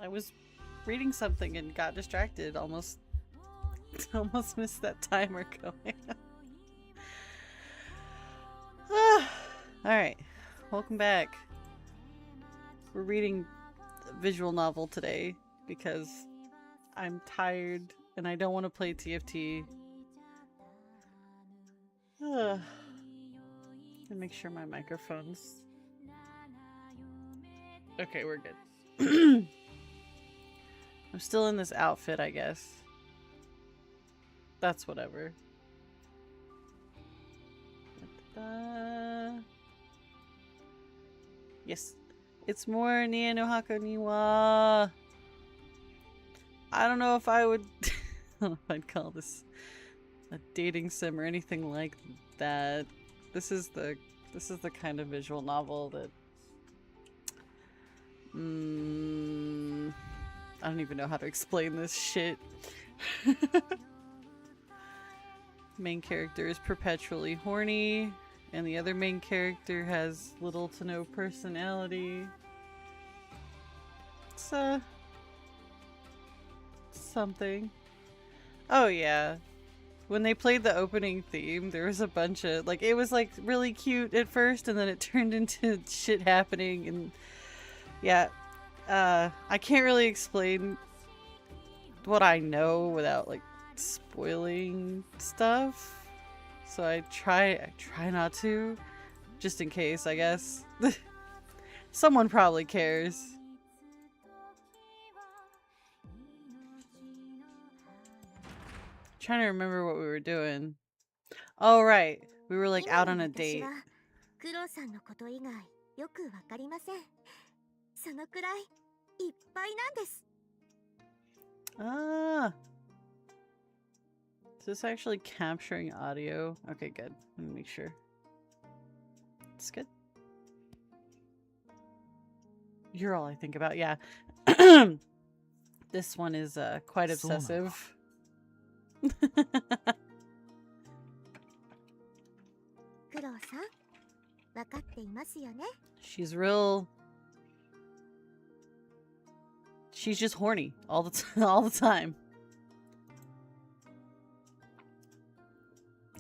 I was reading something and got distracted. Almost missed that timer going. Alright, welcome back. We're reading a visual novel today because I'm tired and I don't want to play TFT. And make sure my microphone's... Okay, we're good. I'm still in this outfit, I guess. That's whatever. Yes. It's more Nia no Hako Niwa. I don't know if I would... I don't know if I'd call this a dating sim or anything like that. This is the kind of visual novel that... I don't even know how to explain this shit. Main character is perpetually horny, and the other main character has little to no personality. It's something. Oh yeah. When they played the opening theme, there was a bunch of, like, it was like really cute at first, and then it turned into shit happening, and yeah. I can't really explain what I know without, like, spoiling stuff. So I try not to, just in case, I guess. Someone probably cares. Trying to remember what we were doing. Oh right, we were like out on a date. Ah. Is this actually capturing audio? Okay, good. Let me make sure. It's good. You're all I think about, yeah. This one is quite obsessive. She's real... She's just horny all the time.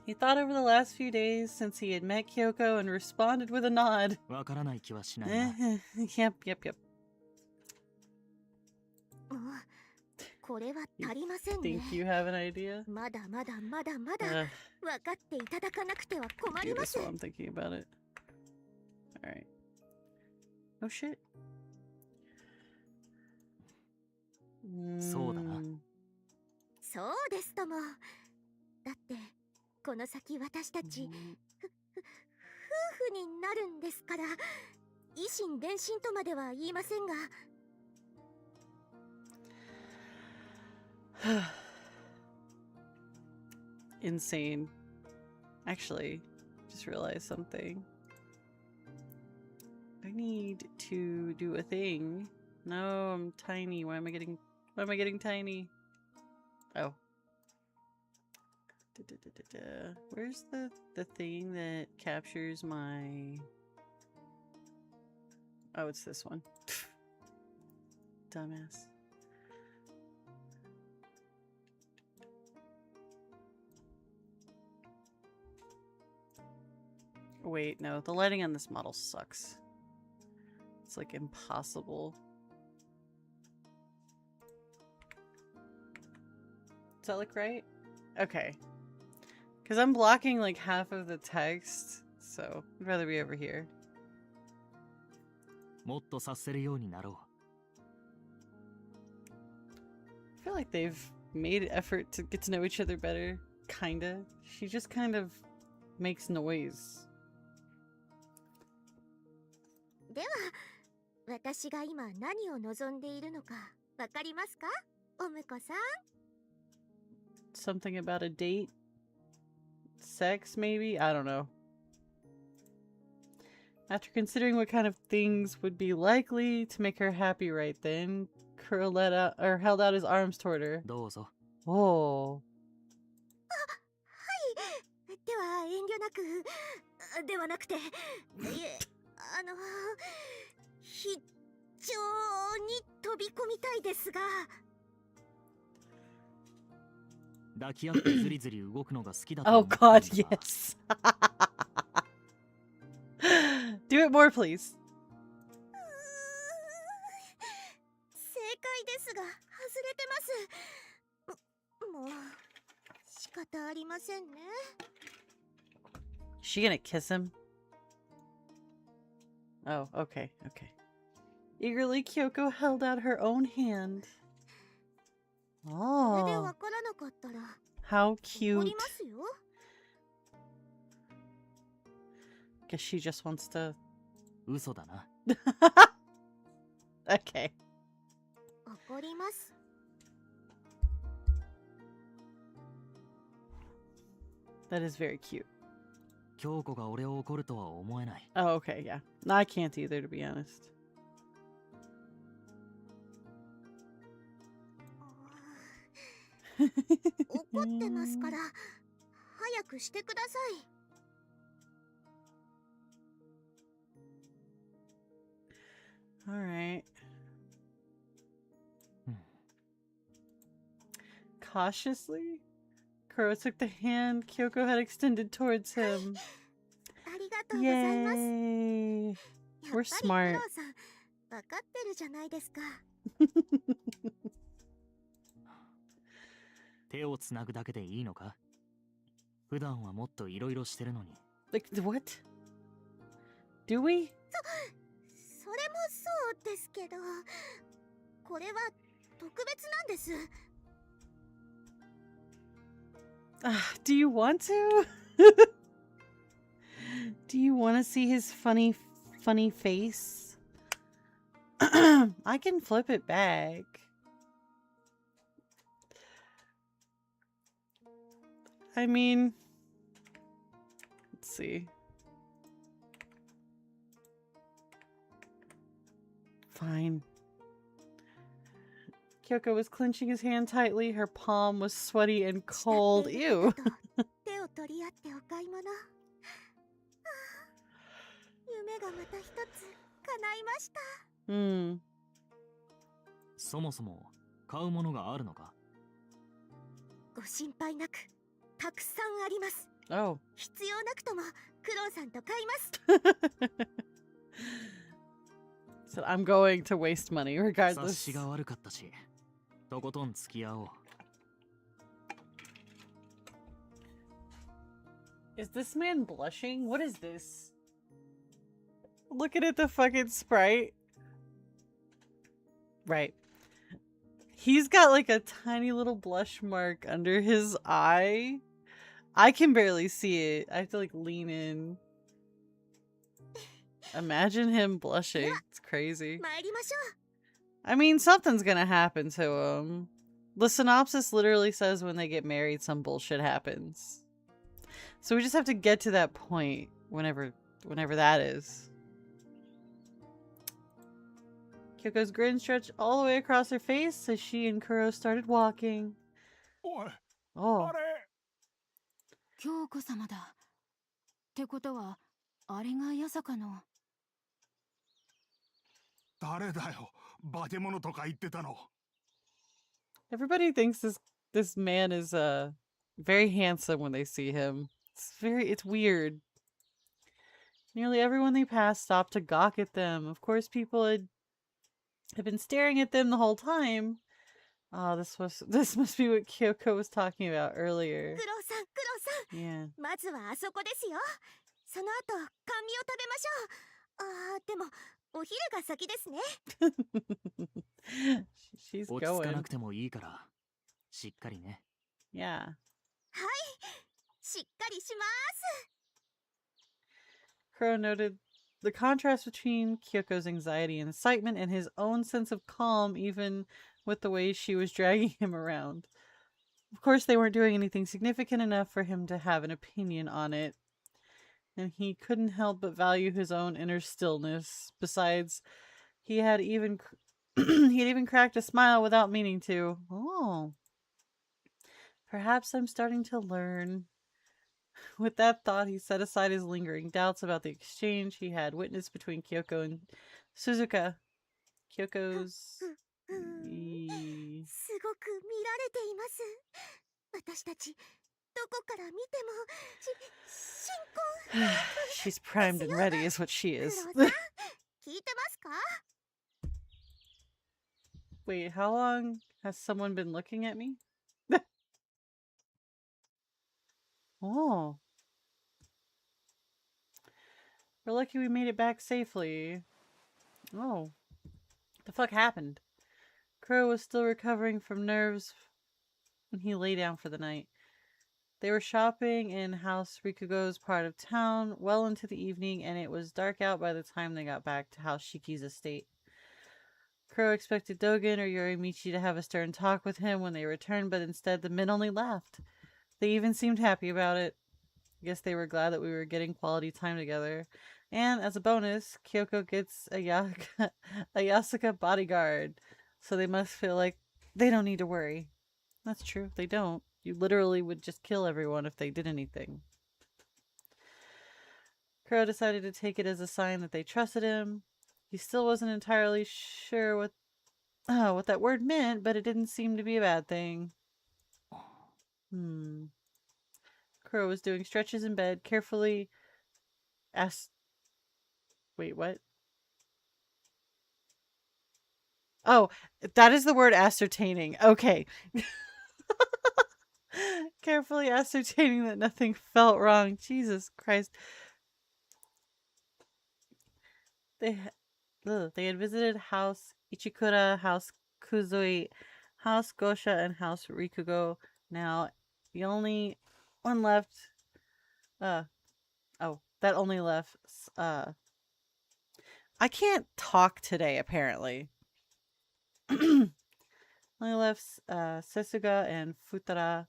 He thought over the last few days since he had met Kyoko and responded with a nod. Yep. You think you have an idea? Do this while I'm thinking about it. Alright. Oh shit. Insane. Actually, just realized something. I need to do a thing. No, I'm tiny. Why am I getting tiny? Oh. Where's the thing that captures my... Oh, it's this one. Dumbass. Wait, no. The lighting on this model sucks. It's like impossible. Does that look right? Okay. Because I'm blocking like half of the text, so I'd rather be over here. I feel like they've made effort to get to know each other better. Kinda. She just kind of makes noise. Something about a date? Sex, maybe? I don't know. After considering what kind of things would be likely to make her happy right then, Kuro held out his arms toward her. Oh. 非常にと飛び込みたいですが。抱き合ってズリズリ動くのが好きだと Oh 思ったんだ god, yes. Do it more, please. 正解ですが、外れてます。もう、仕方ありませんね。Is she gonna kiss him? Oh, okay, okay. Eagerly, Kyoko held out her own hand. これで Oh, わからなかったら how 怒 cute. りますよ。 Guess she just wants to... 嘘だな。 Okay. 怒ります。 That is very cute. 京子が俺を怒るとは思えない。 Oh, okay, yeah. No, I can't either, to be honest. 怒ってますから、早くしてください。 Alright. Cautiously, Kuro took the hand Kyoko had extended towards him. ありがとうございます。 Yay! やっ We're ぱり smart. クロウさん、わかってるじゃないですか。手をつなぐだけでいいのか？普段はもっといろいろしてるのに。 Like, what? Do we? それもそうですけど、これは特別なんです。 Do you want to? Do you want to see his funny face? I can flip it back. I mean, let's see. Fine. Kyoko was clenching his hand tightly. Her palm was sweaty and cold. Ew. 手を取り合ってお買い物。夢がまた一つ叶いました。 Hmm. そもそも買うものがあるのか？ご心配なく、たくさんあります。 Oh. 必要なくともクロウさんと買います。 So I'm going to waste money 察 regardless. しが悪かったし、とことん付き合おう。 Is this man blushing? What is this? Looking at the fucking sprite. Right. He's got like a tiny little blush mark under his eye. I can barely see it. I have to like lean in. Imagine him blushing. It's crazy. 参りましょう。 I mean, something's gonna happen to him. The synopsis literally says when they get married, some bullshit happens. So we just have to get to that point whenever that is. Kyoko's grin stretched all the way across her face as she and Kuro started walking. Oh. 京子様だ。ってことは、あれが八坂の。誰だよ、化け物とか言ってたの。 Everybody thinks this man is very handsome when they see him. It's weird. Nearly everyone they passed stopped to gawk at them. Of course, people had been staring at them the whole time. Oh, this must be what Kyoko was talking about earlier. クロウさん、クロウさん。 Yeah. まずはあそこですよ。その後、甘味を食べましょう。でも、お昼が先ですね。 She's 落ち着かな going. くてもいいから、しっかりね。 Yeah. はい、しっかりします。 Kuro noted the contrast between Kyoko's anxiety and excitement and his own sense of calm, even with the way she was dragging him around. Of course, they weren't doing anything significant enough for him to have an opinion on it, and he couldn't help but value his own inner stillness. Besides, he had even cracked a smile without meaning to. Oh. Perhaps I'm starting to learn. With that thought, he set aside his lingering doubts about the exchange he had witnessed between Kyoko and Suzuka. Kyoko's Eee. すごく見られています。私たちどこから見ても新婚 She's primed and ready is what she クロ is. さん聞いてますか？ Wait, how long has someone been looking at me? Oh. We're lucky we made it back safely. Oh. What the fuck happened? Crow was still recovering from nerves when he lay down for the night. They were shopping in House Rikugo's part of town well into the evening, and it was dark out by the time they got back to House Shiki's estate. Crow expected Dogen or Yorimichi to have a stern talk with him when they returned, but instead the men only laughed. They even seemed happy about it. I guess they were glad that we were getting quality time together. And as a bonus, Kyoko gets a Yasuka bodyguard, so they must feel like they don't need to worry. That's true, they don't. You literally would just kill everyone if they did anything. Crow decided to take it as a sign that they trusted him. He still wasn't entirely sure what that word meant, but it didn't seem to be a bad thing. Crow was doing stretches in bed, carefully Wait, what? Oh, that is the word ascertaining. Okay. Carefully ascertaining that nothing felt wrong. Jesus Christ. They had visited House Ichikura, House Kuzui, House Gosha, and House Rikugo. Now, the only one left... that only left... I can't talk today, apparently. Only left Sesuga and Futara,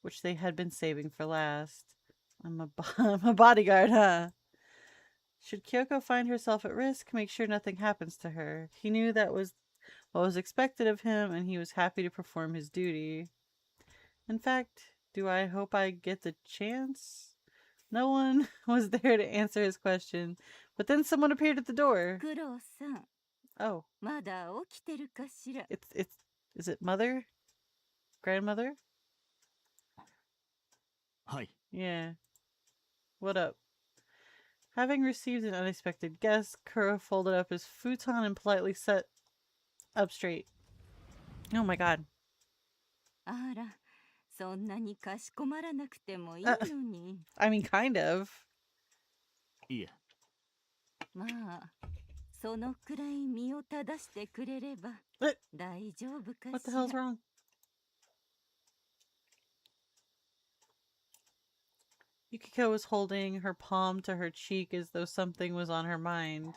which they had been saving for last. I'm a bodyguard, huh? Should Kyoko find herself at risk, make sure nothing happens to her. He knew that was what was expected of him, and he was happy to perform his duty. In fact, do I hope I get the chance? No one was there to answer his question, but then someone appeared at the door. Oh. Is it mother? Grandmother? Hi. Yeah. What up? Having received an unexpected guest, Kuro folded up his futon and politely sat up straight. Oh my god. I mean, kind of. Yeah. What the hell's wrong? Yukiko was holding her palm to her cheek as though something was on her mind.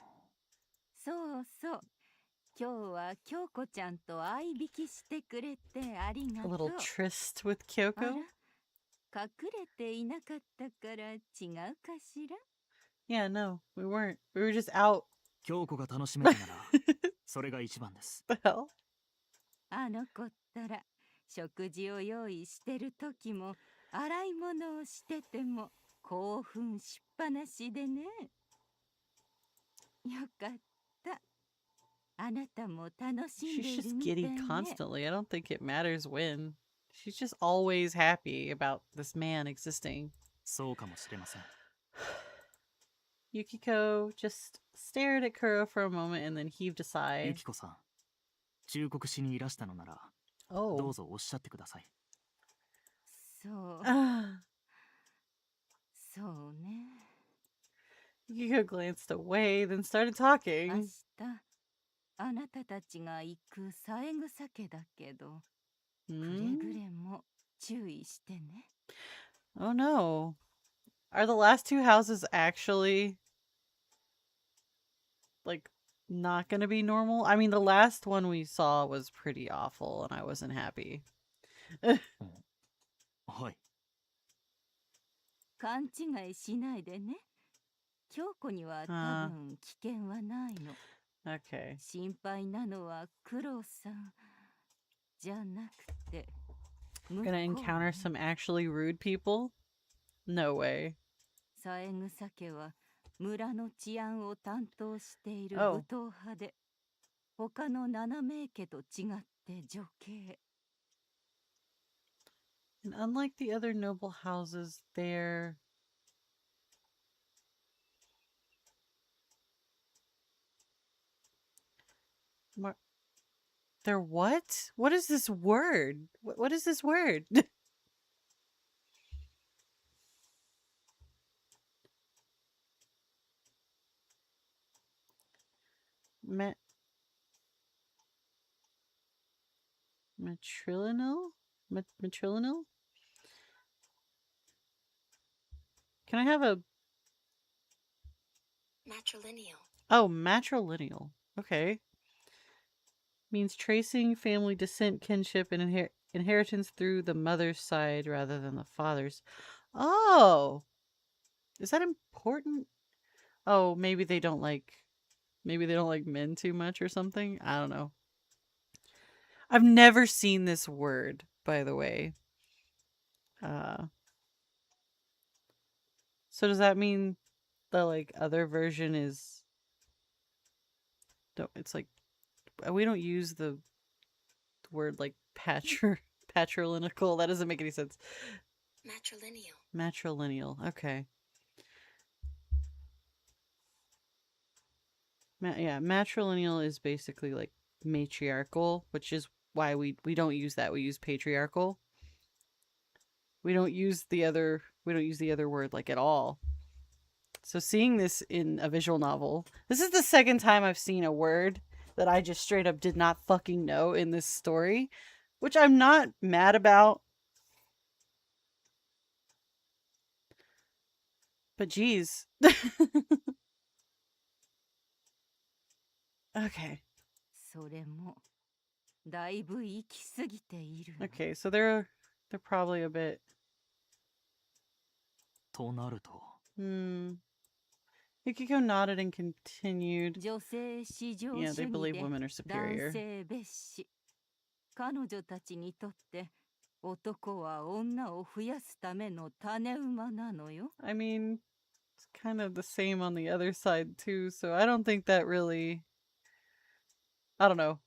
A little tryst with Kyoko? Yeah, no, we weren't. We were just out. The hell? 洗い物をしてても興奮しっぱなしでね。よかった。あなたも楽しんで She's る just みたい giddy ね。 constantly. I don't think it matters when. She's just always happy about this man existing. そうかもしれません。Yukiko just stared at Kuro for a moment and then heaved a sigh. ユキコさん、忠告しにいらしたのなら、Oh. どうぞおっしゃってください。そう。そうね。Yukiko glanced away, then started talking. 明日、あなたたちが行く三枝家だけど、くれぐれも注意してね。Oh no. Are the last two houses actually like not gonna be normal? I mean, the last one we saw was pretty awful and I wasn't happy. はい。勘違いしないでね。京子には多分危険はないの。Okay. 心配なのは黒さんじゃなくて。Gonna encounter some actually rude people? No way. 三枝家は村の治安を担当している武闘派で、他の七名家と違って女系。 And unlike the other noble houses, they're... They're what? What is this word? What is this word? Matrilineal? Matrilineal? Can I have a... Matrilineal. Oh, matrilineal. Okay. Means tracing family descent, kinship, and inheritance through the mother's side rather than the father's. Oh! Is that important? Oh, maybe they don't like men too much or something? I don't know. I've never seen this word, by the way. So does that mean the like other version is... It's like we don't use the word like patrilineal. That doesn't make any sense. Matrilineal. Matrilineal. Okay. Yeah, matrilineal is basically like matriarchal, which is why we don't use that. We use patriarchal. We don't use the other word like at all. So seeing this in a visual novel, this is the second time I've seen a word that I just straight up did not fucking know in this story, which I'm not mad about. But geez. Okay. Okay, so they're probably a bit... となると Yukiko nodded and continued. Yeah, they believe women are superior. 彼女たちにとって男は女を増やすための種馬なのよ。 I mean, it's kind of the same on the other side too, so I don't think that really... I don't know.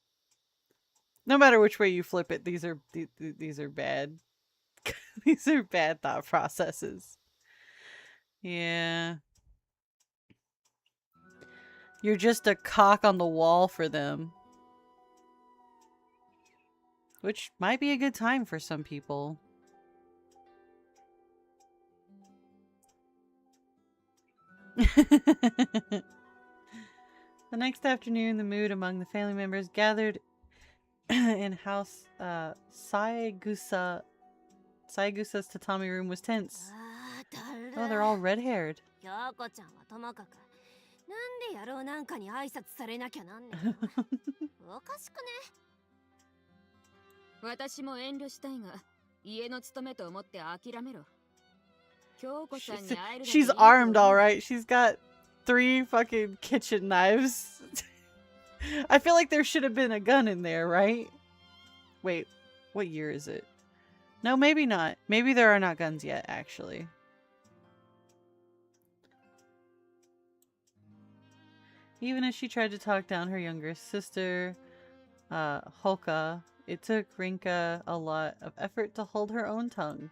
No matter which way you flip it, these are bad. These are bad thought processes. Yeah. You're just a cock on the wall for them. Which might be a good time for some people. The next afternoon, the mood among the family members gathered in house Saegusa's tatami room was tense. Oh, they're all red-haired. なんで野郎なんかに挨拶されなきゃなんねん。おかしくね。私も遠慮したいが、家の務めと思って諦めろ。京子さんに会えるだけいい。 She's armed, all right. She's got 3 fucking kitchen knives. I feel like there should have been a gun in there, right? Wait, what year is it? No, maybe not. Maybe there are not guns yet, actually. Even as she tried to talk down her younger sister, Holka, it took Rinka a lot of effort to hold her own tongue.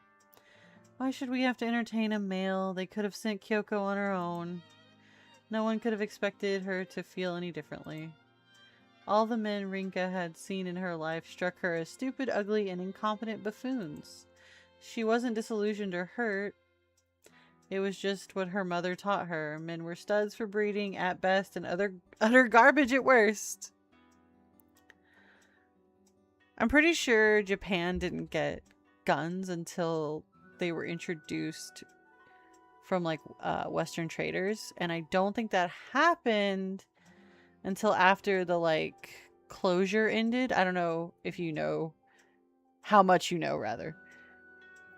Why should we have to entertain a male? They could have sent Kyoko on her own. No one could have expected her to feel any differently. All the men Rinka had seen in her life struck her as stupid, ugly, and incompetent buffoons. She wasn't disillusioned or hurt. It was just what her mother taught her. Men were studs for breeding at best and utter garbage at worst. I'm pretty sure Japan didn't get guns until they were introduced from like Western traders, and I don't think that happened until after the like closure ended. I don't know if you know how much you know, rather.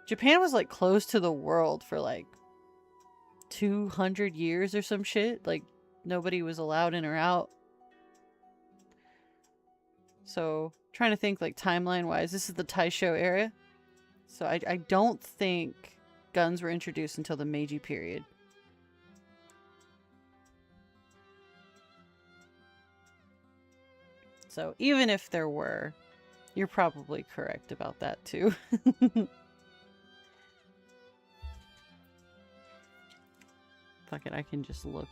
Japan was like closed to the world for like 200 years or some shit. Like nobody was allowed in or out. So trying to think like timeline wise, this is the Taisho era. So I don't think guns were introduced until the Meiji period. So even if there were, you're probably correct about that too. Fuck it, I can just look.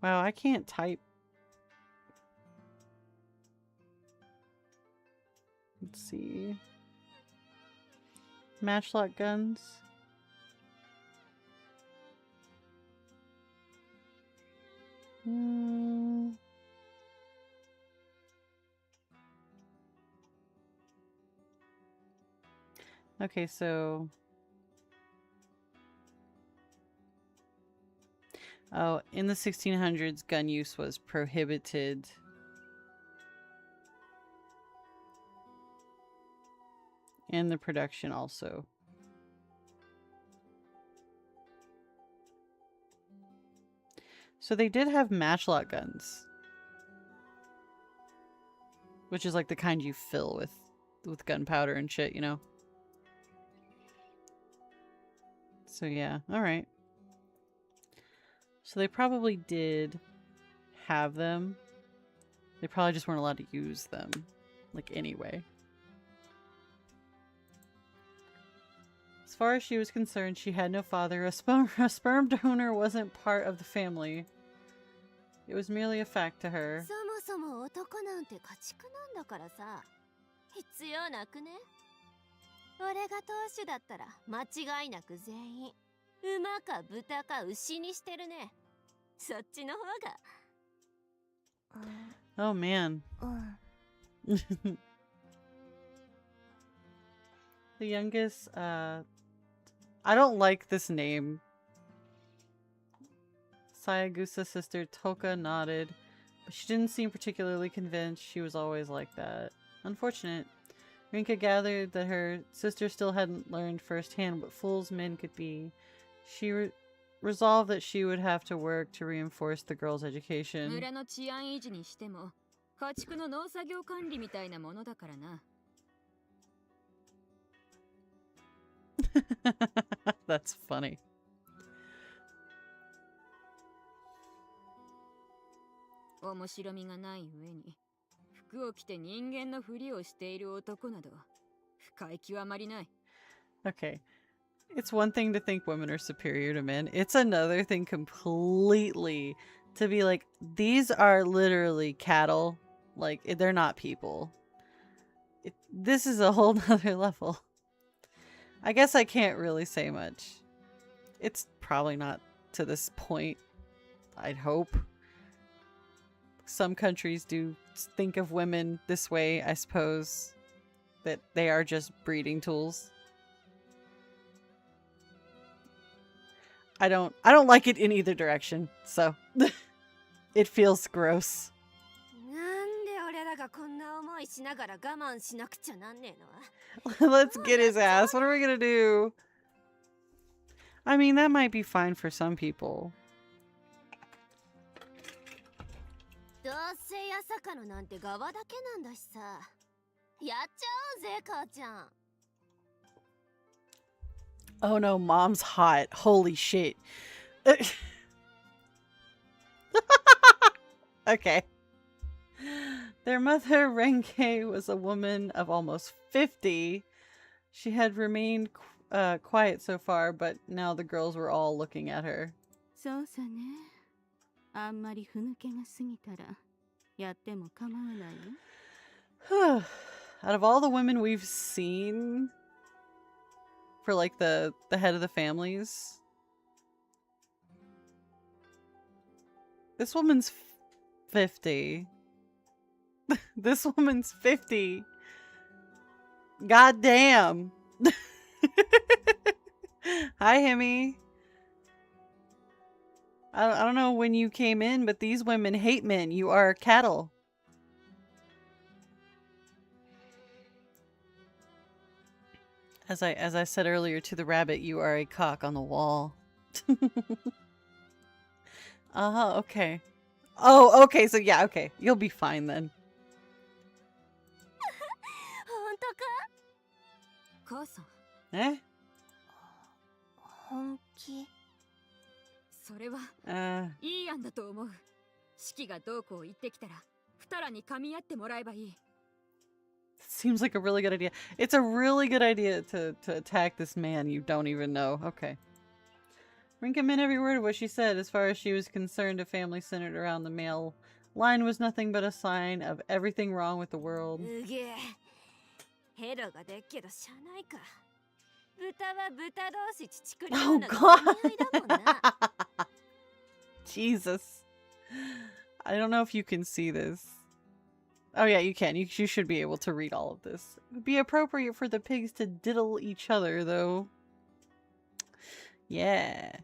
Wow, I can't type. Let's see. Matchlock guns. Okay, so... Oh, in the 1600s, gun use was prohibited. And the production also. So they did have matchlock guns. Which is like the kind you fill with gunpowder and shit, you know? So yeah, alright. So they probably did have them. They probably just weren't allowed to use them. Like, anyway. As far as she was concerned, she had no father. A sperm donor wasn't part of the family. It was merely a fact to her. そもそも男なんて家畜なんだからさ、必要なくね？俺が当主だったら間違いなく全員馬か豚か牛にしてるね。そっちの方が。Oh man. The youngest, I don't like this name. Sayagusa's sister Toka nodded, but she didn't seem particularly convinced. She was always like that. Unfortunate. Rinka gathered that her sister still hadn't learned firsthand what fools men could be. She resolved that she would have to work to reinforce the girl's education. 村の治安維持にしても、家畜の農作業管理みたいなものだからな。That's funny. 面白みがない上に、服を着て人間のふりをしている男など、深い極まりない。 Okay. It's one thing to think women are superior to men. It's another thing completely to be like, these are literally cattle. Like, they're not people. This is a whole nother level. I guess I can't really say much. It's probably not to this point. I'd hope. Some countries do think of women this way, I suppose. That they are just breeding tools. I don't like it in either direction, so it feels gross. なんで俺らがこんな思いしながら我慢しなくちゃなんねえの？ Let's get his ass. What are we gonna do? I mean, that might be fine for some people. どうせやさかのなんて側だけなんだしさ。やっちゃおうぜ、母ちゃん。 Oh no, mom's hot. Holy shit. Okay. Their mother, Renge, was a woman of almost 50. She had remained quiet so far, but now the girls were all looking at her. そうさね。あんまりふぬけが過ぎたらやっても構わないよ。Out of all the women we've seen for like the head of the families, this woman's 50. This woman's 50. God damn. Hi, Hemi. I don't know when you came in, but these women hate men. You are cattle. As I said earlier to the rabbit, you are a cock on the wall. Okay. Oh, okay, so yeah, okay. You'll be fine then. 本当か？母さん、 Eh? 本気。それは いい案だと思う。式がどうこう言ってきたら、ふたらに噛み合ってもらえばいい。 Seems like a really good idea. It's a really good idea to attack this man you don't even know. Okay. Rinka meant every word of what she said. As far as she was concerned, a family centered around the male line was nothing but a sign of everything wrong with the world. うげえ。ヘロがでっけどしゃあないか。豚は豚同士乳くり合うのがお似合いだもんな。Jesus. I don't know if you can see this. Oh yeah, you can. You should be able to read all of this. It would be appropriate for the pigs to diddle each other, though. Yeah.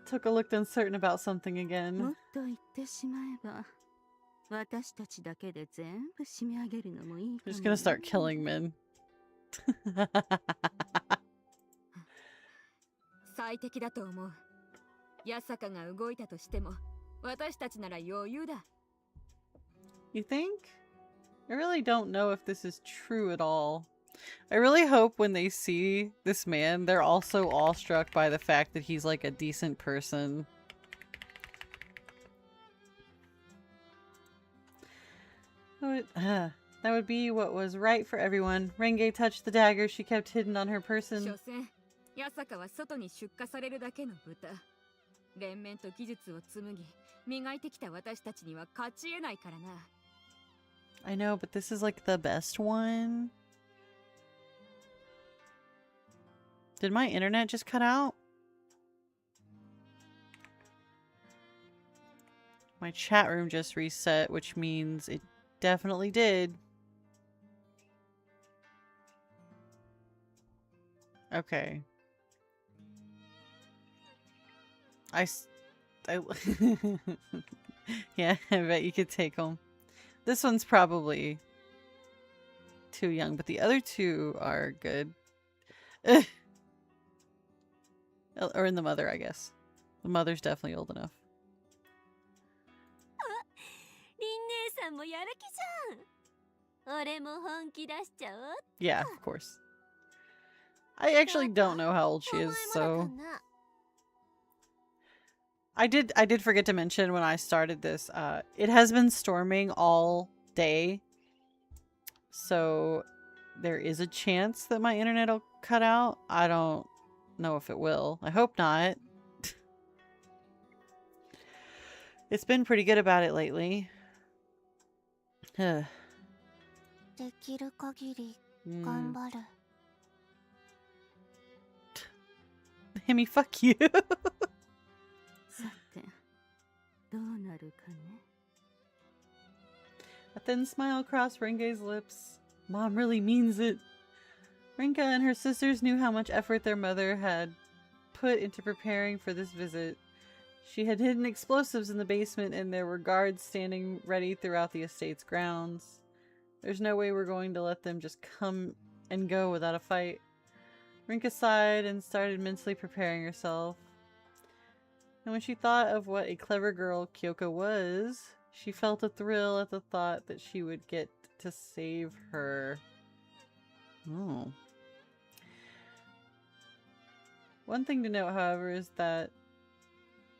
Took a look uncertain about something も again. っと言ってしまえば、私たちだけで全部締め上げるのもいいか I'm も just ね。 gonna start killing men. 最適だと思う。八坂が動いたとしても、私たちなら余裕だ。 You think? I really don't know if this is true at all. I really hope when they see this man, they're also awestruck by the fact that he's like a decent person. That would be what was right for everyone. Renge touched the dagger she kept hidden on her 所 person. 詮、八坂は外に出荷されるだけの豚。連綿と技術を紡ぎ、磨いてきた私たちには勝ち得ないからな。 I know, but this is like the best one. Did my internet just cut out? My chat room just reset, which means it definitely did. Okay. Yeah, I bet you could take them. This one's probably too young, but the other two are good. Or in the mother, I guess. The mother's definitely old enough. リン姉さんもやる気じゃん。俺も本気出しちゃおう。 Yeah, of course. I actually don't know how old she is, so I did forget to mention when I started this, it has been storming all day. So there is a chance that my internet will cut out. I don't know if it will. I hope not. It's been pretty good about it lately. できる限り頑張る。 Himmy, fuck you. さて、どうなるかね。 A thin smile crossed Renge's lips. Mom really means it. Renka and her sisters knew how much effort their mother had put into preparing for this visit. She had hidden explosives in the basement and there were guards standing ready throughout the estate's grounds. There's no way we're going to let them just come and go without a fight. Rinka sighed and started mentally preparing herself. And when she thought of what a clever girl Kyoko was, she felt a thrill at the thought that she would get to save her. Oh. One thing to note, however, is that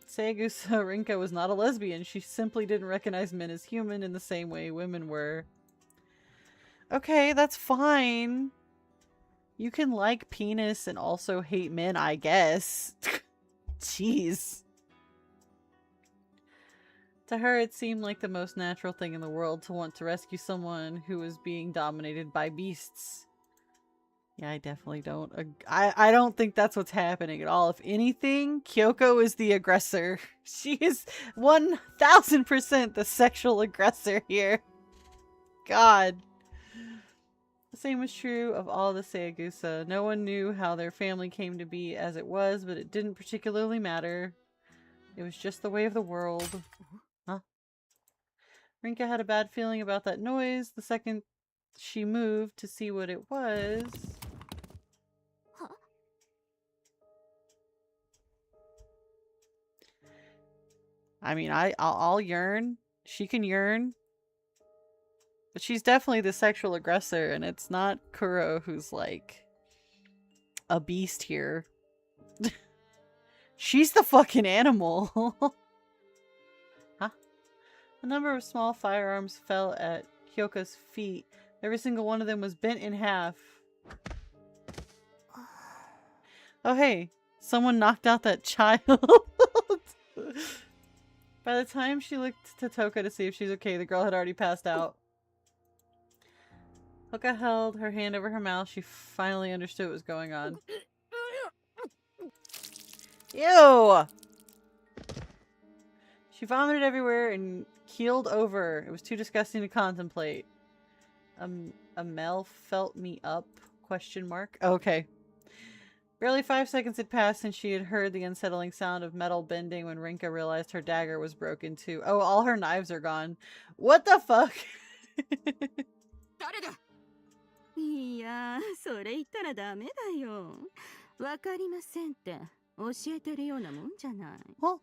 Sayagusa Rinka was not a lesbian. She simply didn't recognize men as human in the same way women were. Okay, that's fine. You can like penis and also hate men, I guess. Jeez. To her, it seemed like the most natural thing in the world to want to rescue someone who was being dominated by beasts. Yeah, I definitely don't. I don't think that's what's happening at all. If anything, Kyoko is the aggressor. She is 1000% the sexual aggressor here. God. The same was true of all the Sayagusa. No one knew how their family came to be as it was, but it didn't particularly matter. It was just the way of the world. Huh? Rinka had a bad feeling about that noise the second she moved to see what it was. I mean, I'll yearn. She can yearn. But she's definitely the sexual aggressor, and it's not Kuro who's like a beast here. She's the fucking animal. Huh? A number of small firearms fell at Kyoka's feet. Every single one of them was bent in half. Oh hey, someone knocked out that child. By the time she looked to Toka to see if she's okay, the girl had already passed out. Toka held her hand over her mouth. She finally understood what was going on. Ew! She vomited everywhere and keeled over. It was too disgusting to contemplate. Amel felt me up? Question mark. Okay. Barely 5 seconds had passed since she had heard the unsettling sound of metal bending when Rinka realized her dagger was broken too. Oh, all her knives are gone. What the fuck? いや、それ言ったらダメだよ。わかりませんって教えてるようなもんじゃない。Huh?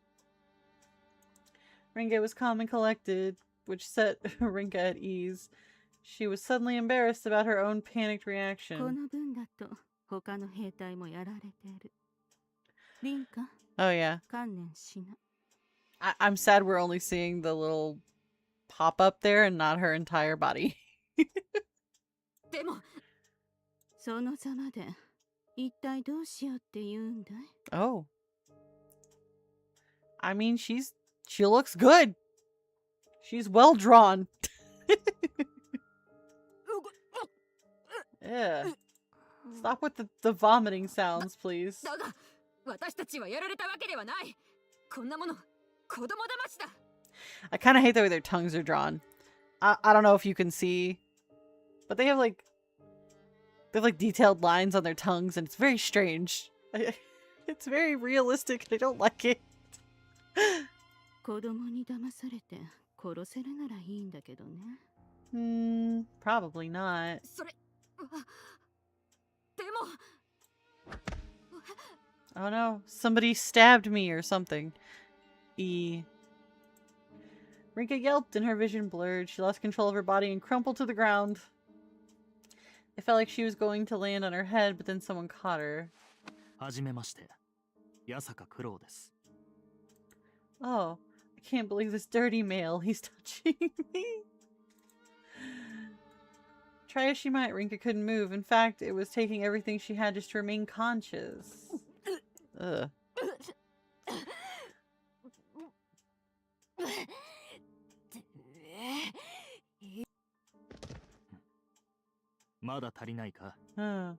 Rinka was calm and collected, which set Rinka at ease. She was suddenly embarrassed about her own panicked こ reaction. の分だと他の兵隊もやられてる。リンカ、 Oh yeah. 観念しな。I'm sad we're only seeing the little pop up there and not her entire body. でも、そのざまで一体どうしようって言うんだい？ Oh. I mean, she looks good. She's well drawn. Yeah. Stop with the vomiting sounds, please. だが、私たちはやられたわけではない。こんなもの、子供騙しだ。 I kind of hate the way their tongues are drawn. I don't know if you can see, but they have like detailed lines on their tongues, and it's very strange. It's very realistic. I don't like it. 子供に騙されて殺せるならいいんだけどね。Probably not. それ、でも。 Oh no, somebody stabbed me or something. Rinka yelped and her vision blurred. She lost control of her body and crumpled to the ground. It felt like she was going to land on her head, but then someone caught her. はじめまして。八坂九郎です。 Oh, I can't believe this dirty male. He's touching me. Try as she might, Rinka couldn't move. In fact, it was taking everything she had just to remain conscious. Ugh. まだ足りないか? Huh.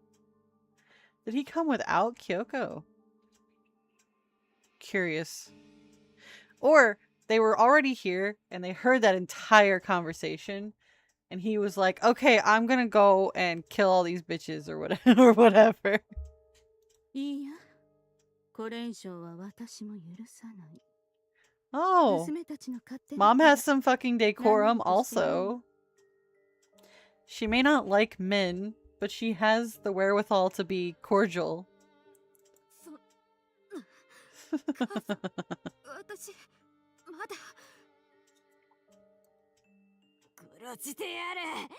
Did he come without Kyoko? Curious. Or they were already here and they heard that entire conversation and he was like, okay, I'm gonna go and kill all these bitches or whatever. Or whatever. いいや、これ以上は私も許さない。 Oh, 娘たちの勝手な Mom has some fucking decorum also. She may not like men, but she has the wherewithal to be cordial. 私、まだ。殺してやる。て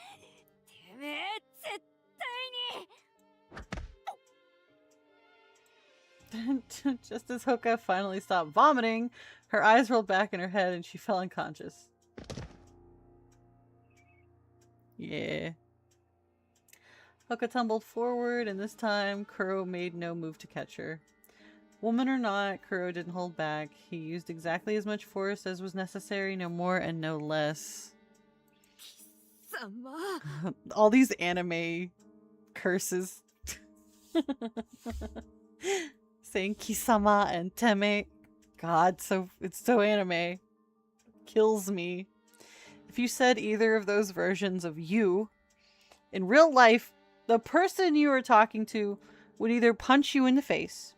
めえ、絶対に。 Just as Hoka finally stopped vomiting, her eyes rolled back in her head and she fell unconscious. Yeah. Hoka tumbled forward and this time Kuro made no move to catch her. Woman or not, Kuro didn't hold back. He used exactly as much force as was necessary, no more and no less. All these anime curses. Saying Kisama and Teme. God, it's so anime. Kills me. If you said either of those versions of you, in real life, the person you were talking to would either punch you in the face,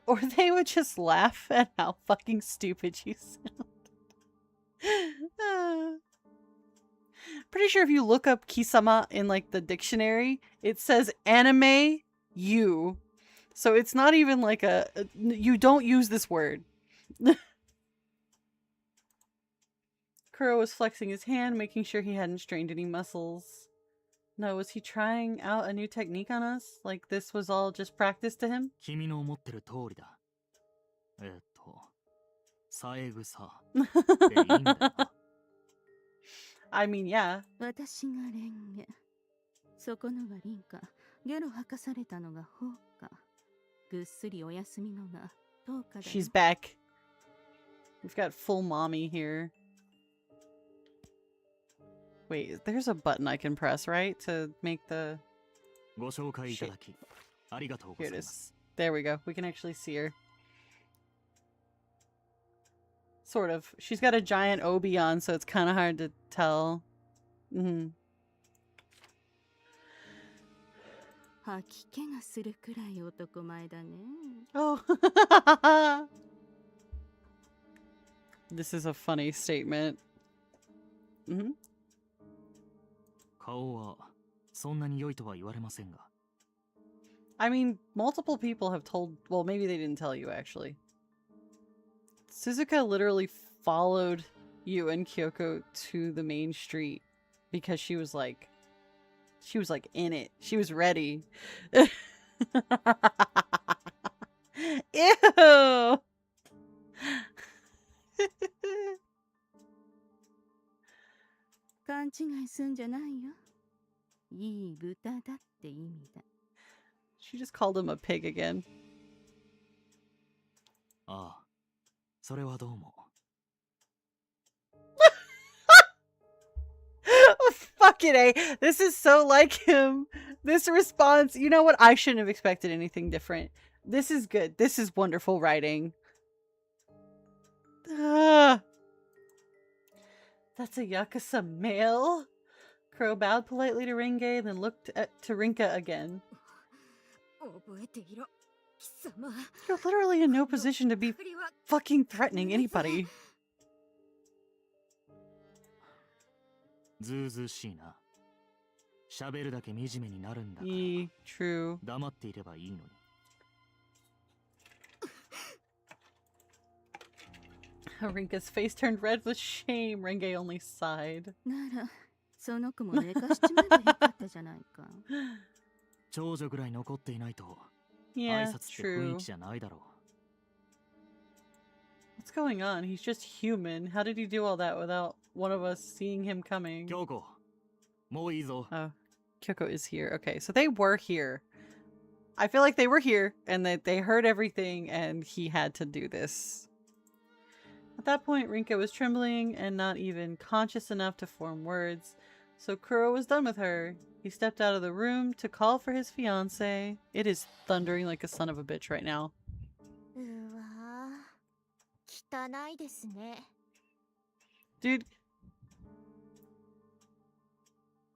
or they would just laugh at how fucking stupid you sound. Pretty sure if you look up Kisama in like the dictionary, it says anime you. So it's not even like you don't use this word. Kuro was flexing his hand, making sure he hadn't strained any muscles. No, was he trying out a new technique on us? Like this was all just practice to him? 君の思ってる通りだ。三枝草でいいんだよな。I mean, yeah. 私がレンゲ。そこのがリンカ。ゲロ吐かされたのがホーカ。ぐっすりお休みのがトーカだ。She's back. We've got full mommy here. Wait, there's a button I can press, right? To make the... ご紹介いただきありがとうご Here ざ it います。 is. There we go. We can actually see her. Sort of. She's got a giant obi on, so it's kind of hard to tell. Mm-hmm. 吐き気がするくらい男前だね。Oh. This is a funny statement. Mm-hmm. 顔はそんなに良いとは言われませんが。I mean, multiple people have told... Well, maybe they didn't tell you, actually. Suzuka literally followed you and Kyoko to the main street because she was like in it. She was ready. Ew! 勘違いすんじゃないよ。いい豚だって意味だ。She just called him a pig again. ああ、それはどうも。Fucking A. This is so like him. This response. You know what? I shouldn't have expected anything different. This is good. This is wonderful writing. That's a Yakuza male? Crow bowed politely to Renge, then looked to Rinka again. You're literally in no position to be fucking threatening anybody. ずうずうしいな。喋るだけ惨めになるんだから。True. 黙っていればいいのに。Rinka's face turned red with shame. Renge only sighed. なら、その子も寝かしちまえばよかったじゃないか。長女ぐらい残っていないと、Yeah, 挨拶って雰囲 true. 気じゃないだろう。What's going on? He's just human. How did he do all that without one of us seeing him coming? 京子、もういいぞ。 Oh, Kyoko is here. Okay, so they were here. I feel like they were here and that they heard everything and he had to do this. At that point, Rinka was trembling and not even conscious enough to form words. So Kuro was done with her. He stepped out of the room to call for his fiancé. It is thundering like a son of a bitch right now. うわー、汚いですね。 Dude.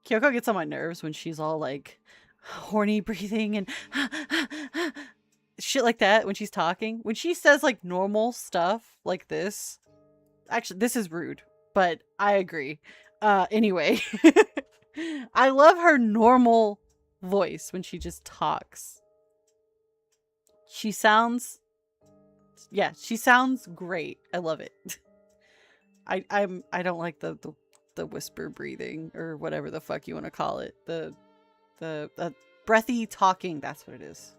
Kyoko gets on my nerves when she's all like horny breathing and shit like that when she's talking. When she says like normal stuff like this. Actually, this is rude, but I agree. Anyway. I love her normal voice when she just talks. She sounds... Yeah, she sounds great. I love it. I don't like the whisper breathing or whatever the fuck you want to call it. The breathy talking, that's what it is.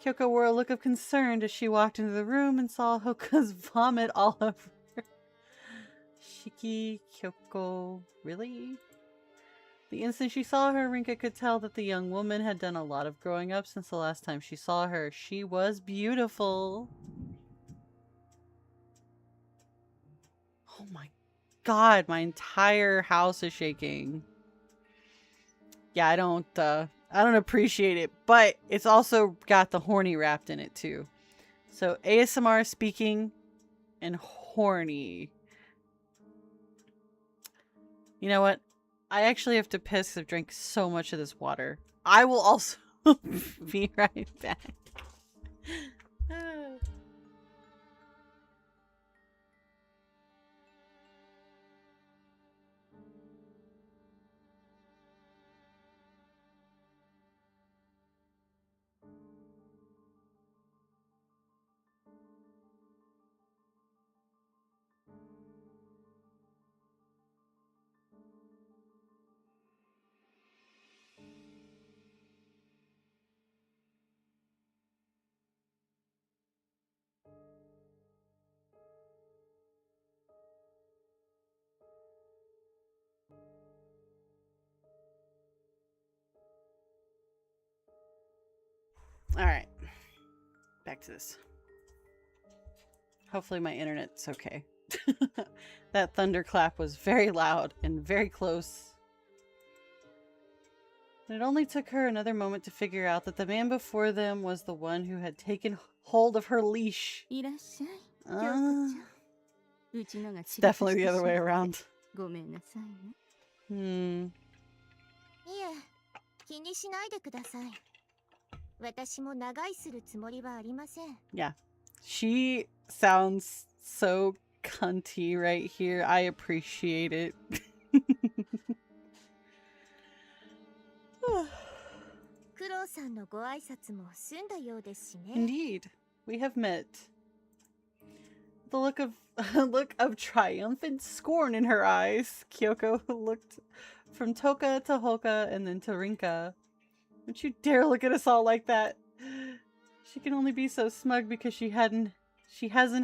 Kyoko wore a look of concern as she walked into the room and saw Hoka's vomit all over her. Shiki, Kyoko, really? The instant she saw her, Rinka could tell that the young woman had done a lot of growing up since the last time she saw her. She was beautiful. Oh my god, my entire house is shaking. Yeah, I don't appreciate it, but it's also got the horny wrapped in it too. So ASMR speaking and horny. You know what? I actually have to piss because I've drank so much of this water. I will also be right back. Alright. Back to this. Hopefully my internet's okay. That thunderclap was very loud and very close. It only took her another moment to figure out that the man before them was the one who had taken hold of her leash. It's definitely the other way around. いえ、気にしないでください。私も長居するつもりはありません。Yeah. She sounds so cunty right here. I appreciate it. クロウさんのご挨拶も済んだようですしね。Indeed. We have met. The look of triumphant scorn in her eyes. Kyoko looked from Toka to Hoka and then to Rinka. Don't you dare look at us all like that. She can only be so smug because she hasn't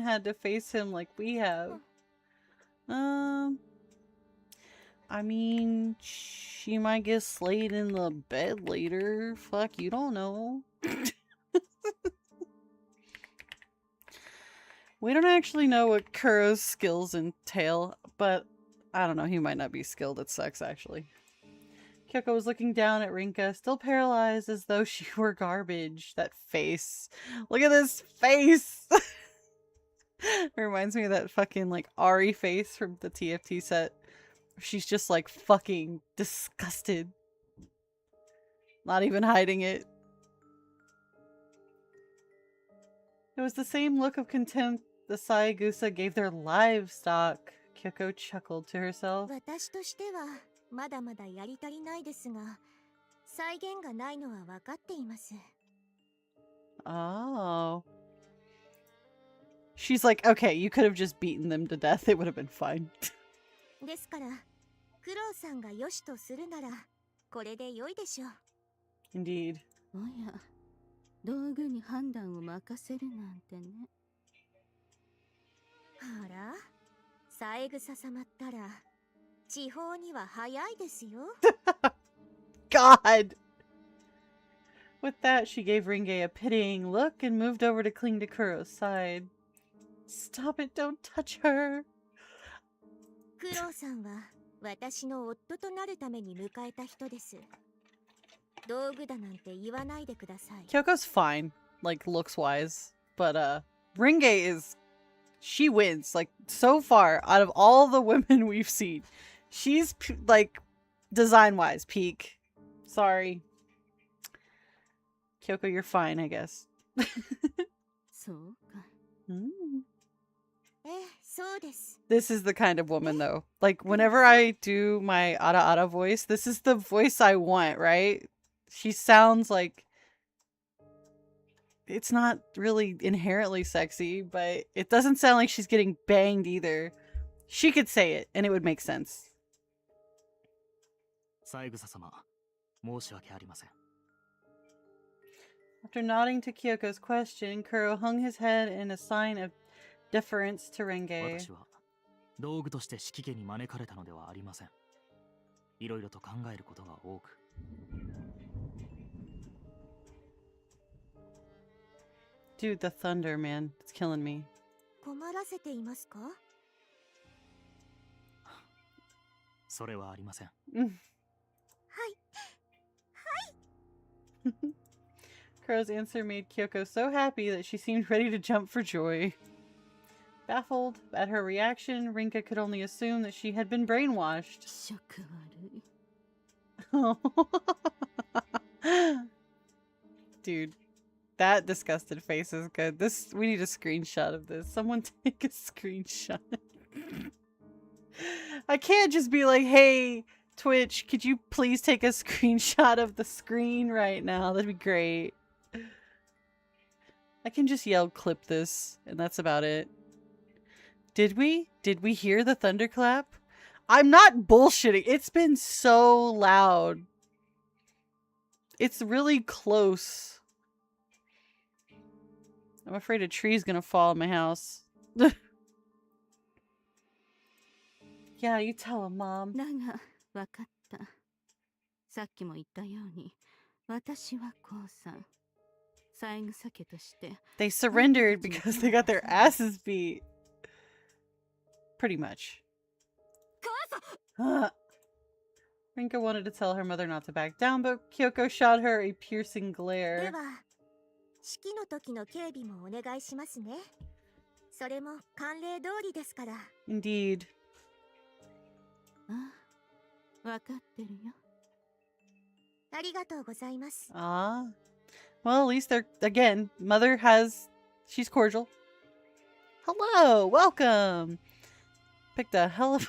had to face him like we have. I mean, she might get slayed in the bed later. Fuck, you don't know. We don't actually know what Kuro's skills entail, but I don't know, he might not be skilled. It sucks, actually. Kyoko was looking down at Rinka, still paralyzed as though she were garbage. That face. Look at this face! It reminds me of that fucking, like, Ari face from the TFT set. She's just, like, fucking disgusted. Not even hiding it. It was the same look of contempt the Saegusa gave their livestock. Kyoko chuckled to herself. 私としてはまだまだやり足りないですが、再現がないのは分かっています。 Oh. She's like, okay, you could have just beaten them to death. It would have been fine. ですから、クロウさんが良しとするなら、これで良いでしょう。 Indeed. おや、道具に判断を任せるなんてね。あら、三枝様ったら、地方には早いですよ。God! With that, she gave Ringe a pitying look and moved over to cling to Kuro's side. Stop it, don't touch her! クロウさんは私の夫となるために迎えた人です。道具だなんて言わないでください。 Kyoko's fine, like, looks-wise. But, Ringe is... She wins. Like, so far, out of all the women we've seen, she's, like, design-wise, peak. Sorry. Kyoko, you're fine, I guess. そうか。ええ、そうです。 This is the kind of woman, though. Like, whenever I do my Ara voice, this is the voice I want, right? She sounds like... It's not really inherently sexy, but it doesn't sound like she's getting banged either. She could say it, and it would make sense. 三枝様、申し訳ありません。 After nodding to Kyoko's question, Kuro hung his head in a sign of deference to Renge. 私は道具として指揮家に招かれたのではありません。いろいろと考えることが多く。Dude, the thunder, man. It's killing me. 困らせていますか？それはありません。はい。 Kuro's answer made Kyoko so happy that she seemed ready to jump for joy. Baffled at her reaction, Rinka could only assume that she had been brainwashed. 気色悪い。 Dude, that disgusted face is good. We need a screenshot of this. Someone take a screenshot. I can't just be like, hey, Twitch, could you please take a screenshot of the screen right now? That'd be great. I can just yell clip this, and that's about it. Did we? Did we hear the thunderclap? I'm not bullshitting. It's been so loud. It's really close. I'm afraid a tree's gonna fall in my house. Yeah, you tell him, Mom. だが、わかった。さっきも言ったように、私は降参。三枝家として They surrendered because they got their asses beat. Pretty much. Rinka wanted to tell her mother not to back down, but Kyoko shot her a piercing で glare. は式の時の警備もお願いしますね。それも慣例通りですから。 Indeed. ああ、わかってるよ。ありがとうございます。 Ah. Well, at least they're, again, mother has, she's cordial. Hello, welcome. Picked a hell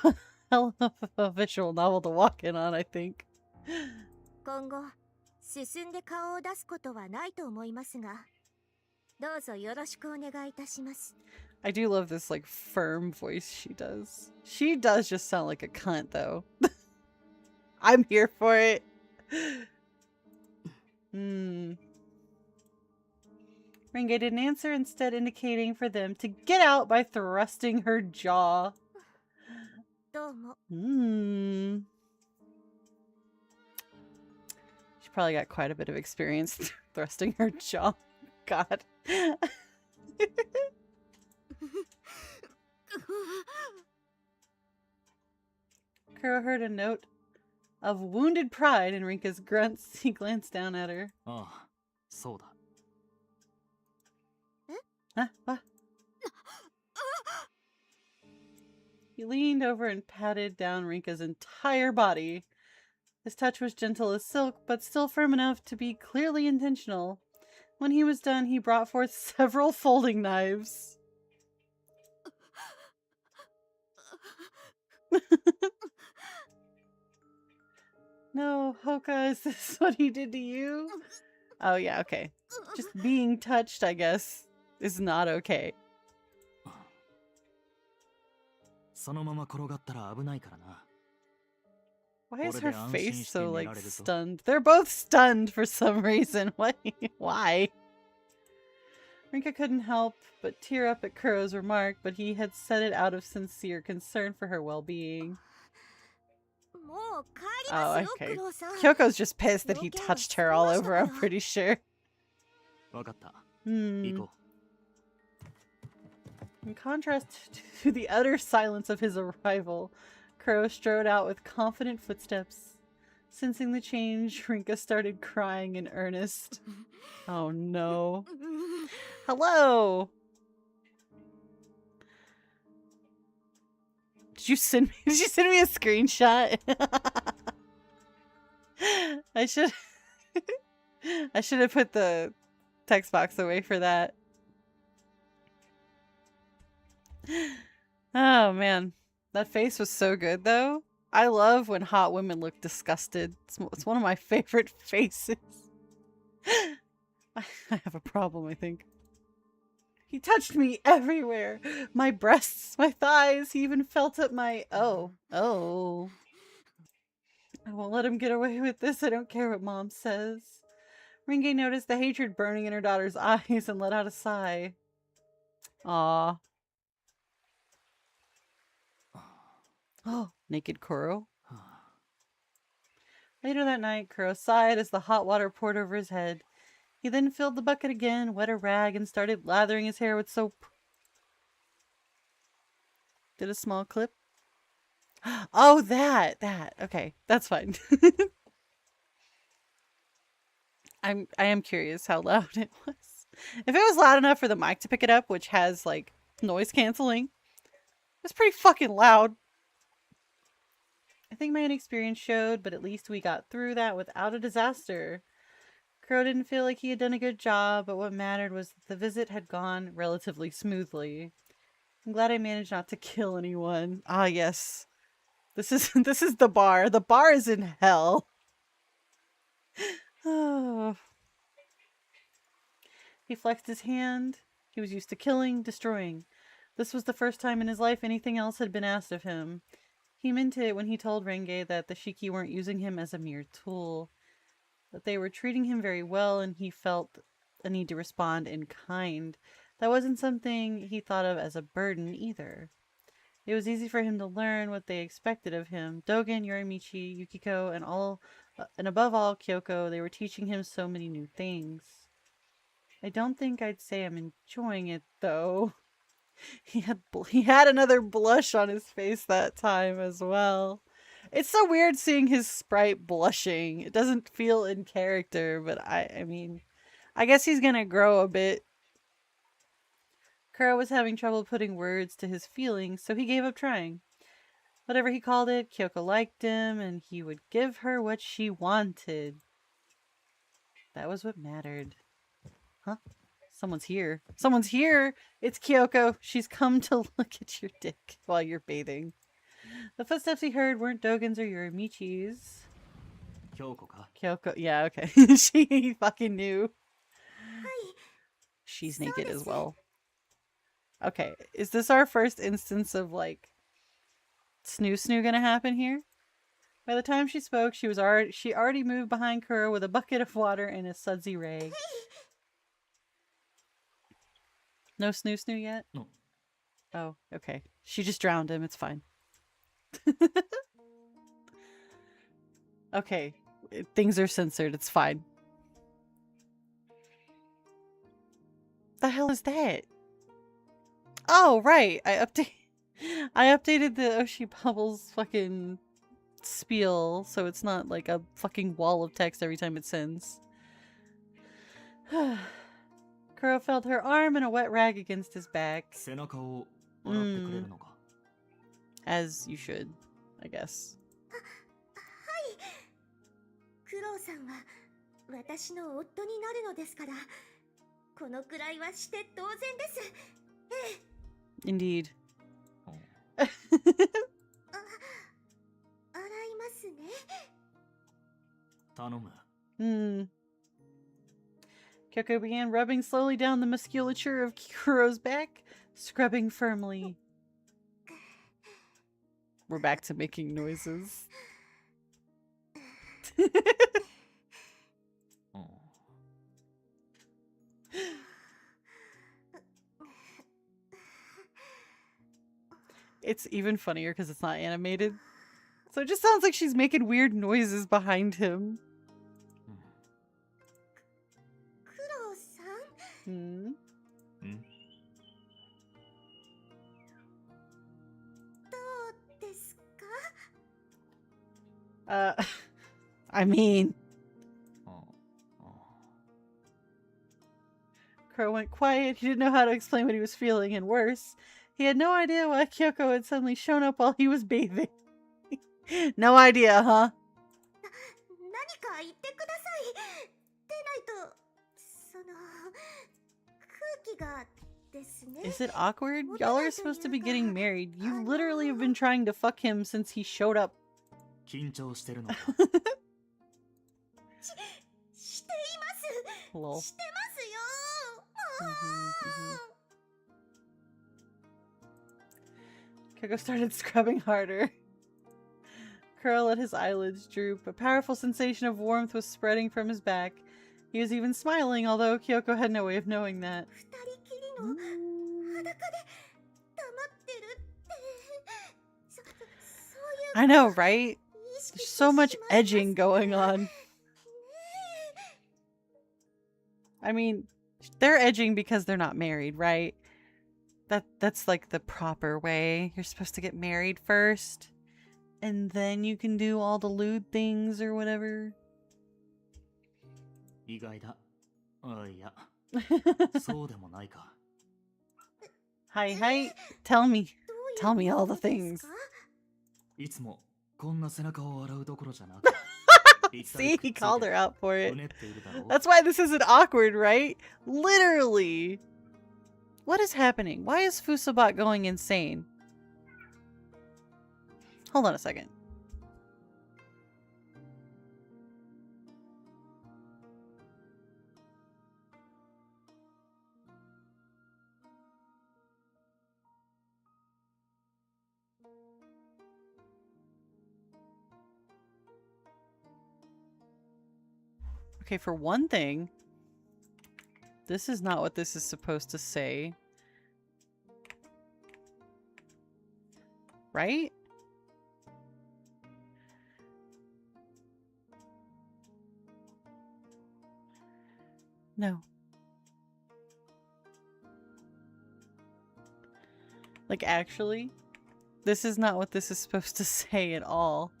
of a visual novel to walk in on, I think. 今後進んで顔を出すことはないと思いますが、どうぞよろしくお願いいたします。 I do love this, like, firm voice she does. She does just sound like a cunt, though. I'm here for it. Renge didn't answer, instead indicating for them to get out by thrusting her jaw. どうも。 She probably got quite a bit of experience thrusting her jaw. God. Kuro heard a note of wounded pride in Rinka's grunts. He glanced down at her. ああ、そうだ。 Huh? What? He leaned over and patted down Rinka's entire body. His touch was gentle as silk, but still firm enough to be clearly intentional. When he was done, he brought forth several folding knives. No, Hoka, is this what he did to you? Oh yeah, okay. Just being touched, I guess, is not okay. そのまま転がったら危ないからな。 Why is her face so, like, これで安心して寝られるぞ。 stunned? They're both stunned for some reason. What? Why? Rinka couldn't help but tear up at Kuro's remark, but he had said it out of sincere concern for her well-being. もう帰り Oh, ますよ、 okay. クロウさん。 Kyoko's just pissed that he touched her all over, I'm pretty sure. わかった。 Hmm. 行こ In contrast to the utter silence of his arrival, Kuro strode out with confident footsteps. Sensing the change, Rinka started crying in earnest. Oh no. Hello! Did you send me a screenshot? I should have put the text box away for that. Oh man, that face was so good though. I love when hot women look disgusted. It's one of my favorite faces. I have a problem, I think. He touched me everywhere. My breasts, my thighs, he even felt up my... Oh. I won't let him get away with this. I don't care what Mom says. Ringe noticed the hatred burning in her daughter's eyes and let out a sigh. Aww. Oh, naked Kuro. Later that night, Kuro sighed as the hot water poured over his head. He then filled the bucket again, wet a rag, and started lathering his hair with soap. Did a small clip. Oh, that. Okay, that's fine. I am curious how loud it was. If it was loud enough for the mic to pick it up, which has, like, noise canceling, it's pretty fucking loud. I think my inexperience showed, but at least we got through that without a disaster. Kuro didn't feel like he had done a good job, but what mattered was that the visit had gone relatively smoothly. I'm glad I managed not to kill anyone. Ah, yes. This is the bar. The bar is in hell. Oh. He flexed his hand. He was used to killing, destroying. This was the first time in his life anything else had been asked of him. He meant it when he told Renge that the Shiki weren't using him as a mere tool, that they were treating him very well, and he felt a need to respond in kind. That wasn't something he thought of as a burden either. It was easy for him to learn what they expected of him. Dogen, Yorimichi, Yukiko, and above all, Kyoko, they were teaching him so many new things. I don't think I'd say I'm enjoying it, though. He had another blush on his face that time as well. It's so weird seeing his sprite blushing. It doesn't feel in character, but I mean, I guess he's gonna grow a bit. Kuro was having trouble putting words to his feelings, so he gave up trying. Whatever he called it, Kyoko liked him, and he would give her what she wanted. That was what mattered. Huh? Someone's here. Someone's here! It's Kyoko! She's come to look at your dick while you're bathing. The footsteps he heard weren't Dogen's or Yorimichi's. Kyoko, yeah, okay. She fucking knew. She's naked as well. Okay, is this our first instance of, like, snoo gonna happen here? By the time she spoke, she already moved behind Kuro with a bucket of water and a sudsy rag. No snoo yet? No. Oh, okay. She just drowned him, it's fine. Okay, things are censored, it's fine. The hell is that? Oh, right. I updated the Oshi Bubbles fucking spiel, so it's not like a fucking wall of text every time it sends. Kuro felt her arm and a wet rag against his back. As you should, I guess. クロウさんは私の夫になるのですから、このくらいはして当然です。Indeed. 洗いますね。頼む。Kyoko began rubbing slowly down the musculature of Kuro's back, scrubbing firmly. We're back to making noises. It's even funnier because it's not animated. So it just sounds like she's making weird noises behind him. クロウさん、どうですか? I mean... Kuro went quiet. He didn't know how to explain what he was feeling, and worse, he had no idea why Kyoko had suddenly shown up while he was bathing. No idea, huh? 何か言ってください。でないと、その空気がですね。 Is it awkward? Y'all are supposed to be getting married. You literally have been trying to fuck him since he showed up. 緊張してるのか。しています。 Lol. してますよ。Kyoko started scrubbing harder. Kuro let his eyelids droop. A powerful sensation of warmth was spreading from his back. He was even smiling, although Kyoko had no way of knowing that. 二人きりの裸で黙ってるってそういう I know, right? There's so much edging going on. I mean, they're edging because they're not married, right? That's like the proper way. You're supposed to get married first, and then you can do all the lewd things or whatever. 意外だ。いや、そうでもないか。Hi, tell me all the things. いつもこんな背中を洗うどころじゃなく。See, he called her out for it. That's why this isn't awkward, right? Literally. What is happening? Why is Fusabot going insane? Hold on a second. Okay, for one thing, this is not what this is supposed to say. Right? No. Like, actually, this is not what this is supposed to say at all.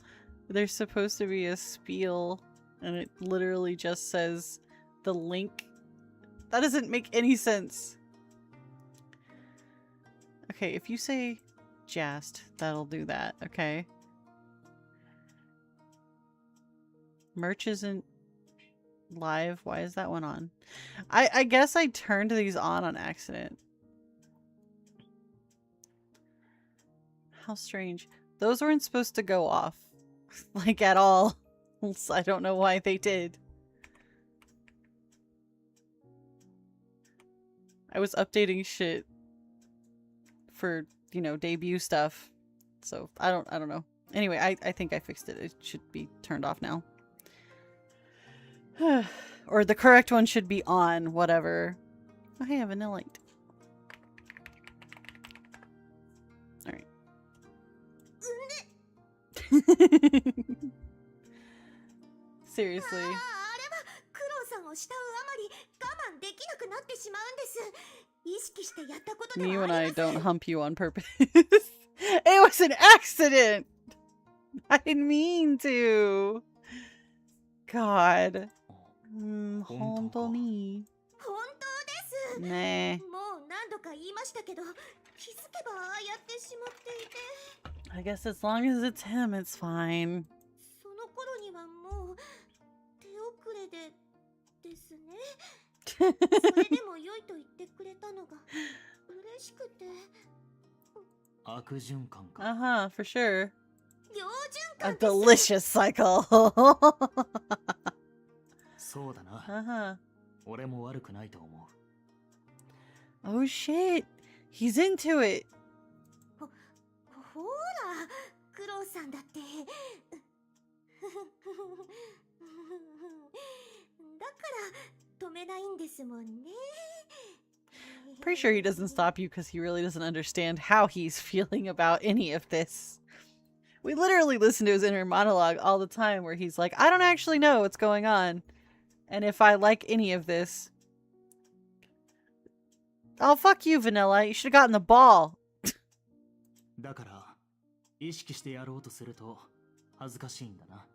There's supposed to be a spiel, and it literally just says the link. That doesn't make any sense. Okay, if you say JAST, that'll do that, okay? Merch isn't live. Why is that one on? I guess I turned these on accident. How strange. Those weren't supposed to go off. Like, at all. I don't know why they did. I was updating shit for, you know, debut stuff. So, I don't know. Anyway, I think I fixed it. It should be turned off now. Or the correct one should be on, whatever. Oh, hey, I have a light. Alright. Seriously. Me when I don't hump you on purpose. It was an accident! I didn't mean to. God. 本当に。本当です。ねえ。もう何度か言いましたけど、気づけばああやってしまっていて。I guess as long as it's him, it's fine. その頃にはもう手遅れでですね。それでも良いと言ってくれたのが嬉しくて。悪循環か。Uh-huh, for sure. 良循 A 環です。 delicious cycle. そうだな。Uh-huh. 俺も悪くないと思う。 Oh shit. He's into it. ほら、クロウさんだって。だから止めないんですもんね。 Pretty sure he doesn't stop you because he really doesn't understand how he's feeling about any of this. We literally listen to his inner monologue all the time where he's like, I don't actually know what's going on. And if I like any of this... Oh, fuck you, Vanilla. You should have gotten the ball. だから意識してやろうとすると恥ずかしいんだな。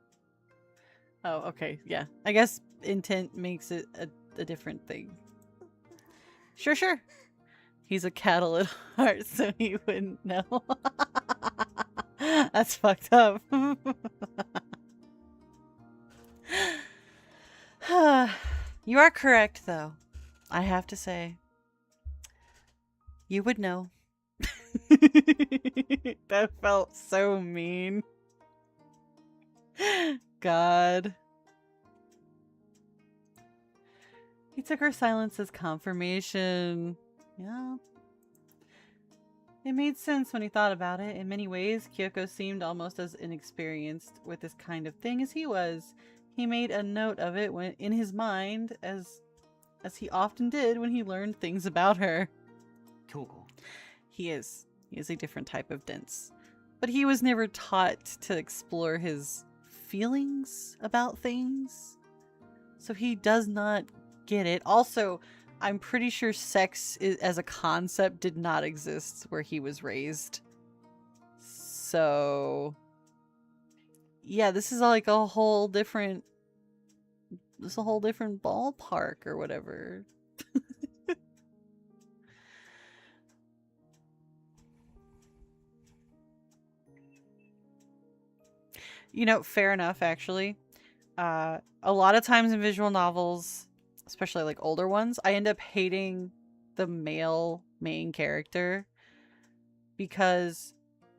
Oh, okay. Yeah. I guess intent makes it a different thing. Sure, sure. He's a cattle at heart, so he wouldn't know. That's fucked up. You are correct, though. I have to say. You would know. That felt so mean. God. He took her silence as confirmation. Yeah. It made sense when he thought about it. In many ways, Kyoko seemed almost as inexperienced with this kind of thing as he was. He made a note of it when in his mind, as he often did when he learned things about her. Kyoko. He is a different type of dense. But he was never taught to explore his feelings about things. So he does not get it. Also, I'm pretty sure sex as a concept did not exist where he was raised. So yeah, this is like a whole different ballpark or whatever. You know, fair enough, actually. A lot of times in visual novels, especially like older ones, I end up hating the male main character because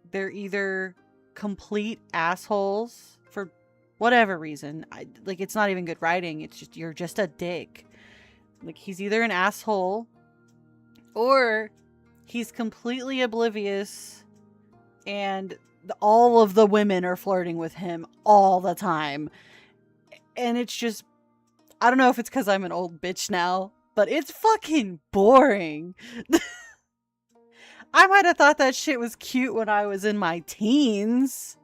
they're either complete assholes for whatever reason. Like, it's not even good writing. It's just, you're just a dick. Like, he's either an asshole or he's completely oblivious and all of the women are flirting with him all the time. And it's just, I don't know if it's because I'm an old bitch now, but it's fucking boring. I might have thought that shit was cute when I was in my teens.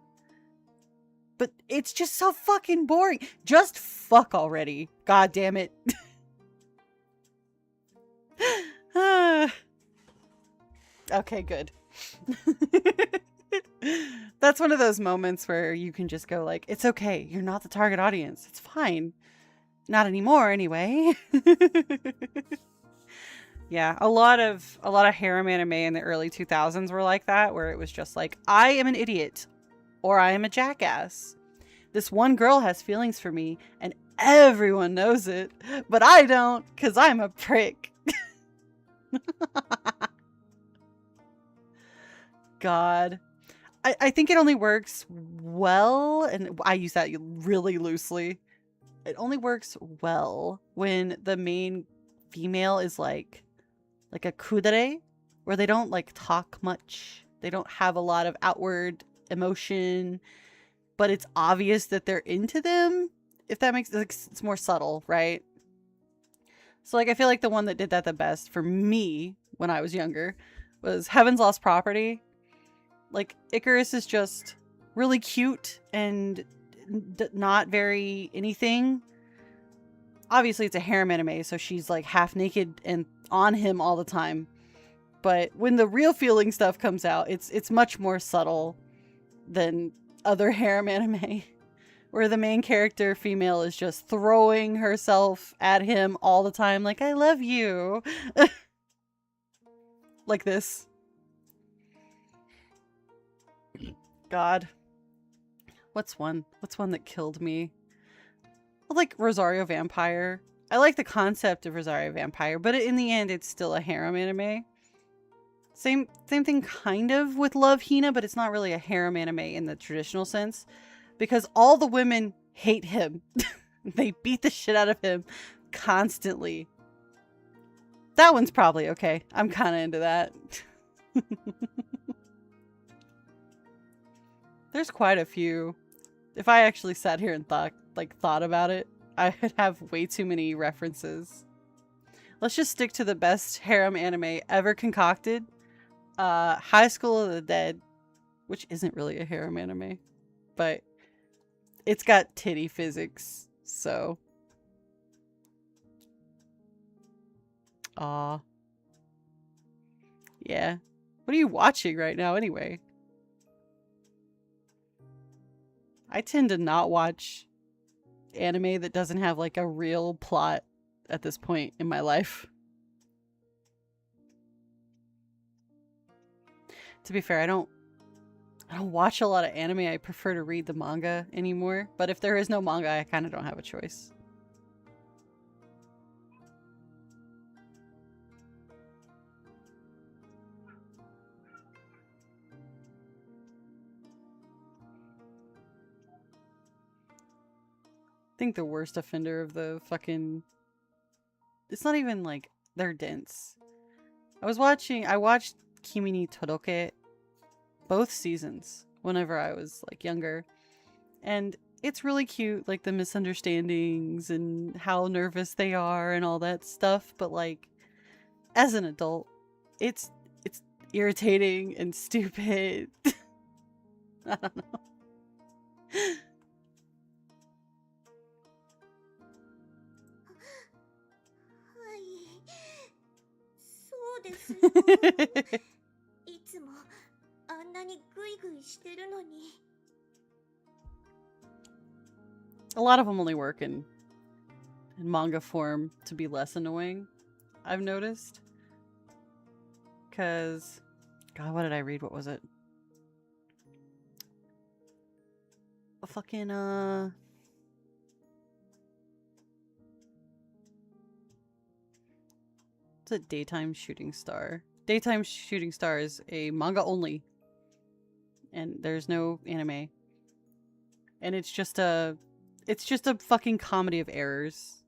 But it's just so fucking boring. Just fuck already. God damn it. Okay, good. That's one of those moments where you can just go like, it's okay. You're not the target audience. It's fine. Not anymore anyway. Yeah, a lot of harem anime in the early 2000s were like that, where it was just like, I am an idiot or I am a jackass. This one girl has feelings for me and everyone knows it, but I don't because I'm a prick. God. I think it only works well, and I use that really loosely. It only works well when the main female is like a kudere, where they don't like talk much. They don't have a lot of outward emotion, but it's obvious that they're into them. If that makes sense, it's more subtle, right? So like I feel like the one that did that the best for me when I was younger was Heaven's Lost Property. Like Icarus is just really cute and not very anything. Obviously it's a harem anime, so she's like half naked and on him all the time. But when the real feeling stuff comes out, it's much more subtle than other harem anime, where the main character female is just throwing herself at him all the time, like, I love you. Like this. God. What's one that killed me? Like Rosario Vampire. I like the concept of Rosario Vampire, but in the end, it's still a harem anime. Same thing kind of with Love Hina, but it's not really a harem anime in the traditional sense, because all the women hate him. They beat the shit out of him constantly. That one's probably okay. I'm kind of into that. There's quite a few. If I actually sat here and thought about it, I would have way too many references. Let's just stick to the best harem anime ever concocted. High School of the Dead, which isn't really a harem anime, but it's got titty physics, so. Aw. Yeah. What are you watching right now anyway? I tend to not watch anime that doesn't have like a real plot at this point in my life. To be fair, I don't watch a lot of anime. I prefer to read the manga anymore. But if there is no manga, I kind of don't have a choice. I think the worst offender of the fucking... It's not even like they're dense. I watched Kimi ni Todoroke both seasons whenever I was like younger. And it's really cute, like the misunderstandings and how nervous they are and all that stuff. But like, as an adult, it's irritating and stupid. I don't know. そうですよ。いつもあんなにグイグイしてるのに。A lot of them only work in manga form to be less annoying, I've noticed. Because, God, what did I read? What was it? A fucking, It's a Daytime Shooting Star. Daytime Shooting Star is a manga only. And there's no anime. And it's just a fucking comedy of errors.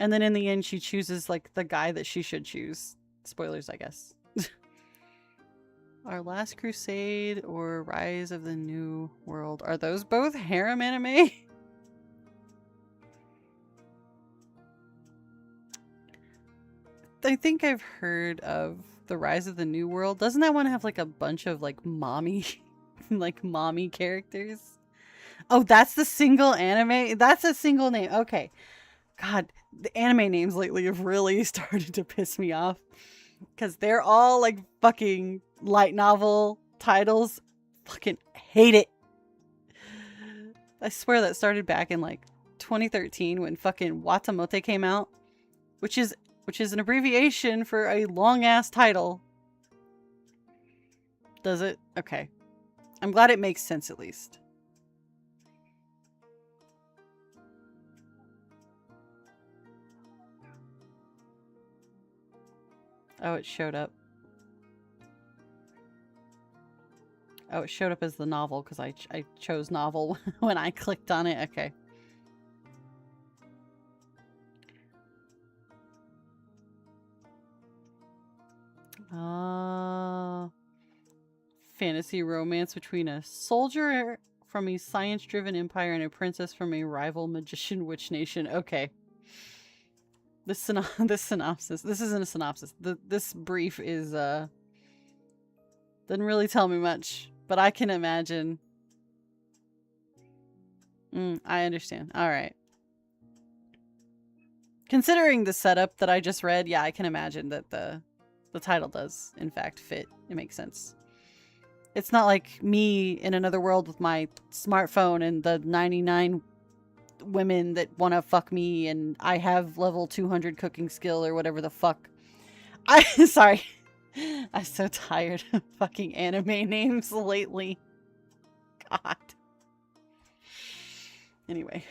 And then in the end she chooses like the guy that she should choose. Spoilers, I guess. Our Last Crusade or Rise of the New World. Are those both harem anime? I think I've heard of the Rise of the New World. Doesn't that one have like a bunch of like mommy mommy characters? Oh, that's the single anime? That's a single name. Okay. God, the anime names lately have really started to piss me off. Because they're all like fucking light novel titles. Fucking hate it. I swear that started back in like 2013 when fucking Watamote came out, which is an abbreviation for a long ass title. Does it? Okay. I'm glad it makes sense at least. Oh, it showed up. Oh, it showed up as the novel because I chose novel when I clicked on it. Okay. Fantasy romance between a soldier from a science-driven empire and a princess from a rival magician witch nation. Okay. This synopsis. This isn't a synopsis. This brief is, doesn't really tell me much, but I can imagine. I understand. Alright. Considering the setup that I just read, yeah, I can imagine that the title does, in fact, fit. It makes sense. It's not like me in another world with my smartphone and the 99 women that want to fuck me and I have level 200 cooking skill or whatever the fuck. Sorry. I'm so tired of fucking anime names lately. God. Anyway.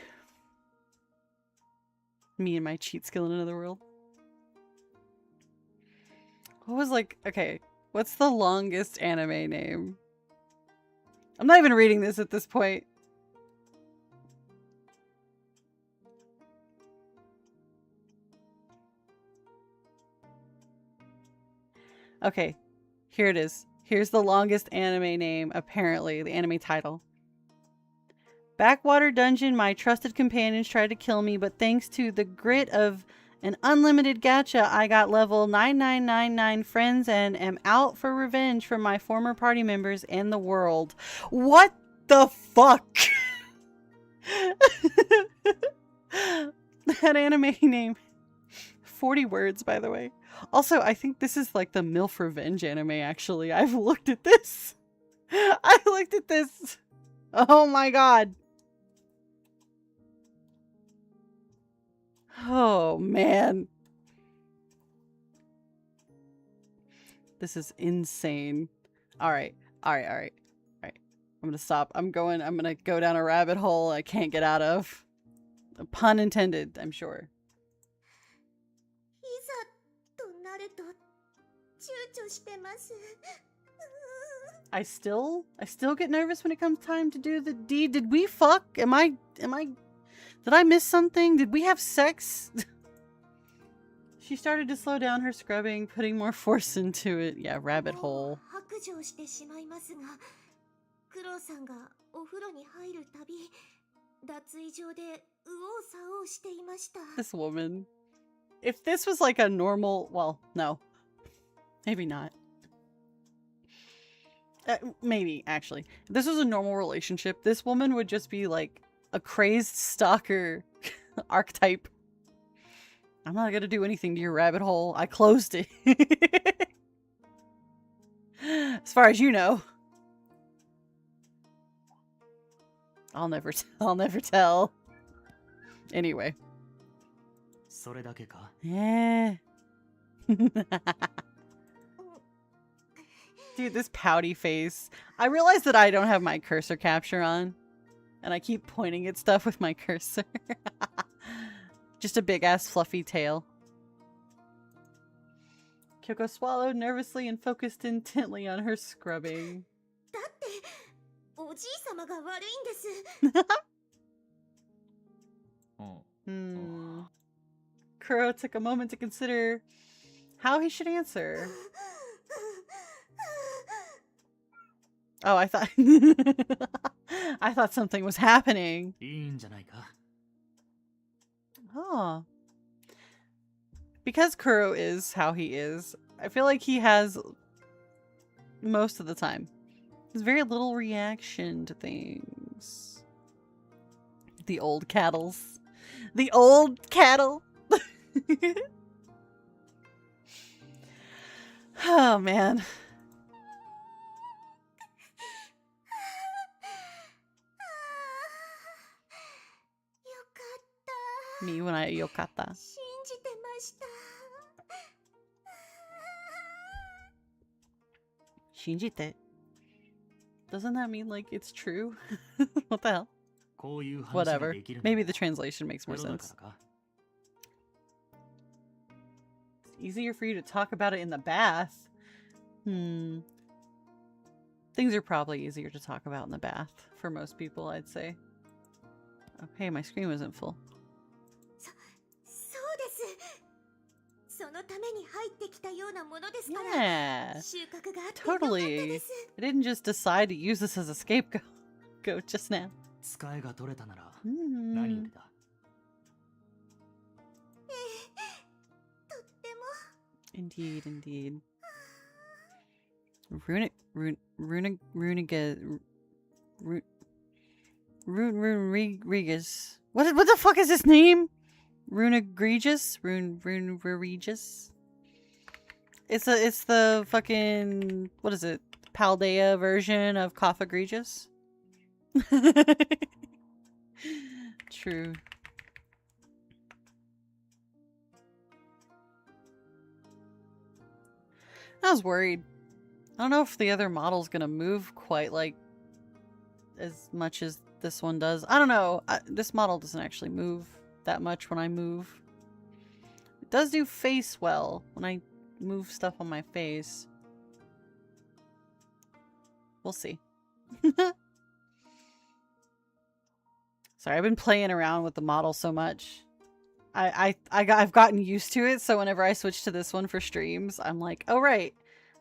Me and my cheat skill in another world. What was like, okay, what's the longest anime name? I'm not even reading this at this point. Okay, here it is. Here's the longest anime name, apparently, the anime title. Backwater dungeon, my trusted companions tried to kill me, but thanks to the grit of an unlimited gacha, I got level 9999 friends and am out for revenge from my former party members and the world. What the fuck? That anime name. 40 words, by the way. Also, I think this is like the MILF Revenge anime, actually. I've looked at this. I looked at this. Oh my god. Oh, man. This is insane. Alright. I'm gonna stop. I'm gonna go down a rabbit hole I can't get out of. Pun intended, I'm sure. I still get nervous when it comes time to do the deed. Did we fuck? Did I miss something? Did we have sex? She started to slow down her scrubbing, putting more force into it. Yeah, rabbit hole. This woman. If this was like a normal, well, no. Maybe not. Maybe, actually. If this was a normal relationship, this woman would just be like a crazed stalker archetype. I'm not gonna do anything to your rabbit hole. I closed it. As far as you know. I'll never tell. Anyway. Yeah. Dude, this pouty face. I realize that I don't have my cursor capture on. And I keep pointing at stuff with my cursor. Just a big ass fluffy tail. Kyoko swallowed nervously and focused intently on her scrubbing. Kuro took a moment to consider how he should answer. Oh, I thought I thought something was happening. Oh. Because Kuro is how he is, I feel like he has most of the time. There's very little reaction to things. The old cattles. The old cattle. Oh man. Me when I yokata. 信じてました。Shinjite. Doesn't that mean like it's true? What the hell? こういう話が Whatever. できるの Maybe も the translation makes more プロだ sense. からか。 It's easier for you to talk about it in the bath. Things are probably easier to talk about in the bath for most people, I'd say. Okay, my screen wasn't full. そうです。そのために入ってきたようなものですから。 Yeah. 収穫があってよかったで Totally. す。 I didn't just decide to use this as a scapegoat just now. 使いが取れたなら何よりだ。とっても。 Indeed, indeed. Rodriguez. What the fuck is his name? Runegregious? Runegregious? It's the fucking, what is it? Paldea version of Cough Egregious? True. I was worried. I don't know if the other model's gonna move quite like as much as this one does. I don't know. This model doesn't actually move that much when I move. It does do face well when I move stuff on my face. We'll see. Sorry, I've been playing around with the model so much. I've gotten used to it, so whenever I switch to this one for streams, I'm like, oh right,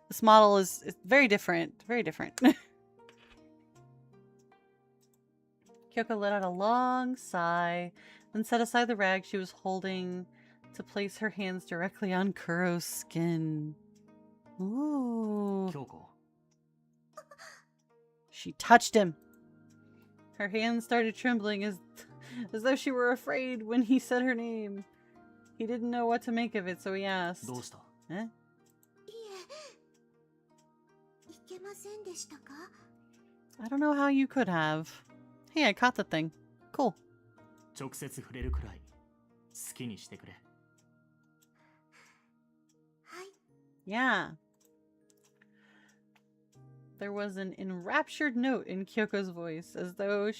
this model is very different. Very different. Kyoko let out a long sigh, then set aside the rag she was holding to place her hands directly on Kuro's skin. Ooh. Kyoko. She touched him. Her hands started trembling as though she were afraid when he said her name. He didn't know what to make of it, so he asked. どうした？ Eh? いえ、いけませんでしたか？ I don't know how you could have. Hey, I caught the thing. Cool. 直接触れるくらい好きにしてくれ。はい。 Yeah. There was an enraptured note in Kyoko's voice, as though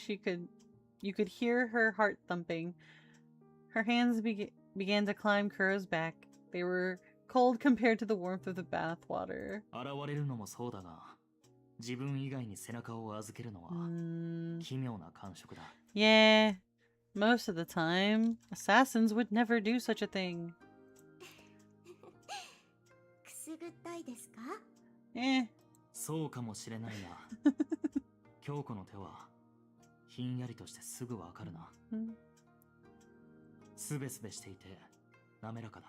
you could hear her heart thumping. Her hands began to climb Kuro's back. They were cold compared to the warmth of the bath water. 現れるのもそうだが、自分以外に背中を預けるのは奇妙な感触だ。Yeah. Most of the time, assassins would never do such a thing. くすぐったいですか？ Eh. そうかもしれないが、京子の手はひんやりとしてすぐわかるな。すべすべしていて滑らかだ。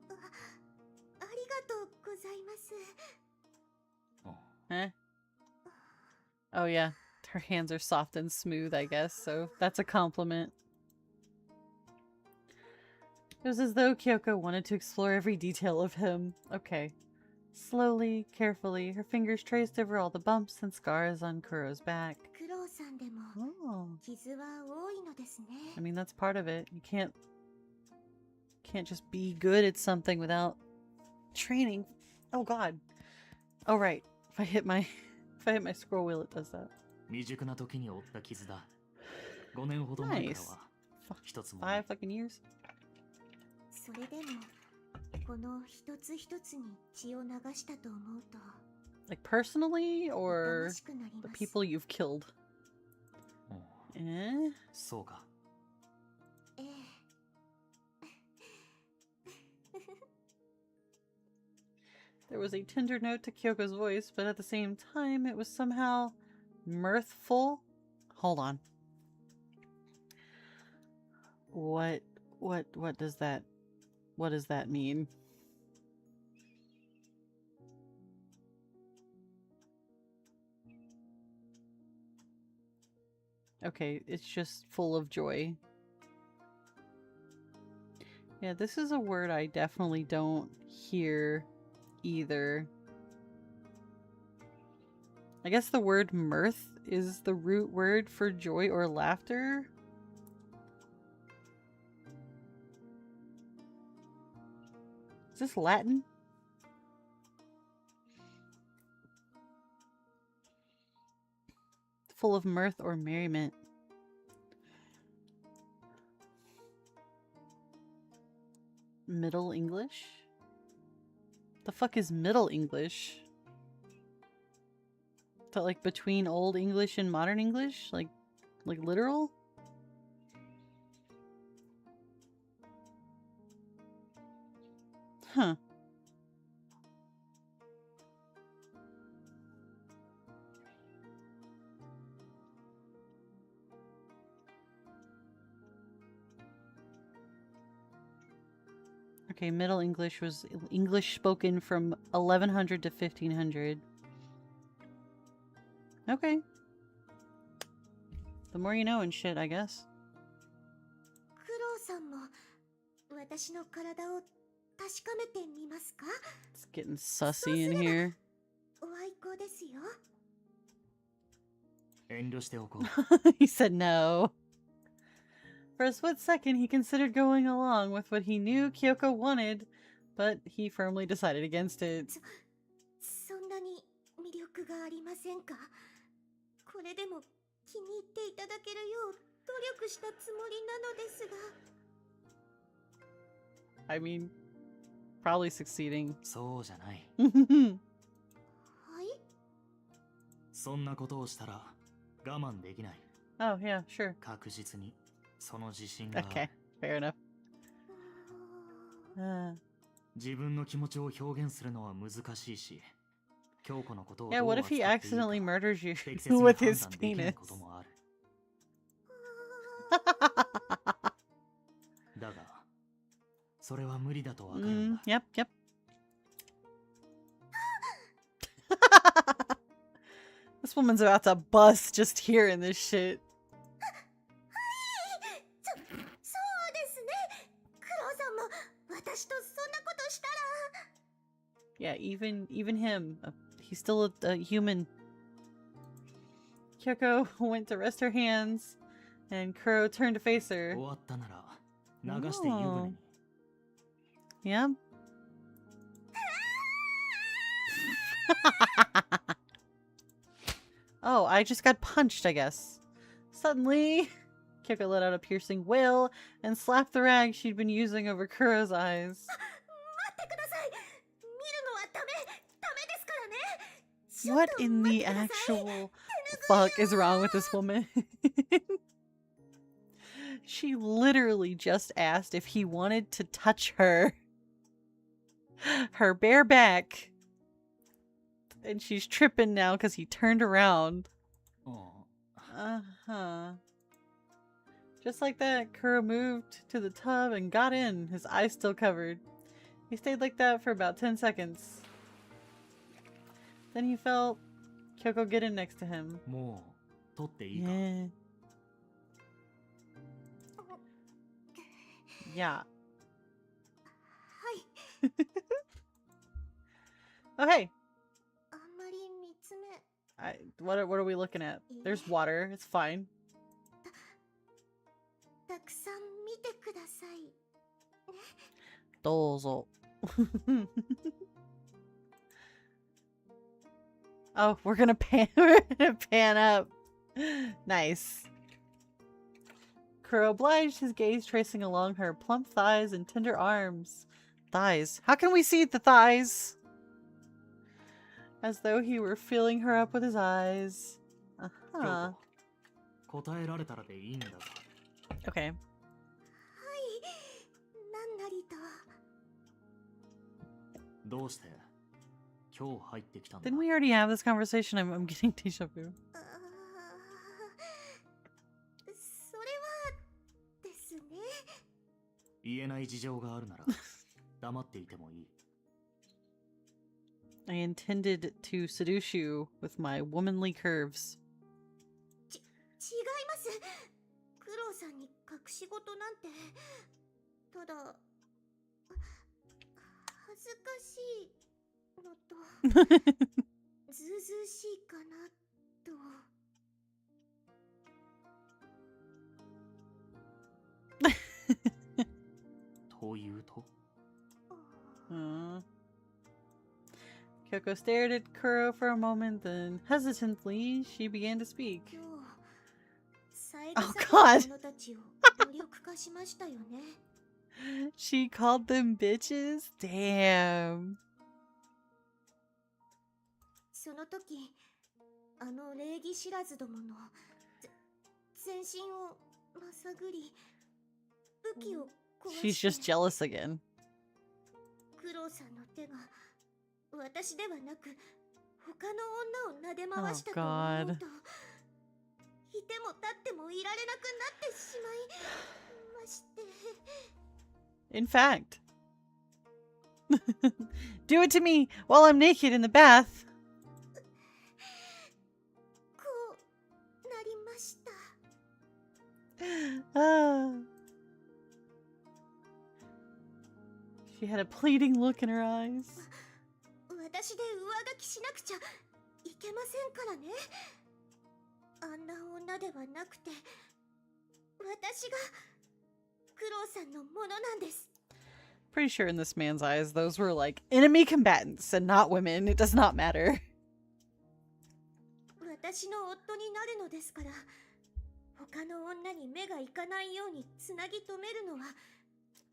ありがとうございます。 Eh? Oh yeah, her hands are soft and smooth, I guess, so that's a compliment. It was as though Kyoko wanted to explore every detail of him. Okay. Slowly, carefully, her fingers traced over all the bumps and scars on Kuro's back. 苦労さんでも Oh. 傷は多いのですね。 I mean, that's part of it. You can't just be good at something without training. Oh god. Oh right. If I hit my scroll wheel, it does that. 未熟な時に負った傷だ。5年ほど前からは一つもない。 5 fucking years. それでもこの一つ一つに血を流したと思うと Like personally 痛 or ましくなり the ます。 people you've killed? Eh? そうか。ええ。 There was a tender note to Kyoko's voice, but at the same time, it was somehow mirthful. Hold on. What does that mean? Okay, it's just full of joy. Yeah, this is a word I definitely don't hear either. I guess the word mirth is the root word for joy or laughter. Is this Latin? Full of mirth or merriment. Middle English? The fuck is Middle English? Is that like between Old English and Modern English? Like literal? Huh. Okay, Middle English was English spoken from 1100 to 1500. Okay. The more you know and shit, I guess. クロウさんも私の体を確かめてみますか? It's getting sussy in here. お愛好ですよ。遠慮しておこう。 He said no. For a split second, he considered going along with what he knew Kyoko wanted, but he firmly decided against it. そんなに魅力がありませんか? これでも気に入っていただけるよう努力したつもりなのですが。 I mean, probably succeeding. そうじゃない。はい?そんなことをしたら我慢できない。 Oh, yeah, sure. 確実にその自信がある。 Okay, fair enough. 自分の気持ちを表現するのは難しいし、京子のことを Yeah, どう what 扱 if ってい he いか accidentally murders you 適切に with 判 his 断できない penis? こともある。だが、それは無理だとわかるんだ。 Yep, yep. This woman's about to bust just hearing this shit. そうですね。クロウさんも私とそんなことしたら。 Yeah, even him. He's still a human. Kyoko went to rest her hands, and Kuro turned to face her. 終わったなら流して湯船に。 Yeah. Oh, I just got punched, I guess. Suddenly, Kyoko let out a piercing wail and slapped the rag she'd been using over Kuro's eyes. 待ってください。見るのはダメですからね。 What in the actual fuck is wrong with this woman? She literally just asked if he wanted to touch her. Her bare back. And she's tripping now because he turned around. Uh-huh. Just like that, Kuro moved to the tub and got in, his eyes still covered. He stayed like that for about 10 seconds. Then he felt Kyoko get in next to him. もう取っていいか。 Yeah. Yeah. はい。 Oh, hey. あんまり見つめ。 What are we looking at? There's water. It's fine. たくさん見てください。 Dozo. Oh, we're gonna pan up. Nice. Kuro obliged, his gaze tracing along her plump thighs and tender arms. Thighs. How can we see the thighs? As though he were filling her up with his eyes. 京 Uh-huh. 子、答えられたらでいいんだが。 Okay. はい。なんなりと。どうして今日入ってきたんだ。 Didn't we already have this conversation? I'm getting deja vu. それはですね。言えない事情があるなら黙っていてもいい。 I intended to seduce you with my womanly curves. 違います。クロウさんに隠し事なんて。ただずかしいのとずうずうしいかなと。というと Kyoko stared at Kuro for a moment, then hesitantly she began to speak. 今日、三Oh 枝 God 家の者たちを無力化しましたよね。She called them bitches? Damn. その時、あの礼儀知らずどもの全身をまさぐり、武器を壊 She's して just jealous again. クロウさんの手が私ではなく他の女を撫で回したと Oh 思 God うと、いても立ってもいられなくなってしまいまして。 In fact. Do it to me while I'm naked in the bath. こうなりました。 Ah. She had a pleading look in her eyes. 私で上書きしなくちゃいけませんからね。あんな女ではなくて、私がクロウさんのものなんです。 Pretty sure in this man's eyes, those were like enemy combatants and not women. It does not matter. 私の夫になるのですから、他の女に目がいかないようにつなぎ止めるのは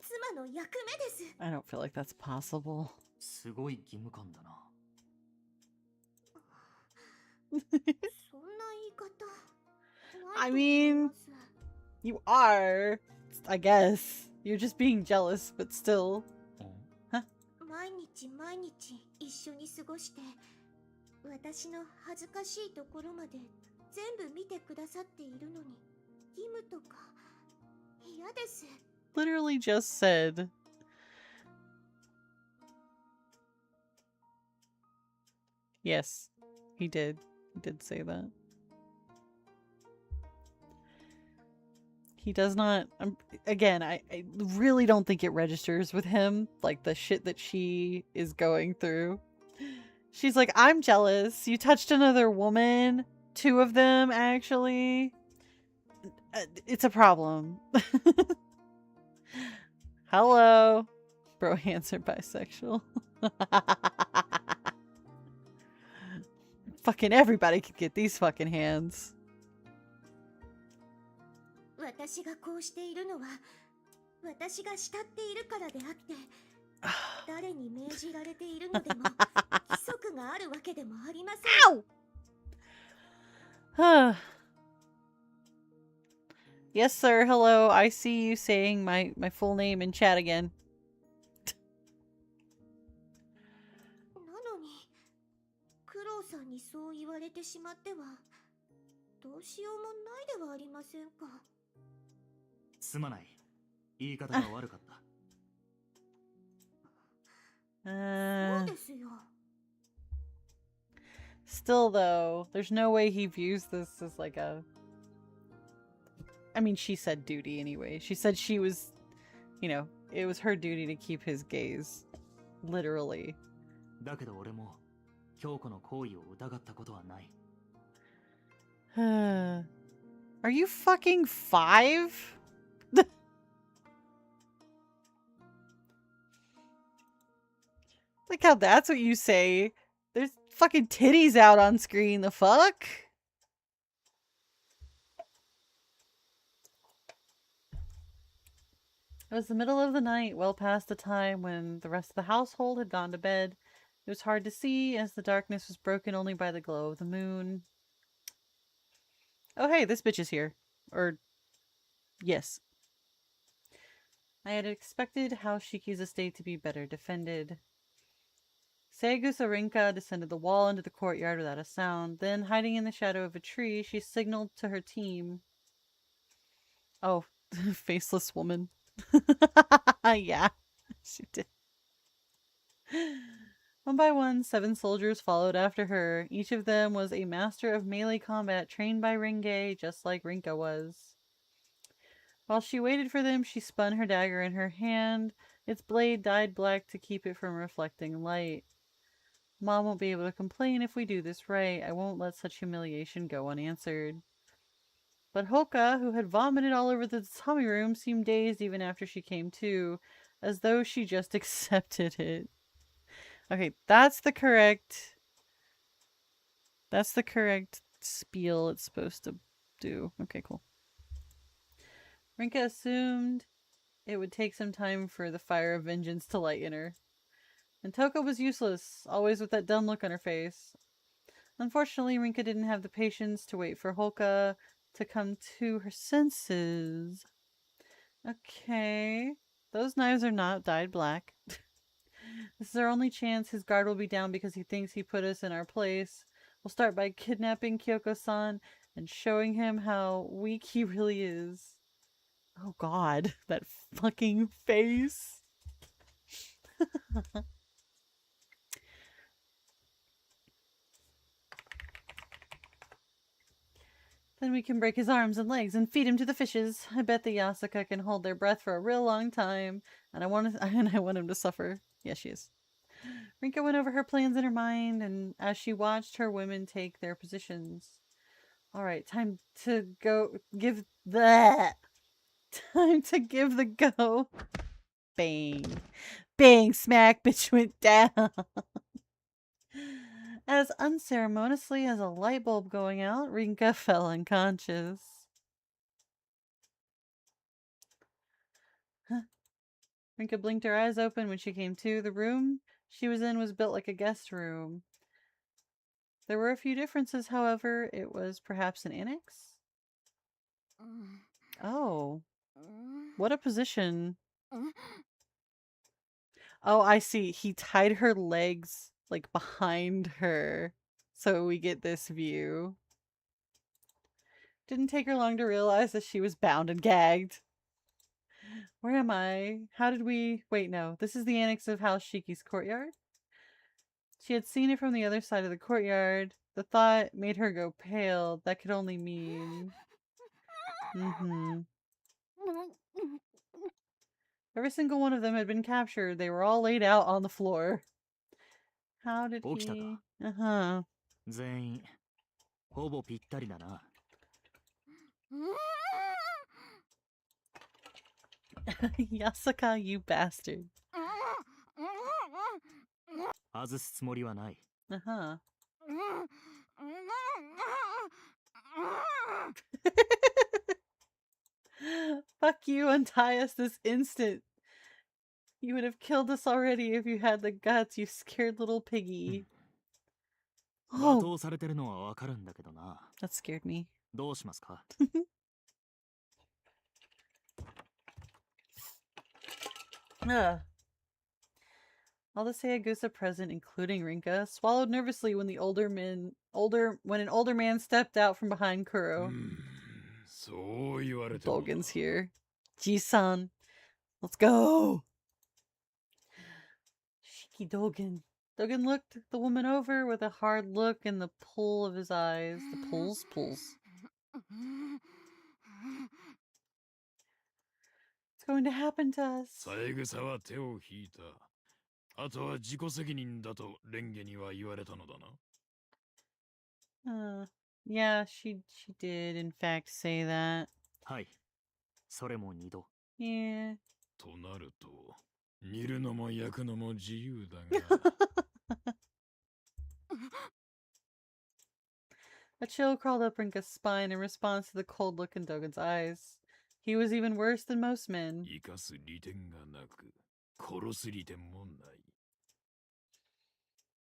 妻の役目です。 I don't feel like that's possible. すごい義務感だな。そんな言い方 I mean, you are, I guess. You're just being jealous, but still. 毎日毎日一緒に過ごして、私の恥ずかしいところまで全部見てくださっているのに、義務とか嫌です。 Literally just said. Yes, he did. He did say that. He does not. Again, I really don't think it registers with him, like the shit that she is going through. She's like, I'm jealous. You touched another woman. 2 of them, actually. It's a problem. Hello. Bro, hands are bisexual. Fucking everybody could get these fucking hands. 私がこうしているのは、私が慕っているからであって、誰に命じられているのでも、規則があるわけでもありません。Yes, sir. Hello. I see you saying my full name in chat again. なのに、クロウさんにそう言われてしまっては、どうしようもないではありませんか。すまない。言い方が悪かった。そうですよ。 Still, though, there's no way he views this as like a... I mean, she said duty anyway. She said she was, you know, it was her duty to keep his gaze. Literally. だけど俺も京子の行為を疑ったことはない。Are you fucking 5? Like how that's what you say. There's fucking titties out on screen. The fuck? It was the middle of the night, well past the time when the rest of the household had gone to bed. It was hard to see as the darkness was broken only by the glow of the moon. Oh hey, this bitch is here. Or... yes. I had expected House Shiki's estate to be better defended. Saegusa Rinka descended the wall into the courtyard without a sound. Then, hiding in the shadow of a tree, she signaled to her team. Oh, faceless woman. Yeah, she did. One by one, 7 soldiers followed after her. Each of them was a master of melee combat trained by Ringe, just like Rinka was. While she waited for them, she spun her dagger in her hand, Its blade dyed black to keep it from reflecting light. Mom won't be able to complain if we do this right. I won't let such humiliation go unanswered. But Hoka, who had vomited all over the tummy room, seemed dazed even after she came to, as though she just accepted it. Okay, that's the correct spiel it's supposed to do. Okay, cool. Rinka assumed it would take some time for the fire of vengeance to light in her. And Toko was useless, always with that dumb look on her face. Unfortunately, Rinka didn't have the patience to wait for Hoka to come to her senses. Okay. Those knives are not dyed black. This is our only chance. His guard will be down because he thinks he put us in our place. We'll start by kidnapping Kyoko-san and showing him how weak he really is. Oh god, that fucking face. Then we can break his arms and legs and feed him to the fishes. I bet the Yasuka can hold their breath for a real long time, and I want him to suffer. Yeah, she is. Rinka went over her plans in her mind, and as she watched her women take their positions. Alright, time to give the go. Bang. Bang, smack, bitch went down. As unceremoniously as a light bulb going out, Rinka fell unconscious. Rinka blinked her eyes open when she came to. The room she was in was built like a guest room. There were a few differences, however. It was perhaps an annex? Oh. What a position. Oh, I see. He tied her legs, like, behind her, so we get this view. Didn't take her long to realize that she was bound and gagged. Where am I? How did we... Wait, no. This is the annex of House Shiki's courtyard? She had seen it from the other side of the courtyard. The thought made her go pale. That could only mean... Every single one of them had been captured. They were all laid out on the floor. How did he... Uh-huh. 全員ほぼぴったりだな。Yasuka, you bastard. 外すつもりはない。Uh-huh. Fuck you, untie us this instant. You would have killed us already if you had the guts, you scared little piggy. Oh. 罵倒されてるのはわかるんだけどな。That scared me. どうしますか? All the Sayagusa present, including Rinka, swallowed nervously when an older man stepped out from behind Kuro. Dogen's here. Ji-san. Let's go! Shiki Dogen. Dogen looked the woman over with a hard look and the pull of his eyes. The pulls. What's going to happen to us? Yeah, she did in fact say that. はい。それも2度。Yeah. となると、煮るのも焼くのも自由だが。A chill crawled up Rinka's spine in response to the cold look in Dogen's eyes. He was even worse than most men. 生かす利点がなく、殺す利点もない。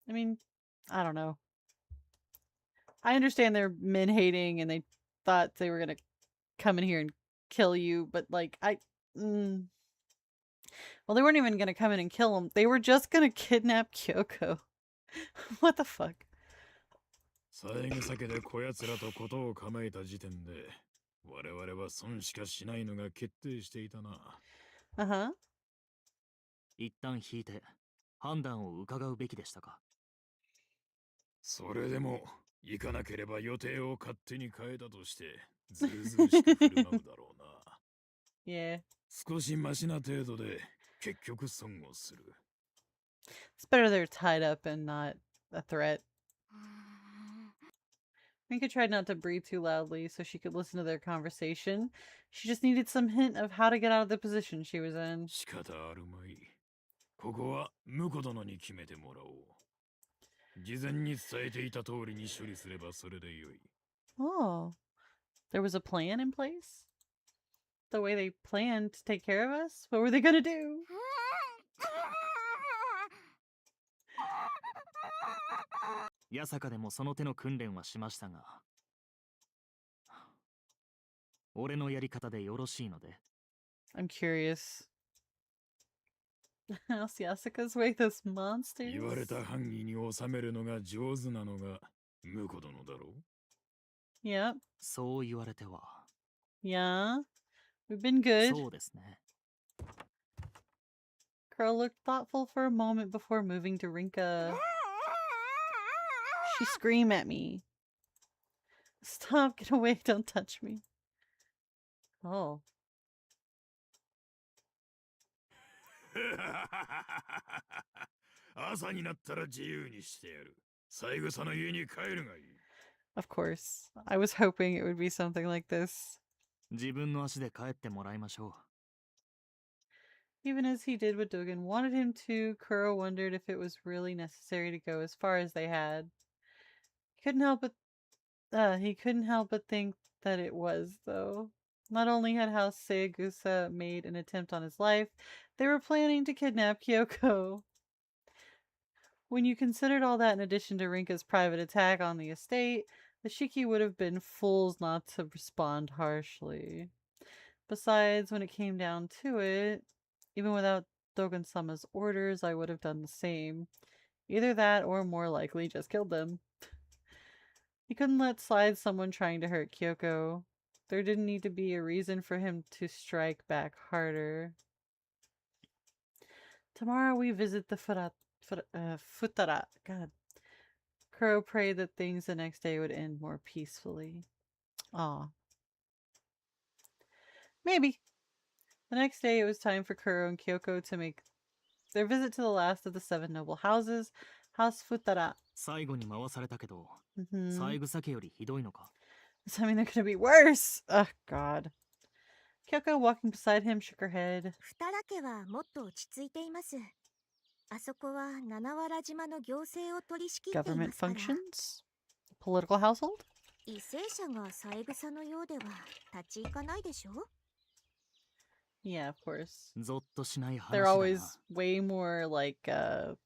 I mean, I don't know. I understand they're men hating and they thought they were gonna come in here and kill you, but like, well, they weren't even gonna come in and kill him. They were just gonna kidnap Kyoko. What the fuck? 三枝家でこやつらとことを構えた時点で、我々は損しかしないのが決定していたな。Uh-huh. 一旦引いて判断を伺うべきでしたか。それでも行かなければ予定を勝手に変えたとしてずうずうしく振る舞うだろうな。Yeah. 少しマシな程度で結局損をする。 It's better they're tied up and not a threat. Rinka tried not to breathe too loudly so she could listen to their conversation. She just needed some hint of how to get out of the position she was in. 仕方あるまい。ここは婿殿に決めてもらおう。事前に伝えていた通りに処理すればそれでよい。 Oh, there was a plan in place? The way they planned to take care of us? What were they gonna do? 八坂でもその手の訓練はしましたが、俺のやり方でよろしいので。 I'm curious. How's Yasuka's way those monsters? 言われた範囲に収めるのが上手なのが婿殿だろう。 Yep. そう言われては。 Yeah. We've been good. そうですね。 Crow looked thoughtful for a moment before moving to Rinka. She screamed at me. Stop, get away, don't touch me. Oh. 朝になったら自由にしてやる。三枝の家に帰るがいい。 Of course. I was hoping it would be something like this. 自分の足で帰ってもらいましょう。 Even as he did what Dogen wanted him to, Kuro wondered if it was really necessary to go as far as they had. He couldn't help but think that it was, though. Not only had House Saegusa made an attempt on his life, they were planning to kidnap Kyoko. When you considered all that in addition to Rinka's private attack on the estate, the Shiki would have been fools not to respond harshly. Besides, when it came down to it, even without Dogen-sama's orders, I would have done the same. Either that or more likely just killed them. He couldn't let slide someone trying to hurt Kyoko. There didn't need to be a reason for him to strike back harder. Tomorrow we visit the Futara. God. Kuro prayed that things the next day would end more peacefully. Aw. Maybe. The next day it was time for Kuro and Kyoko to make their visit to the last of the 7 noble houses, House Futara. 最後に回されたけど、 Mm-hmm. 三枝家よりひどいのか。 Does that mean they're gonna be worse? Oh, God. Kyoko, walking beside him, shook her head. 二良家はもっと落ち着いています。あそこは七原島の行政を取り仕切ってい Government ますから。 functions? Political household? 為政者が三枝のようでは立ち行かないでしょ。 Yeah, of course. ゾッとしない話 They're だ always な。 way more like, they're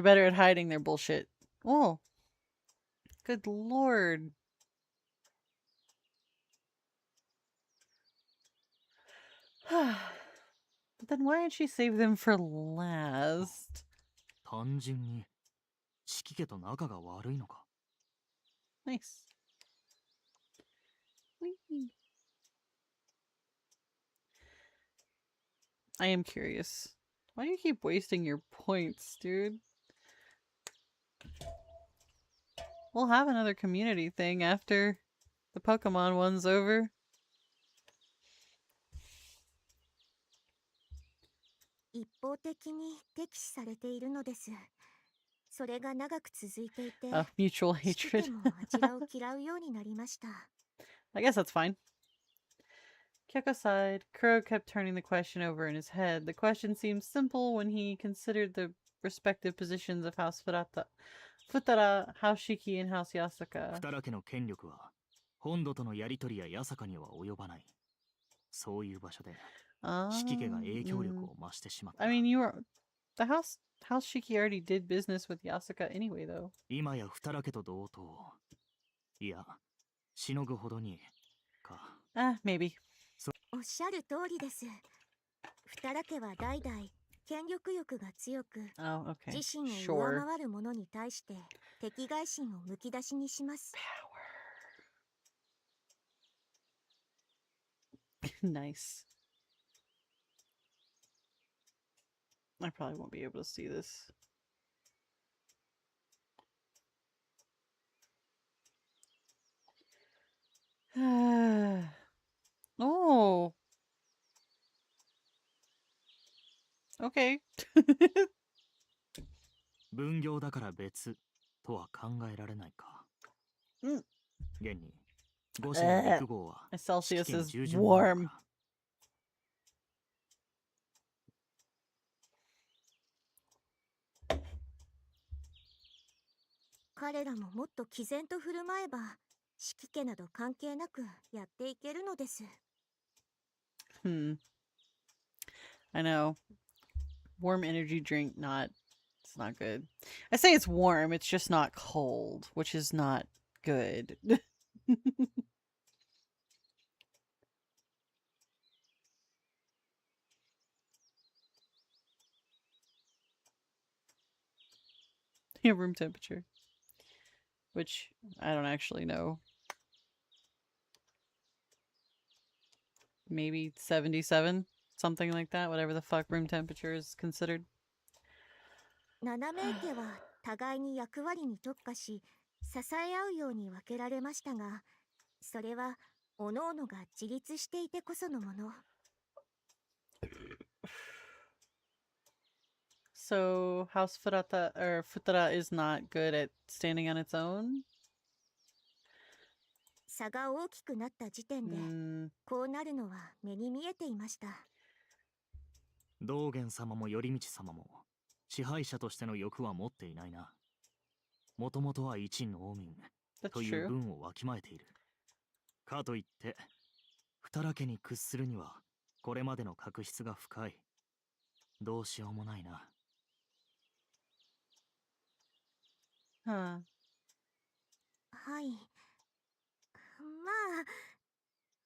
better at hiding their bullshit. Oh. Good lord. But then why did she save them for last? 単純に、四季家と仲が悪いのか。 Nice. Whee! I am curious. Why do you keep wasting your points, dude? We'll have another community thing after the Pokemon one's over. 一方的に敵視されているのです。それが長く続いていて、 Mutual 四季家 hatred. もあちらを嫌うようになりました。 I guess that's fine. Kyoko sighed. Kuro kept turning the question over in his head. The question seemed simple when he considered the respective positions of House Futara, House Shiki, and House Yasuka. 二良家の権力は、本土とのやりとりや八坂には及ばない。そういう場所で、四季家が影響力を増してしまった。 I mean, the House Shiki already did business with Yasuka anyway, though. 今や二良家と同等。いや、しのぐほどに、か。Maybe. おっしゃる通りです。二良家は代々権力欲が強く、 Oh, okay. 自身を Sure. 上回る者に対して敵外心をむき出しにします。 Nice. I probably won't be able to see this. Oh. Okay. 分業だから別とは考えられないか。うん。現に、五神の陸号は、 Celsius 四季 is 剣従順なのだか warm. ら。彼らももっと毅然と振る舞えば、指揮家など関係なくやっていけるのです。I know. Warm energy drink, it's not good. I say it's warm, it's just not cold, which is not good. Yeah, room temperature. Which I don't actually know. Maybe 77? Something like that, whatever the fuck room temperature is considered. 七名家は互いに役割に特化し、支え合うように分けられましたが、それは各々が自立していてこそのもの。So, House Futara is not good at standing on its own? 差が大きくなった時点で、こうなるのは目に見えていました。道元様も頼道様も、支配者としての欲は持っていないな。もともとは一農民という分をわきまえている。かといって、二良家に屈するには、これまでの確執が深い。どうしようもないな。Huh. はい。まあ、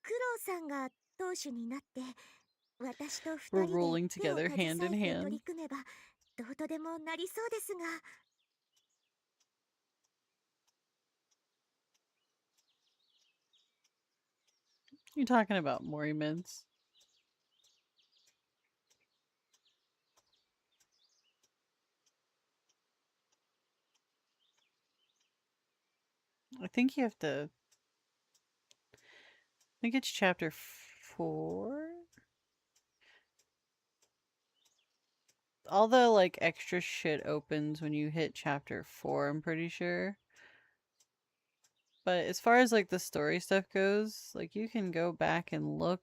九郎さんが当主になって、私と二人で手を携えて取り組めば、どうとでもなりそうですが。You're talking about Morimans. I think you have to... I think it's chapter 4? All the, like, extra shit opens when you hit chapter 4, I'm pretty sure. But as far as, like, the story stuff goes, like, you can go back and look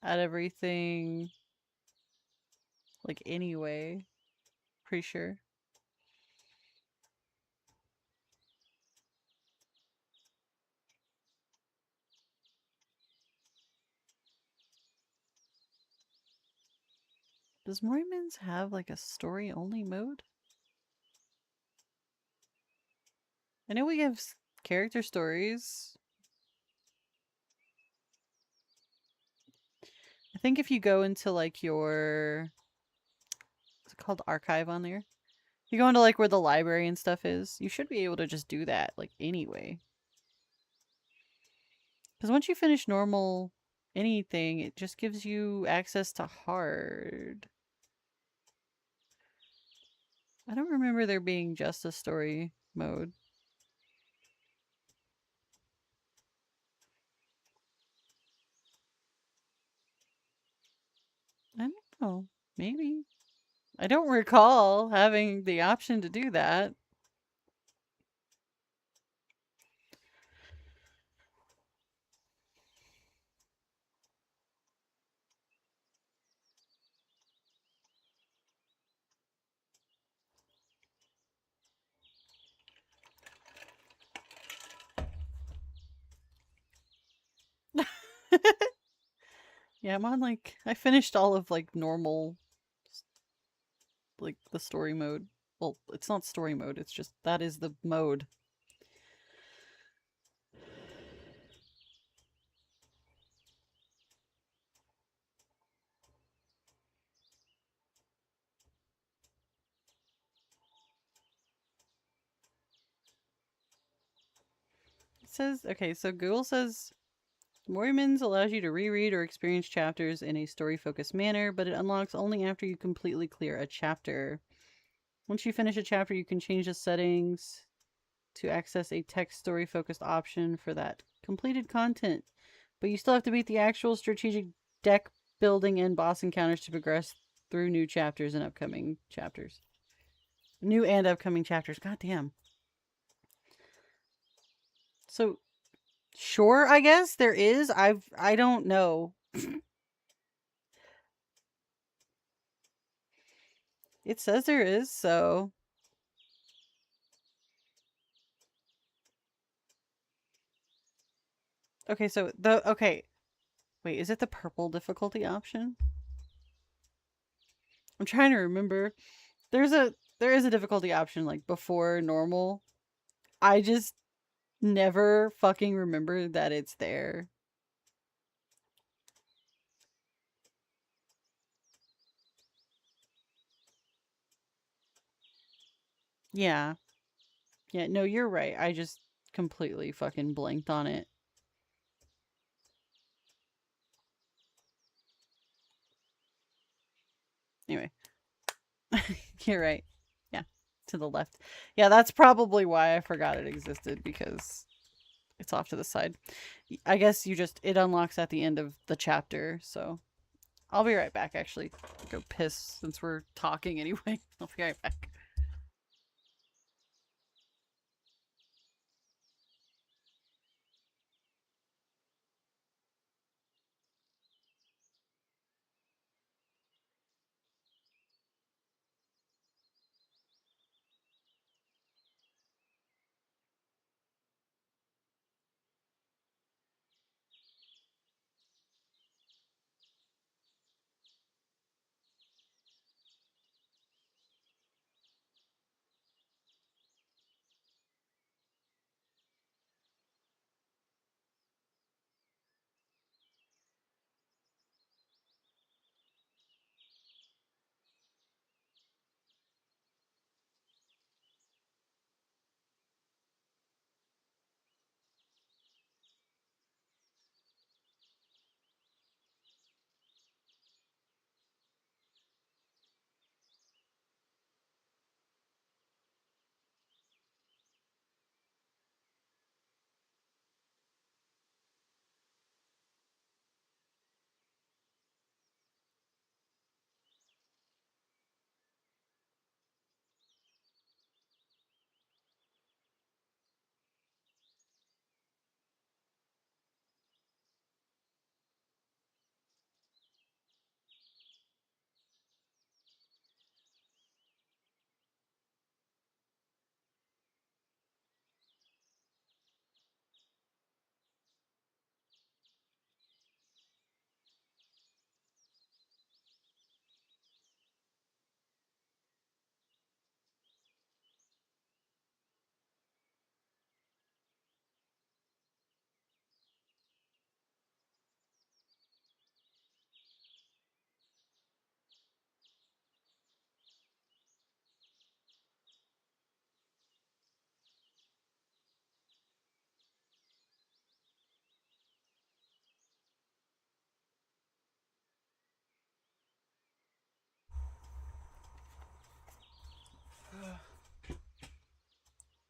at everything, like, anyway. Pretty sure. Does Morimans have, like, a story-only mode? I know we have character stories. I think if you go into, like, your... What's it called? Archive on there? If you go into, like, where the library and stuff is, you should be able to just do that, like, anyway. Because once you finish normal anything, it just gives you access to hard. I don't remember there being just a story mode. I don't know. Maybe. I don't recall having the option to do that. Yeah, I'm on, like, I finished all of, like, normal, like, the story mode. Well, it's not story mode, it's just, that is the mode. It says, okay, so Google says, Morimans allows you to reread or experience chapters in a story-focused manner, but it unlocks only after you completely clear a chapter. Once you finish a chapter, you can change the settings to access a text story-focused option for that completed content. But you still have to beat the actual strategic deck building and boss encounters to progress through new chapters and upcoming chapters. New and upcoming chapters. God damn. So, sure, I guess there is. I don't know. It says there is, so. Okay, so okay. Wait, is it the purple difficulty option? I'm trying to remember. There is a difficulty option like before normal. I just never fucking remember that it's there. Yeah. Yeah, no, you're right. I just completely fucking blanked on it. Anyway. You're right. Yeah, to the left. Yeah, that's probably why I forgot it existed, because it's off to the side. I guess it unlocks at the end of the chapter, so. I'll be right back, actually. Go piss since we're talking anyway. I'll be right back.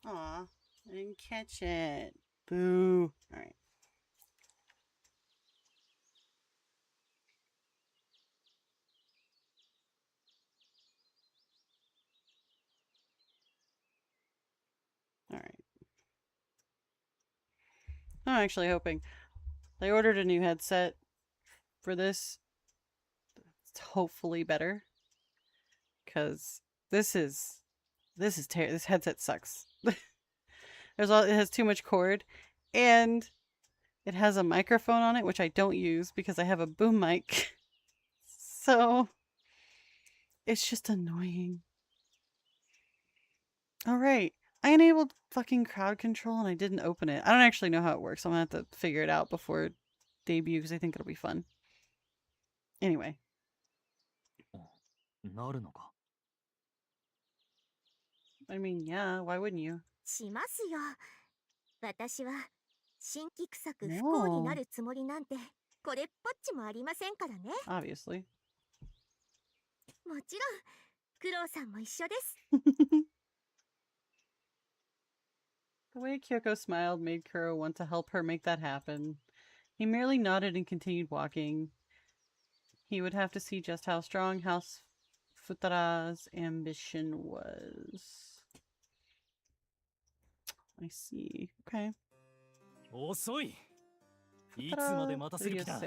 Aw, I didn't catch it. Boo. Alright. Alright. I'm actually hoping. They ordered a new headset for this. It's hopefully better. Because this headset sucks. It has too much cord, and it has a microphone on it, which I don't use because I have a boom mic. So it's just annoying. All right, I enabled fucking crowd control and I didn't open it. I don't actually know how it works. I'm gonna have to figure it out before debut because I think it'll be fun. Anyway. I mean, yeah, why wouldn't you? しますよ。私は新規作不幸になるつもりなんてこれっぽっちもありませんからね。Obviously. もちろん、クロウさんも一緒です。The way Kyoko smiled made Kuro want to help her make that happen. He merely nodded and continued walking. He would have to see just how strong, how Futara's ambition was. I see. Okay. 遅い。いつまで待たせる気だ。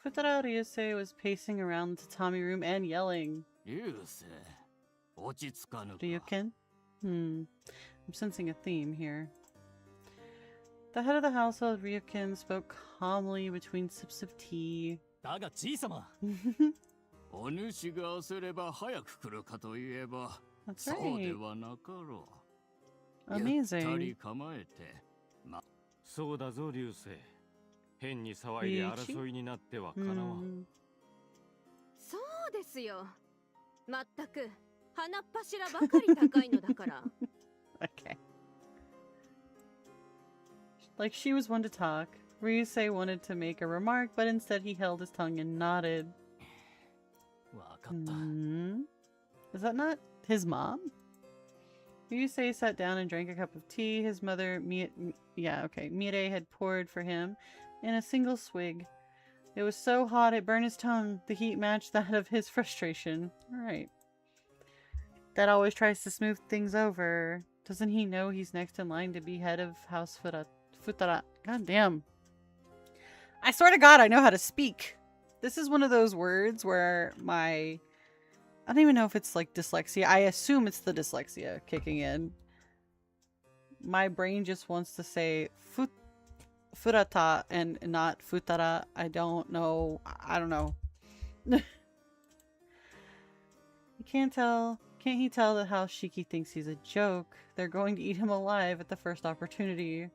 Futara Ryusei was pacing around the tatami room and yelling. Ryuken? I'm sensing a theme here. The head of the household, Ryuken, spoke calmly between sips of tea. だがじいさま。お主が焦れば早く来るかといえば、 That's そうで right. はなかろう。 Amazing. ゆったり構えて。そうだぞ、流星。変に騒いで争いになってはかなわん。そうですよ。まったく鼻っ柱ばかり高いのだから。Okay. Like she was one to talk, Ryusei wanted to make a remark, but instead he held his tongue and nodded. わかった。 Is that not his mom? Ryusei sat down and drank a cup of tea. His mother, Mire had poured for him in a single swig. It was so hot it burned his tongue. The heat matched that of his frustration. Alright. Dad always tries to smooth things over. Doesn't he know he's next in line to be head of House Futara? God damn. I swear to God, I know how to speak. This is one of those words where I don't even know if it's like dyslexia. I assume it's the dyslexia kicking in. My brain just wants to say Furata and not Futara. I don't know. I don't know. Can't he tell that how Shiki thinks he's a joke? They're going to eat him alive at the first opportunity.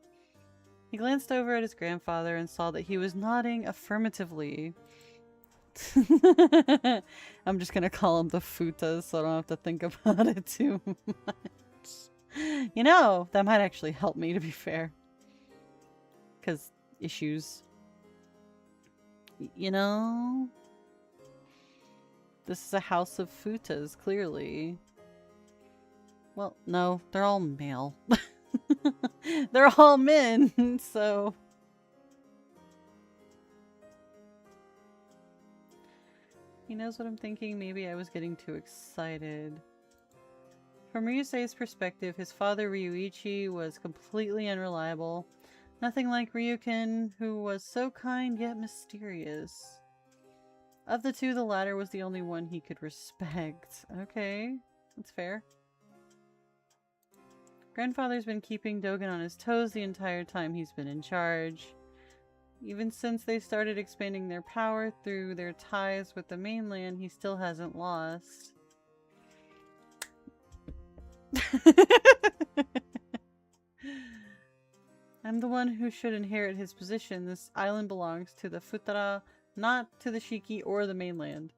He glanced over at his grandfather and saw that he was nodding affirmatively. I'm just gonna call him the Futas so I don't have to think about it too much. You know, that might actually help me, to be fair. Because issues. You know? This is a house of Futas, clearly. Well, no, they're all male. They're all men, so... He knows what I'm thinking. Maybe I was getting too excited. From Ryusei's perspective, his father Ryuichi was completely unreliable. Nothing like Ryuken, who was so kind yet mysterious. Of the two, the latter was the only one he could respect. Okay, that's fair. Grandfather's been keeping Dogen on his toes the entire time he's been in charge. Even since they started expanding their power through their ties with the mainland, he still hasn't lost. I'm the one who should inherit his position. This island belongs to the Futara, not to the Shiki or the mainland.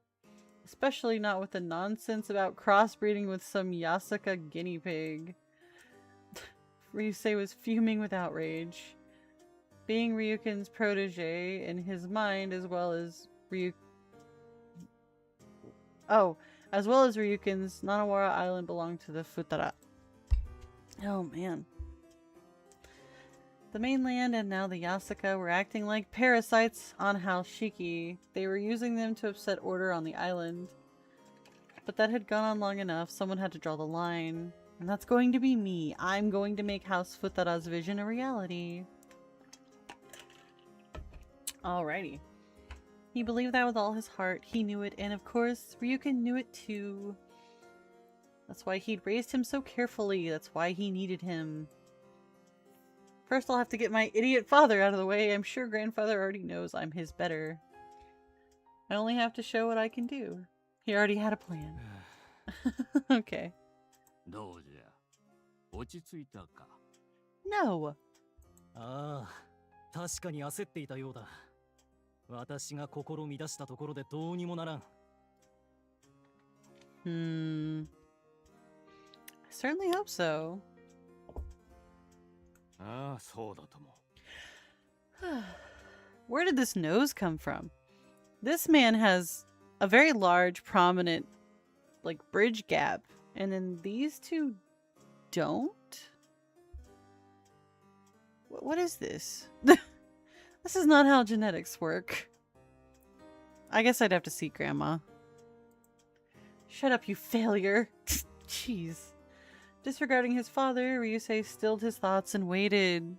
Especially not with the nonsense about crossbreeding with some Yasuka guinea pig. Ryusei was fuming with outrage. Being Ryuken's protege in his mind, as well as Ryuken's, Nanawara Island belonged to the Futara. Oh man. The mainland and now the Yasuka were acting like parasites on House Shiki. They were using them to upset order on the island. But that had gone on long enough. Someone had to draw the line. And that's going to be me. I'm going to make House Futara's vision a reality. Alrighty. He believed that with all his heart. He knew it, and of course, Ryuken knew it too. That's why he'd raised him so carefully. That's why he needed him. First, I'll have to get my idiot father out of the way. I'm sure grandfather already knows I'm his better. I only have to show what I can do. He already had a plan. Okay. No. ああ、確かに焦っていたようだ。私が心乱したところでどうにもならん。I certainly hope so. ああ、そうだとも。Where did this nose come from? This man has a very large, prominent, like, bridge gap. And then these two don't? What is this? This is not how genetics work. I guess I'd have to see Grandma. Shut up, you failure. Jeez. Disregarding his father, Ryusei stilled his thoughts and waited.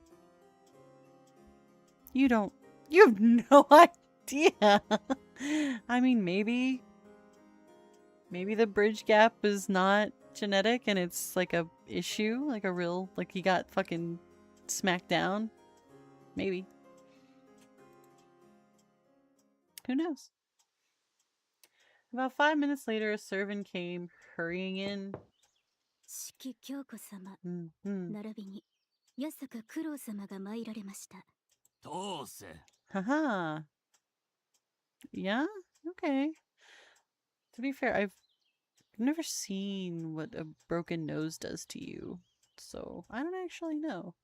You have no idea. I mean, maybe the bridge gap is not genetic and it's like a issue, like a real, like he got fucking smacked down. Maybe. Who knows? About 5 minutes later, a servant came hurrying in. 四季京子様、 Mm-hmm. 並びに八坂九郎様が参られました。どうせ Haha. Yeah? Okay. To be fair, I've never seen what a broken nose does to you, so I don't actually know.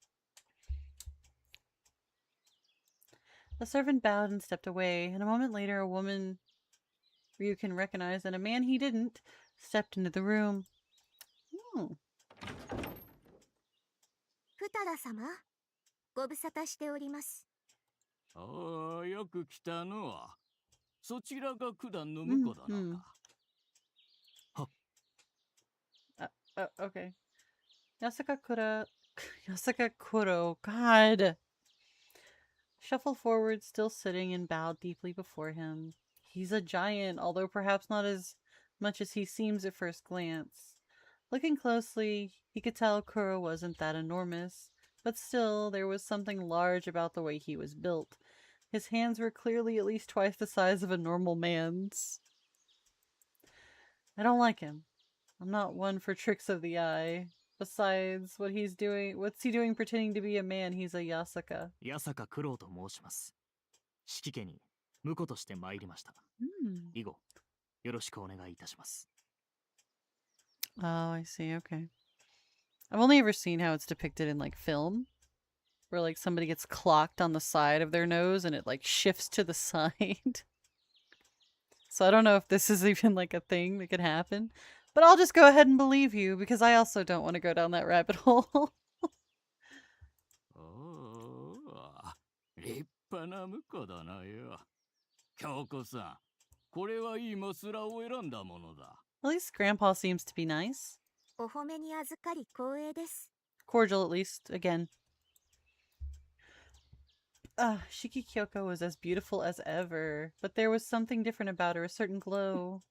The servant bowed and stepped away, and a moment later a woman Ryu can recognize and a man he didn't stepped into the room. Oh. 二田様、ご無沙汰しております。ああ、よく来たの。そちらが九段の婿だのか。Okay. Yasaka Kuro, God. Shuffled forward, still sitting, and bowed deeply before him. He's a giant, although perhaps not as much as he seems at first glance. Looking closely, he could tell Kuro wasn't that enormous, but still, there was something large about the way he was built. His hands were clearly at least twice the size of a normal man's. I don't like him. I'm not one for tricks of the eye. Besides, what's he doing pretending to be a man? He's a Yasaka. Yasaka Kuro と申します。指揮家に婿として参りました。以後、よろしくお願いいたします。Oh, I see. Okay. I've only ever seen how it's depicted in like film, where like somebody gets clocked on the side of their nose and it like shifts to the side. So I don't know if this is even like a thing that could happen. But I'll just go ahead and believe you, because I also don't want to go down that rabbit hole. 立派な婿だなよ。京子さん、これはいいマスラを選んだものだ。At least Grandpa seems to be nice. お褒めに預かり光栄です。 Cordial, at least, again. Shiki Kyoko was as beautiful as ever, but there was something different about her, a certain glow.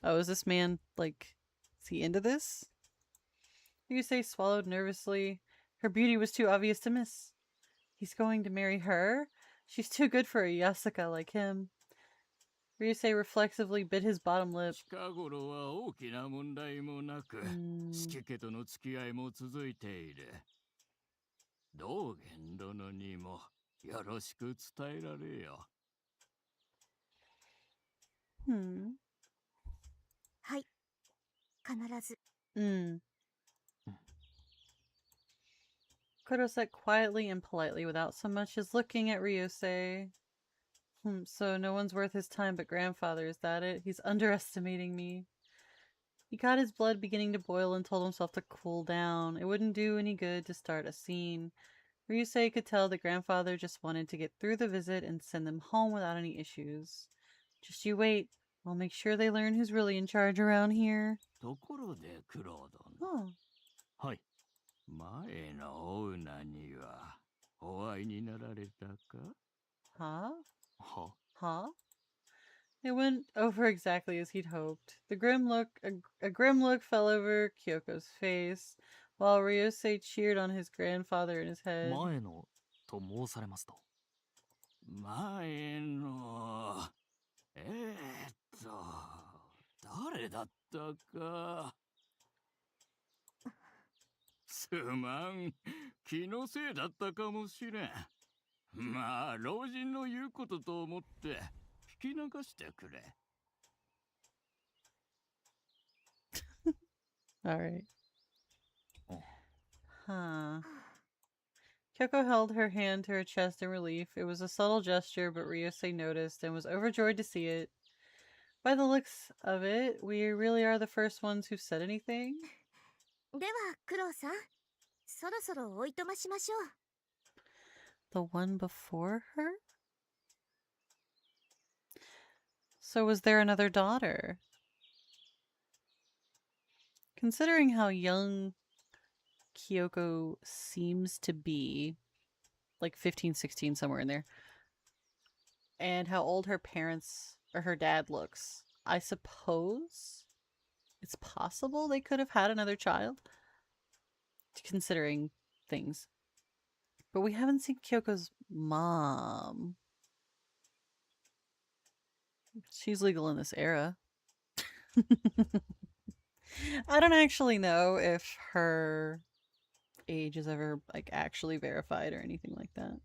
Oh, is this man, like, is he into this? Ryusei swallowed nervously. Her beauty was too obvious to miss. He's going to marry her? She's too good for a Yasaka like him. Ryusei reflexively bit his bottom lip. 近頃は大きな問題もなく、四季家との付き合いも続いている。道元殿にもよろしく伝えられよ。はい、必ず。Kuro said quietly and politely without so much as looking at Ryusei. So no one's worth his time but grandfather, is that it? He's underestimating me. He got his blood beginning to boil and told himself to cool down. It wouldn't do any good to start a scene. Ryusei could tell the grandfather just wanted to get through the visit and send them home without any issues. Just you wait. I'll make sure they learn who's really in charge around here. ところで九郎殿。Oh. はい。前のオーナーにはお会いになられたか？ Huh? は？ Huh? It went over exactly as he'd hoped. The grim look, a grim look fell over Kyoko's face, while Ryusei cheered on his grandfather in his head. 前のと申されますと。前の誰だったか。すまん、気のせいだったかもしれん。まあ、老人の言うことと思って聞き流してくれ。Alright. Huh. Kyoko held her hand to her chest in relief. It was a subtle gesture, but Ryusei noticed and was overjoyed to see it. By the looks of it, we really are the first ones who said anything. では、クロウさん、そろそろおいとましましょう。 The one before her? So was there another daughter? Considering how young Kyoko seems to be, like 15, 16, somewhere in there, and how old her parents or her dad looks, I suppose it's possible they could have had another child, considering things. But we haven't seen Kyoko's mom. She's legal in this era. I don't actually know if her age is ever like actually verified or anything like that.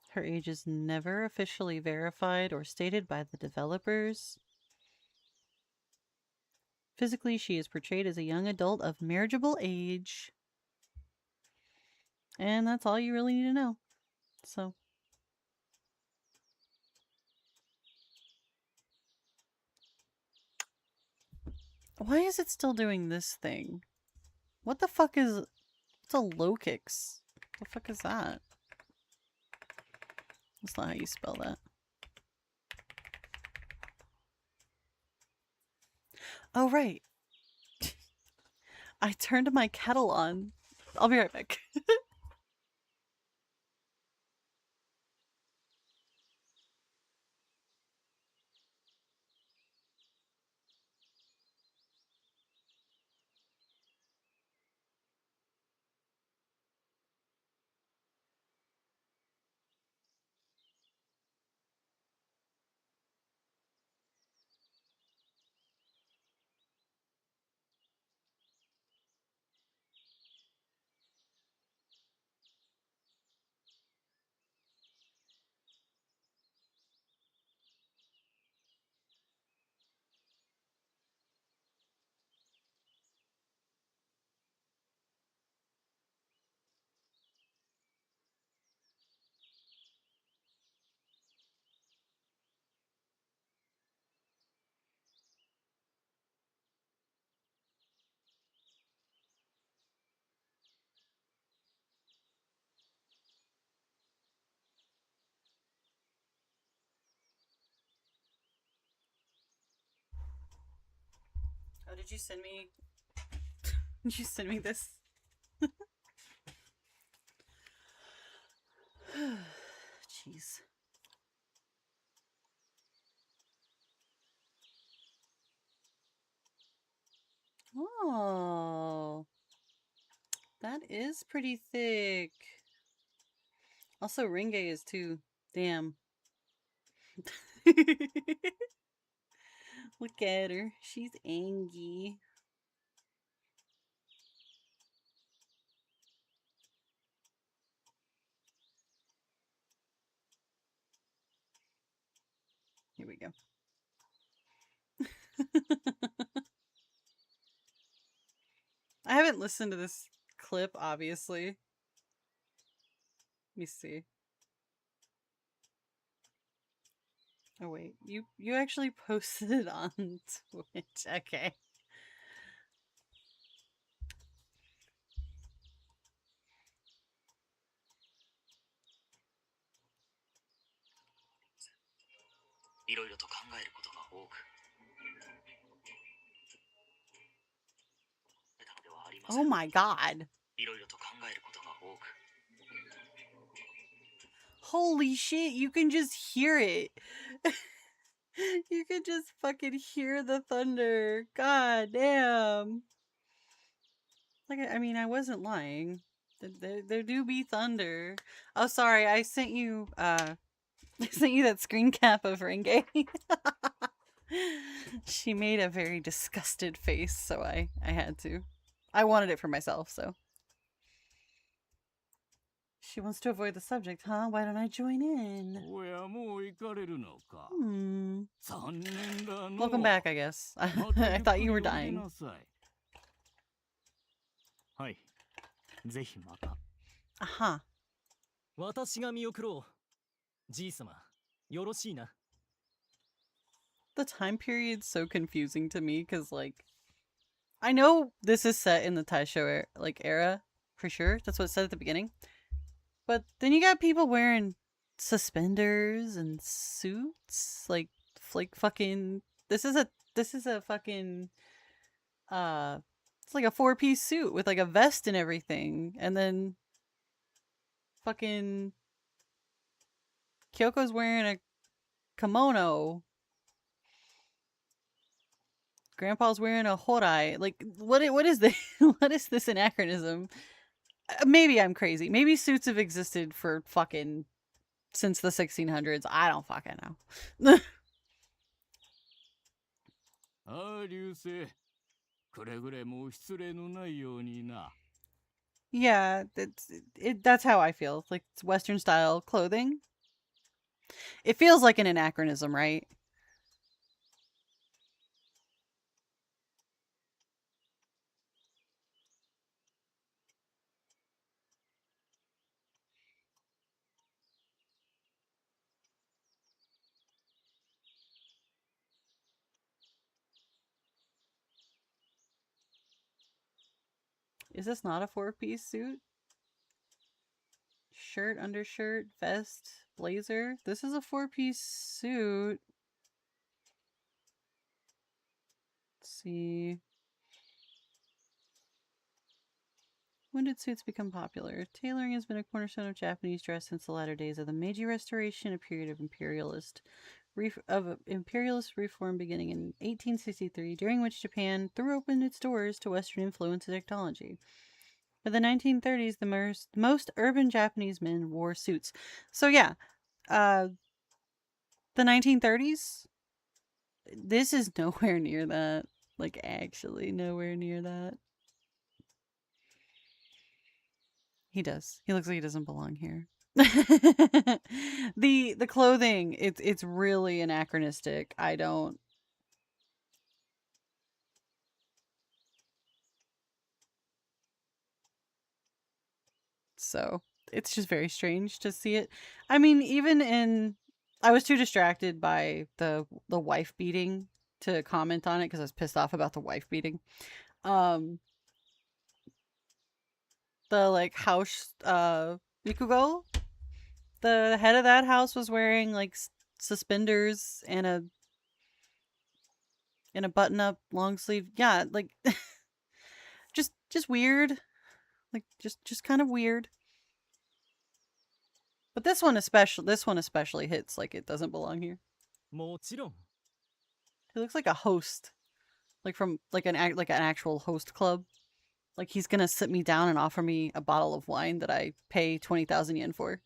Her age is never officially verified or stated by the developers. Physically, she is portrayed as a young adult of marriageable age. And that's all you really need to know. So. Why is it still doing this thing? What the fuck is... It's a low kicks. What the fuck is that? That's not how you spell that. Oh, right. I turned my kettle on. I'll be right back. Oh, did you send me... Did you send me this? Jeez. Oh. That is pretty thick. Also, Renge is too. Damn. Look at her. She's angry. Here we go. I haven't listened to this clip, obviously. Let me see. Oh wait, you actually posted it on Twitch. Okay. Oh my god. Holy shit, you can just hear it. You can just fucking hear the thunder. God damn. Like, I mean, I wasn't lying. There do be thunder. Oh, sorry, I sent you, I sent you that screen cap of Renge. She made a very disgusted face, so I had to. I wanted it for myself, so. She wants to avoid the subject, huh? Why don't I join in? Welcome back, I guess. I thought you were dying. Aha. 私が見送ろう。じい様、よろしいな。the time period's so confusing to me because, like, I know this is set in the Taisho era, for sure. That's what it said at the beginning. But then you got people wearing suspenders and suits, like fucking. This is a fucking. It's like a 4-piece suit with like a vest and everything, and then fucking Kyoko's wearing a kimono. Grandpa's wearing a horai. Like, what is this? What is this anachronism? Maybe I'm crazy. Maybe suits have existed for fucking since the 1600s. I don't fucking know. Yeah, that's how I feel. Like, it's Western style clothing. It feels like an anachronism, right? Is this not a 4-piece suit? Shirt, undershirt, vest, blazer. This is a 4-piece suit. Let's see. When did suits become popular? Tailoring has been a cornerstone of Japanese dress since the latter days of the Meiji Restoration, a period of imperialist reform beginning in 1863, during which Japan threw open its doors to Western influence and technology. By the 1930s, the most urban Japanese men wore suits. So yeah, the 1930s, this is nowhere near that. Like, actually nowhere near that. He does. He looks like he doesn't belong here. The clothing, it's really anachronistic. I don't. So it's just very strange to see it. I mean, even in, I was too distracted by the wife beating to comment on it because I was pissed off about the wife beating. The like house Mikugo, the head of that house was wearing like suspenders and a button up long sleeve. Yeah, like just weird. Like just kind of weird. But this one especially hits like it doesn't belong here. He looks like a host. Like from like an actual host club. Like he's gonna sit me down and offer me a bottle of wine that I pay 20,000 yen for.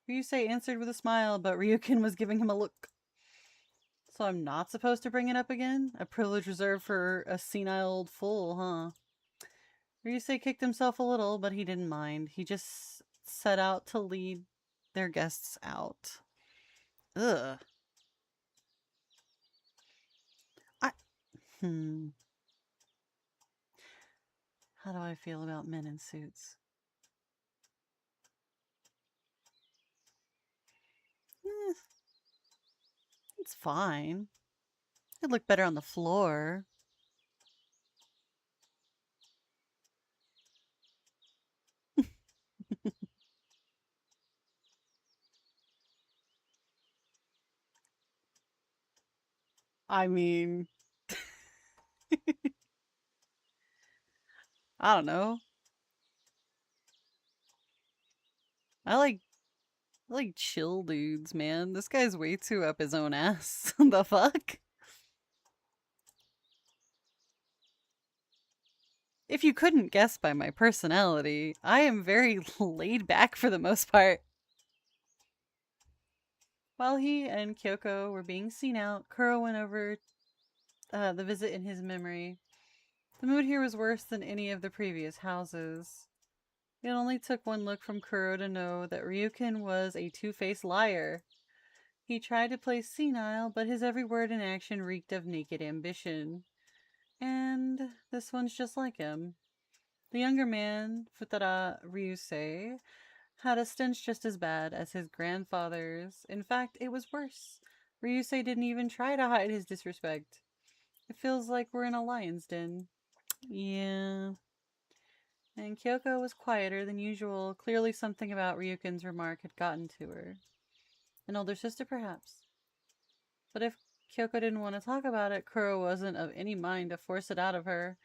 Ryusei answered with a smile, but Ryukin was giving him a look. So I'm not supposed to bring it up again? A privilege reserved for a senile old fool, huh? Ryusei kicked himself a little, but he didn't mind. He just set out to lead their guests out. Ugh. How do I feel about men in suits? It's fine. It'd look better on the floor. I mean, I don't know. I like chill dudes, man. This guy's way too up his own ass. The fuck? If you couldn't guess by my personality, I am very laid back for the most part. While he and Kyoko were being seen out, Kuro went over the visit in his memory. The mood here was worse than any of the previous houses. It only took one look from Kuro to know that Ryukin was a two-faced liar. He tried to play senile, but his every word and action reeked of naked ambition. And this one's just like him. The younger man, Futara Ryusei, had a stench just as bad as his grandfather's. In fact, it was worse. Ryusei didn't even try to hide his disrespect. It feels like we're in a lion's den. Yeah. And Kyoko was quieter than usual. Clearly something about Ryuken's remark had gotten to her. An older sister, perhaps. But if Kyoko didn't want to talk about it, Kuro wasn't of any mind to force it out of her.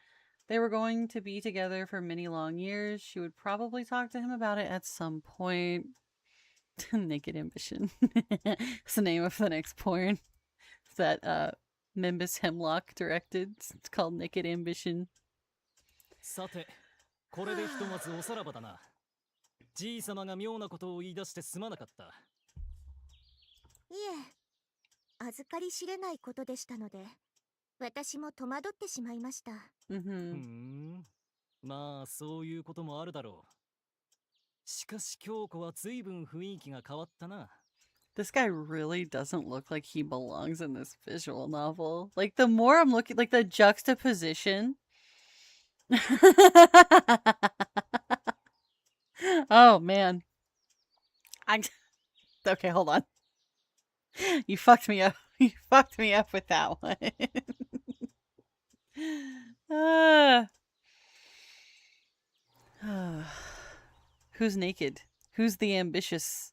They were going to be together for many long years. She would probably talk to him about it at some point. Naked Ambition. It's the name of the next porn that Membus Hemlock directed. It's called Naked Ambition. さて、これでひとまずおさらばだな。じいさまが妙なことを言い出してすまなかった。いえ、預かり知れないことでしたので、私も戸惑ってしまいました。まあ、そういうこともあるだろう。しかし京子は随分雰囲気が変わったな。This guy really doesn't look like he belongs in this visual novel. Like, the more I'm looking, like, the juxtaposition. Oh, man. Okay, hold on. You fucked me up. You fucked me up with that one. Who's naked? Who's the ambitious?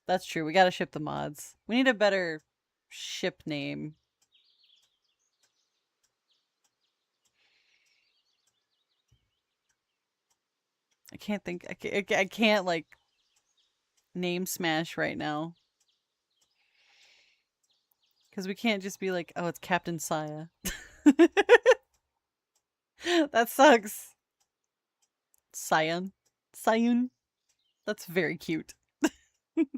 That's true. We gotta ship the mods. We need a better ship name. I can't think. I can't like name smash right now. Because we can't just be like, oh, it's Captain Saya. That sucks. Sayun. That's very cute.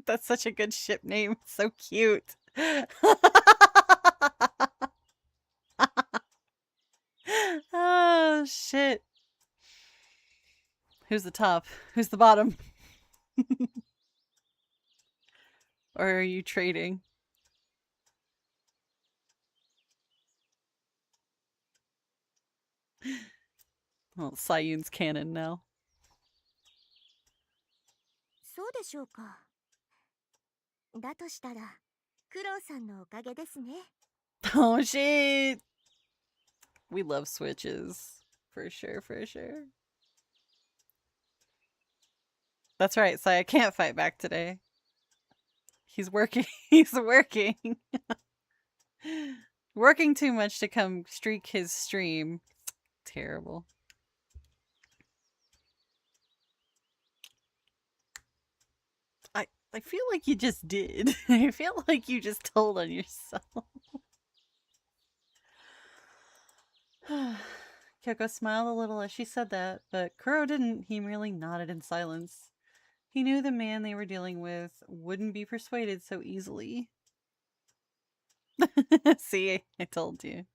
That's such a good ship name. So cute. Oh, shit. Who's the top? Who's the bottom? Or are you trading? Well, Sayun's canon now. そうでしょうか。だとしたら、クロウさんのおかげですね。Oh shit! We love switches. For sure, for sure. That's right, Saya can't fight back today. He's working. He's working. Working too much to come streak his stream. Terrible. I feel like you just did. I feel like you just told on yourself. Kyoko smiled a little as she said that, but Kuro didn't. He merely nodded in silence. He knew the man they were dealing with wouldn't be persuaded so easily. See, I told you.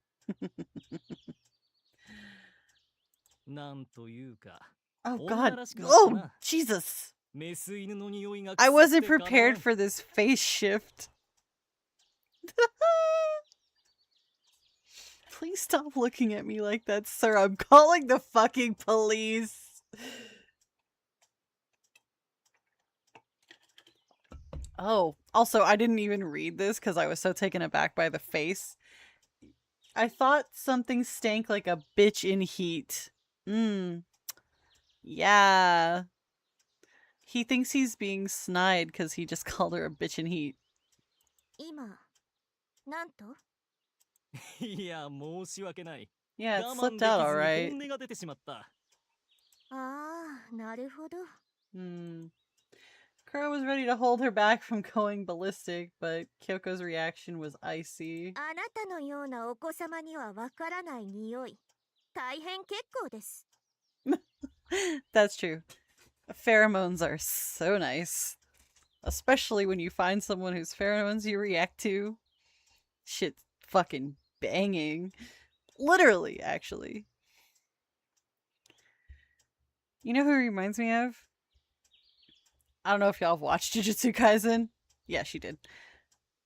Oh god. Oh, Jesus. I wasn't prepared for this face shift. Please stop looking at me like that, sir. I'm calling the fucking police. Oh, also, I didn't even read this because I was so taken aback by the face. I thought something stank like a bitch in heat. Yeah. He thinks he's being snide because he just called her a bitch in heat. 今、なんと? Yeah, it slipped out alright. ああ、なるほど。Kuro was ready to hold her back from going ballistic, but Kyoko's reaction was icy. あなたのようなお子様にはわからない匂い。大変結構です。That's true. Pheromones are so nice. Especially when you find someone whose pheromones you react to. Shit's fucking banging. Literally, actually. You know who he reminds me of? I don't know if y'all have watched Jujutsu Kaisen. Yeah, she did.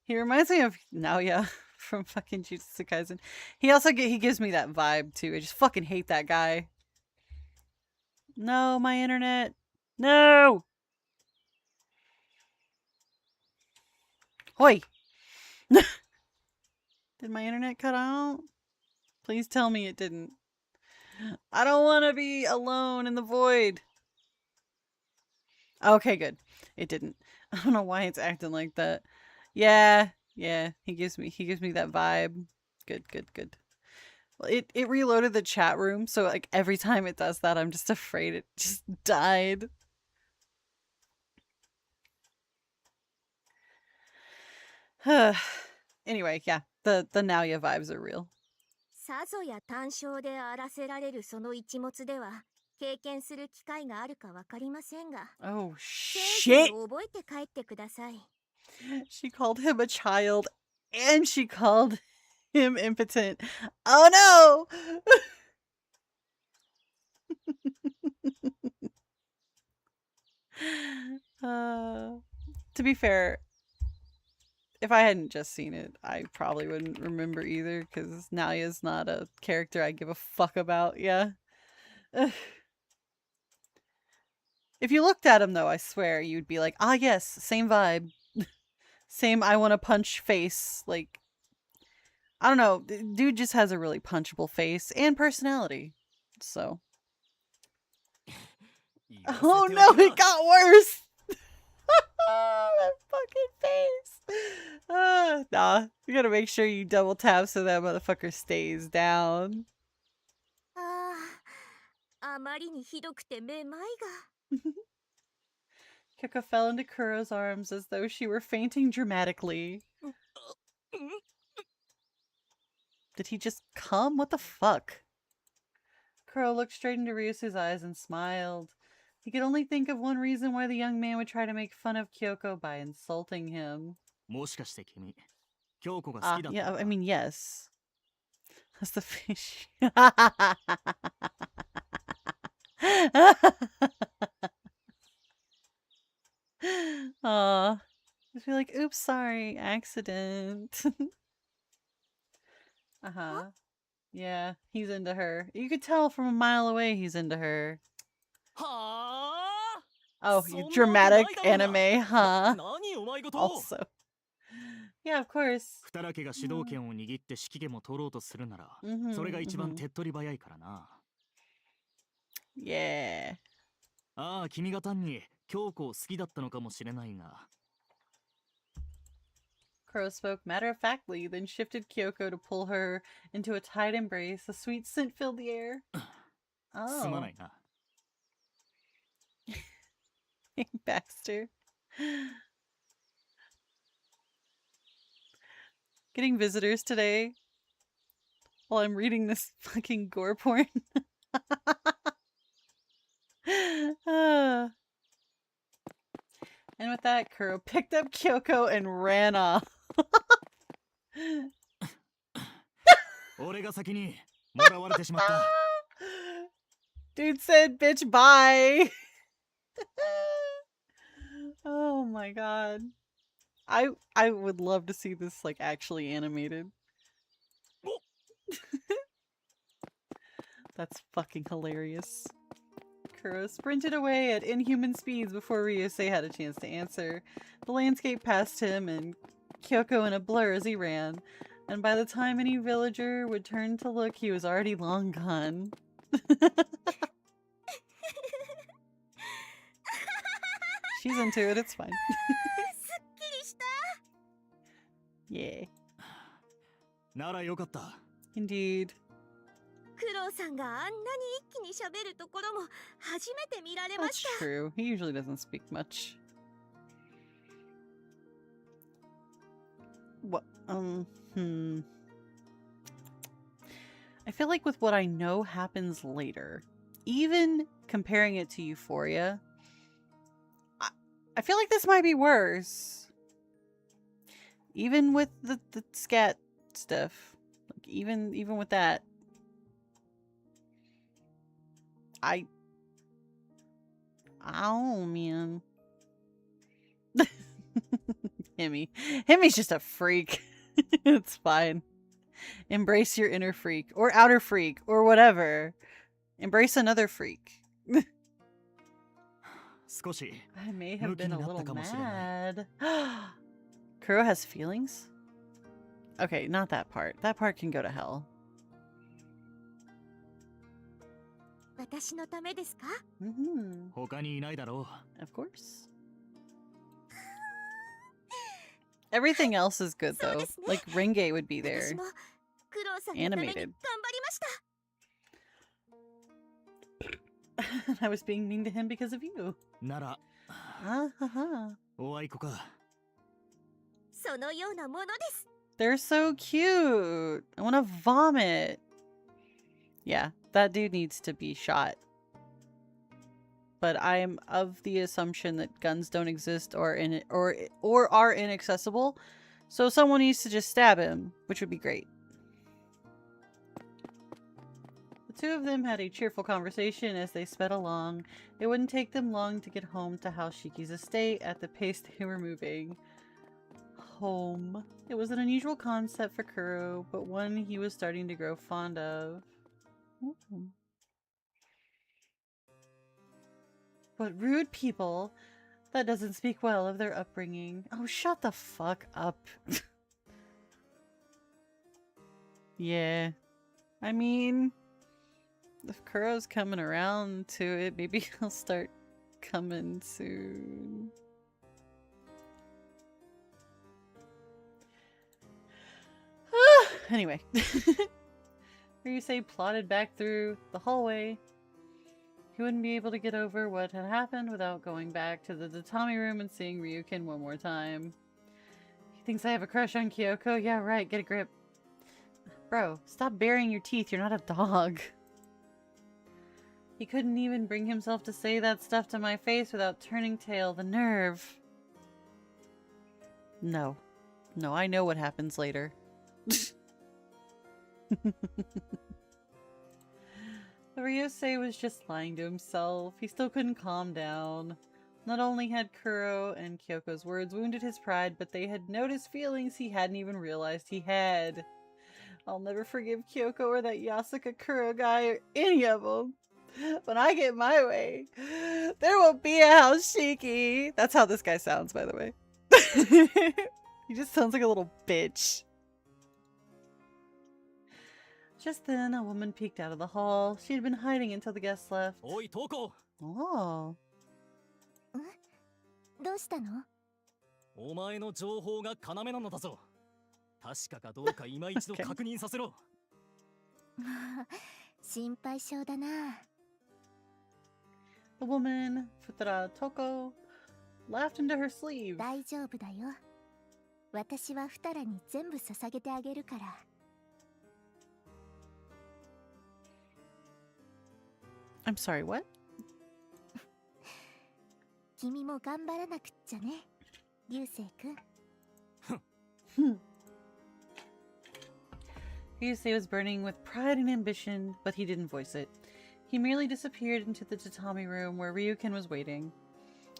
He reminds me of Naoya from fucking Jujutsu Kaisen. He gives me that vibe too. I just fucking hate that guy. No, my internet. No! Hoi! Did my internet cut out? Please tell me it didn't. I don't want to be alone in the void. Okay, good. It didn't. I don't know why it's acting like that. Yeah. He gives me that vibe. Good. Well, it reloaded the chat room, so like every time it does that, I'm just afraid it just died. Anyway, yeah, the Naoya vibes are real. さぞや単勝で荒らせられるその一物では経験する機会があるかわかりませんが Oh せいぜ shit! い覚えて帰ってください She called him a child, and she called him impotent. Oh no! To be fair, if I hadn't just seen it, I probably wouldn't remember either, because Naoya's not a character I give a fuck about, yeah. If you looked at him, though, I swear, you'd be like, ah yes, same vibe. Same I want to punch face, like, I don't know, dude just has a really punchable face and personality, so. Oh no, it got worse! That fucking face! Nah, you gotta make sure you double tap so that motherfucker stays down. ああ、あまりにひどくてめまいが Kyoko fell into Kuro's arms as though she were fainting dramatically. Did he just come? What the fuck? Kuro looked straight into Ryusu's eyes and smiled. He could only think of one reason why the young man would try to make fun of Kyoko by insulting him. Yeah, I mean, yes. That's the fish. Aw. I feel like, oops, sorry, accident. Uh-huh. Yeah, he's into her. You could tell from a mile away he's into her. Oh, you dramatic anime, huh? Also. Yeah, of course. Yeah. ああ、君が単に京子を好きだったのかもしれないが。Kuro spoke matter-of-factly, then shifted Kyoko to pull her into a tight embrace. A sweet scent filled the air. Oh. すまないな。Baxter. Getting visitors today while I'm reading this fucking gore porn. And with that, Kuro picked up Kyoko and ran off. Dude said, bitch, bye. Oh my god. I would love to see this, like, actually animated. That's fucking hilarious. Kuro sprinted away at inhuman speeds before Ryusei had a chance to answer. The landscape passed him and Kyoko in a blur as he ran, and by the time any villager would turn to look, he was already long gone. She's into it, it's fine. Yeah. Indeed. クロウさんがあんなに一気に喋るところも初めて見られま That's した。 true. He usually doesn't speak much. What? I feel like with what I know happens later, even comparing it to Euphoria, I feel like this might be worse. Even with the scat stuff, like even with that. Oh man. Himmy's just a freak. It's fine. Embrace your inner freak or outer freak or whatever. Embrace another freak. I may have been a little mad. Kuro has feelings? Okay, not that part. That part can go to hell. 私のためですか? Mm-hmm. 他にいないだろう。 Of course. Everything else is good though. Like Renge would be there. 私もクロウさんのために頑張り Animated. ました. I was being mean to him because of you. なら、 Ah, haha. おあいこか。そのようなものです. They're so cute. I want to vomit. Yeah, that dude needs to be shot. But I am of the assumption that guns don't exist or are inaccessible. So someone needs to just stab him, which would be great. The two of them had a cheerful conversation as they sped along. It wouldn't take them long to get home to House Shiki's estate at the pace they were moving. Home. It was an unusual concept for Kuro, but one he was starting to grow fond of. Ooh. But rude people. That doesn't speak well of their upbringing. Oh, shut the fuck up. Yeah. I mean, if Kuro's coming around to it, maybe he'll start coming soon. Anyway. Ryusei plodded back through the hallway. He wouldn't be able to get over what had happened without going back to the tatami room and seeing Ryukin one more time. He thinks I have a crush on Kyoko? Yeah, right, get a grip. Bro, stop baring your teeth, you're not a dog. He couldn't even bring himself to say that stuff to my face without turning tail. The nerve. No. No, I know what happens later. Ryusei was just lying to himself. He still couldn't calm down. Not only had Kuro and Kyoko's words wounded his pride, but they had noticed feelings he hadn't even realized he had. I'll never forgive Kyoko or that Yasuka Kuro guy or any of them. When I get my way, there will be a House Shiki. That's how this guy sounds, by the way. He just sounds like a little bitch. Just then, a woman peeked out of the hall. She had been hiding until the guests left. Oi, Toko! Oh. どうしたの? お前の情報が要なのだぞ。確かかどうか今一度確認させろ。心配性だな. The woman, Futara Toko, laughed into her sleeve. 大丈夫だよ. 私はふたらに全部捧げてあげるから. I'm sorry, what? 君も頑張らなくっちゃね、流星くん. Ryusei was burning with pride and ambition, but he didn't voice it. He merely disappeared into the tatami room where Ryukin was waiting.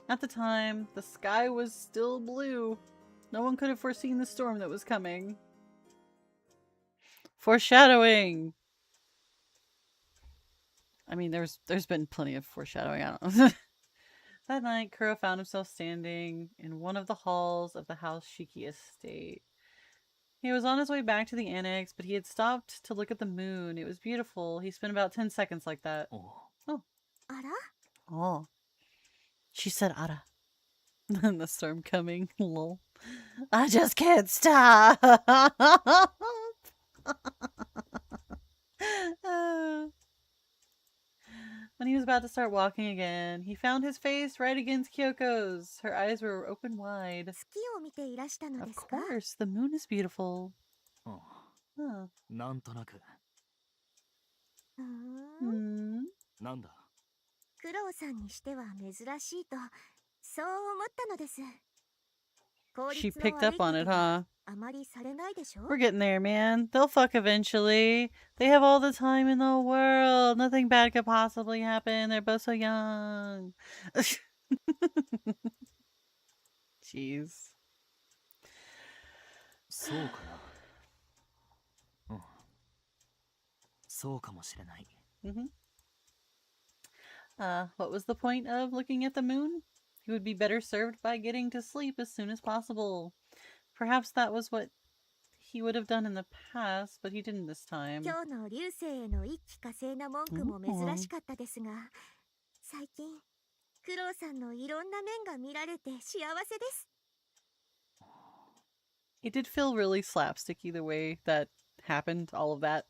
At the time, the sky was still blue. No one could have foreseen the storm that was coming. Foreshadowing! I mean, there's been plenty of foreshadowing, I don't know. That night, Kuro found himself standing in one of the halls of the House Shiki estate. He was on his way back to the annex, but he had stopped to look at the moon. It was beautiful. He spent about 10 seconds like that. Oh. あら? Oh. She said ara. And the storm coming. Lol. I just can't stop! When he was about to start walking again, he found his face right against Kyoko's. Her eyes were open wide. 月を見ていらしたので Of すか? course, the moon is beautiful. なんとなく。なんだ? クロウさんにしては珍しいと、そう思ったのです. She picked up on it, huh? あまりされないでしょ? We're getting there, man. They'll fuck eventually. They have all the time in the world. Nothing bad could possibly happen. They're both so young. Jeez. そうかな。そうかもしれない。What was the point of looking at the moon? He would be better served by getting to sleep as soon as possible. Perhaps that was what he would have done in the past, but he didn't this time. 今日の流星への一気火星な文句も珍しかったですが、最近クロウさんのいろんな面が見られて幸せです。It did feel really slapsticky the way that happened, all of that.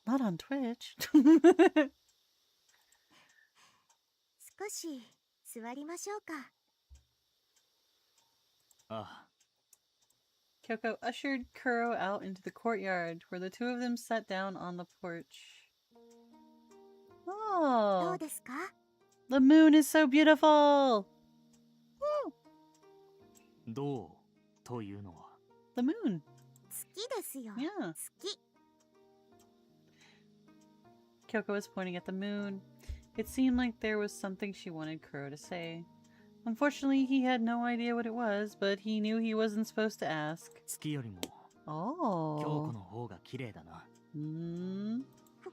Not on Twitch. 少し座りましょうか。Kyoko ushered Kuro out into the courtyard, where the two of them sat down on the porch. ど Oh, うですか？ the moon is so beautiful! どうというのは The moon. 月ですよ。 Yeah. 月。 Kyoko was pointing at the moon. It seemed like there was something she wanted Kuro to say. Unfortunately, he had no idea what it was, but he knew he wasn't supposed to ask. 月よりも Oh. 京子の方が綺麗だな。ほ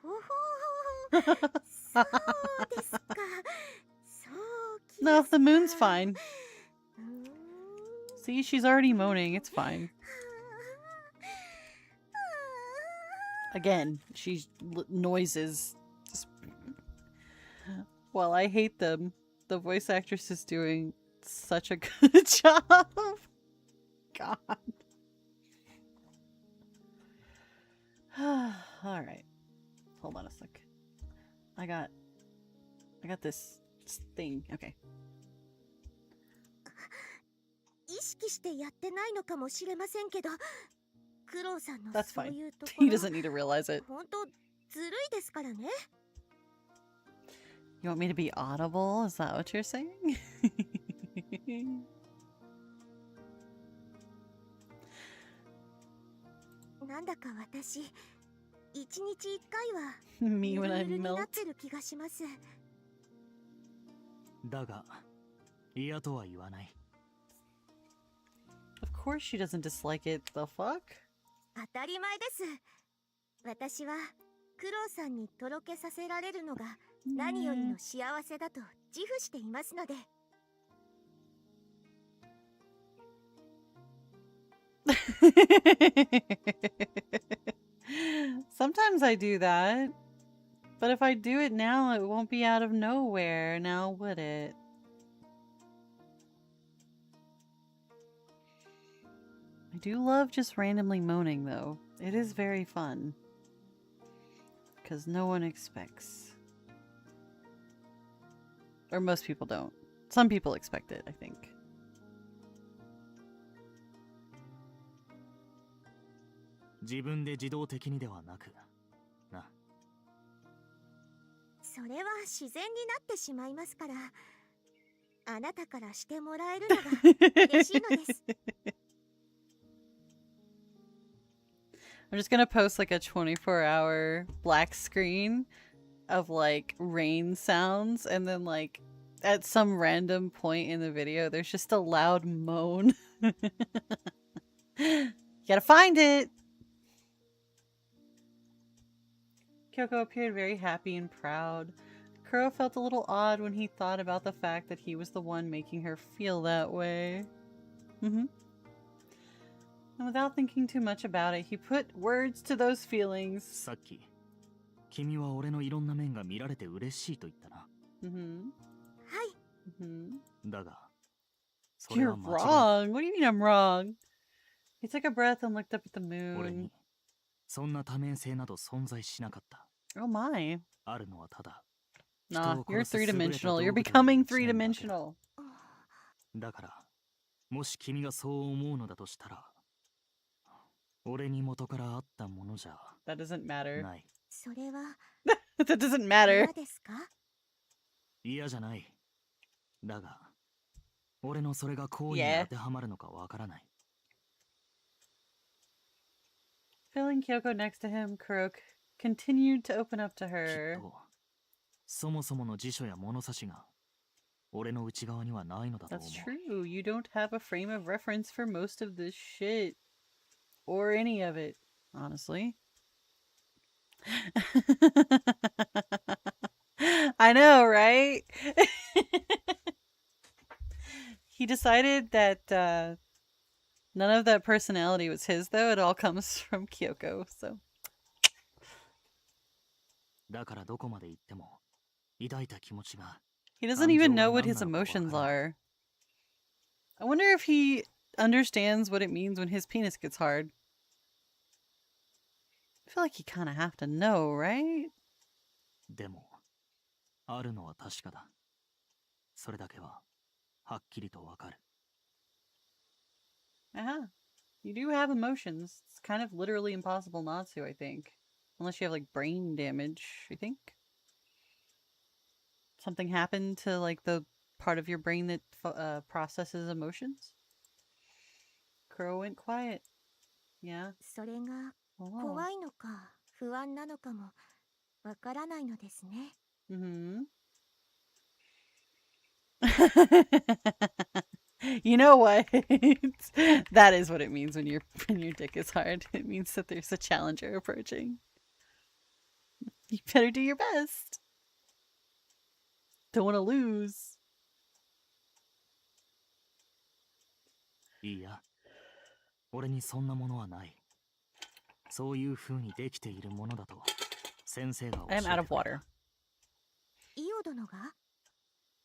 ほほほ。そうですか。そうき No, ますか。 the moon's fine. うーん See, she's already moaning. It's fine. Again, she's noises. Just... Well, I hate them. The voice actress is doing such a good job. God. Alright. Hold on a sec. I got this thing. Okay. 意識してやってないのかもしれませんけど、クロウさんの That's そう fine. いうとこ He ろ doesn't need to realize it. 本当ずるいですからね。 You want me to be audible? Is that what you're saying? なんだか私、一日一回は Me ゆ when る I ゆるにな melt. ってる気がします。だが嫌とは言わない。 Of course she doesn't dislike it. The fuck? 当たり前です。私はクロウさんにとろけさせられるのが何よりの幸せだと自負していますので。Sometimes I do that. But if I do it now, it won't be out of nowhere, now would it? I do love just randomly moaning, though. It is very fun. Because no one expects. Or most people don't. Some people expect it, I think. 自分で自動的にではなくな。それは自然になってしまいますから、あなたからしてもらえるのが嬉しいのです。I'm just gonna post like a 24-hour black screen of like rain sounds, and then like at some random point in the video there's just a loud moan. You gotta find it! Kyoko appeared very happy and proud. Kuro felt a little odd when he thought about the fact that he was the one making her feel that way. And without thinking too much about it, he put words to those feelings. さっき君は俺のいろんな面が見られて嬉しいと言ったな。はい。だがそれ You're は間違い。 wrong. What do you mean I'm wrong? He took a breath and looked up at the 俺 moon. にそんな多面性など存在しなかった。 Oh my. あるのはただ。 Nah, 人を you're 殺す優れた three-dimensional. 道 You're 具という becoming 一面だけだ。 three-dimensional. だからもし君がそう思うのだとしたら、俺に元からあったものじゃ That doesn't matter. ない。それは That doesn't matter. 嫌ですか？嫌じゃない。だが俺のそれが行為に Yeah. 当てはまるのかわからない。Feeling Kyoko next to him, Kuro continued to open up to きっ her. とそもそもの辞書や物差しが俺の内側にはないのだと思 That's う。 true. You don't have a frame of reference for most of this shit. Or any of it, honestly. I know, right? He decided that none of that personality was his, though. It all comes from Kyoko, so. だからどこまで行っても抱いた気持ちが He doesn't even know what his emotions are. I wonder if he understands what it means when his penis gets hard. I feel like you kind of have to know, right? でもあるのは確かだ。それだけははっきりとわかる。You do have emotions. It's kind of literally impossible not to, I think. Unless you have, like, brain damage, I think. Something happened to, like, the part of your brain that processes emotions? Crow went quiet. Yeah. それが怖いのか不安なのかもわからないのですね。You know what? That is what it means when your dick is hard. It means that there's a challenger approaching. You better do your best. Don't want to lose. いいや、俺にそんなものはない。そういう風にできているものだと先生が教えてくれた。I'm out of water. イオ殿が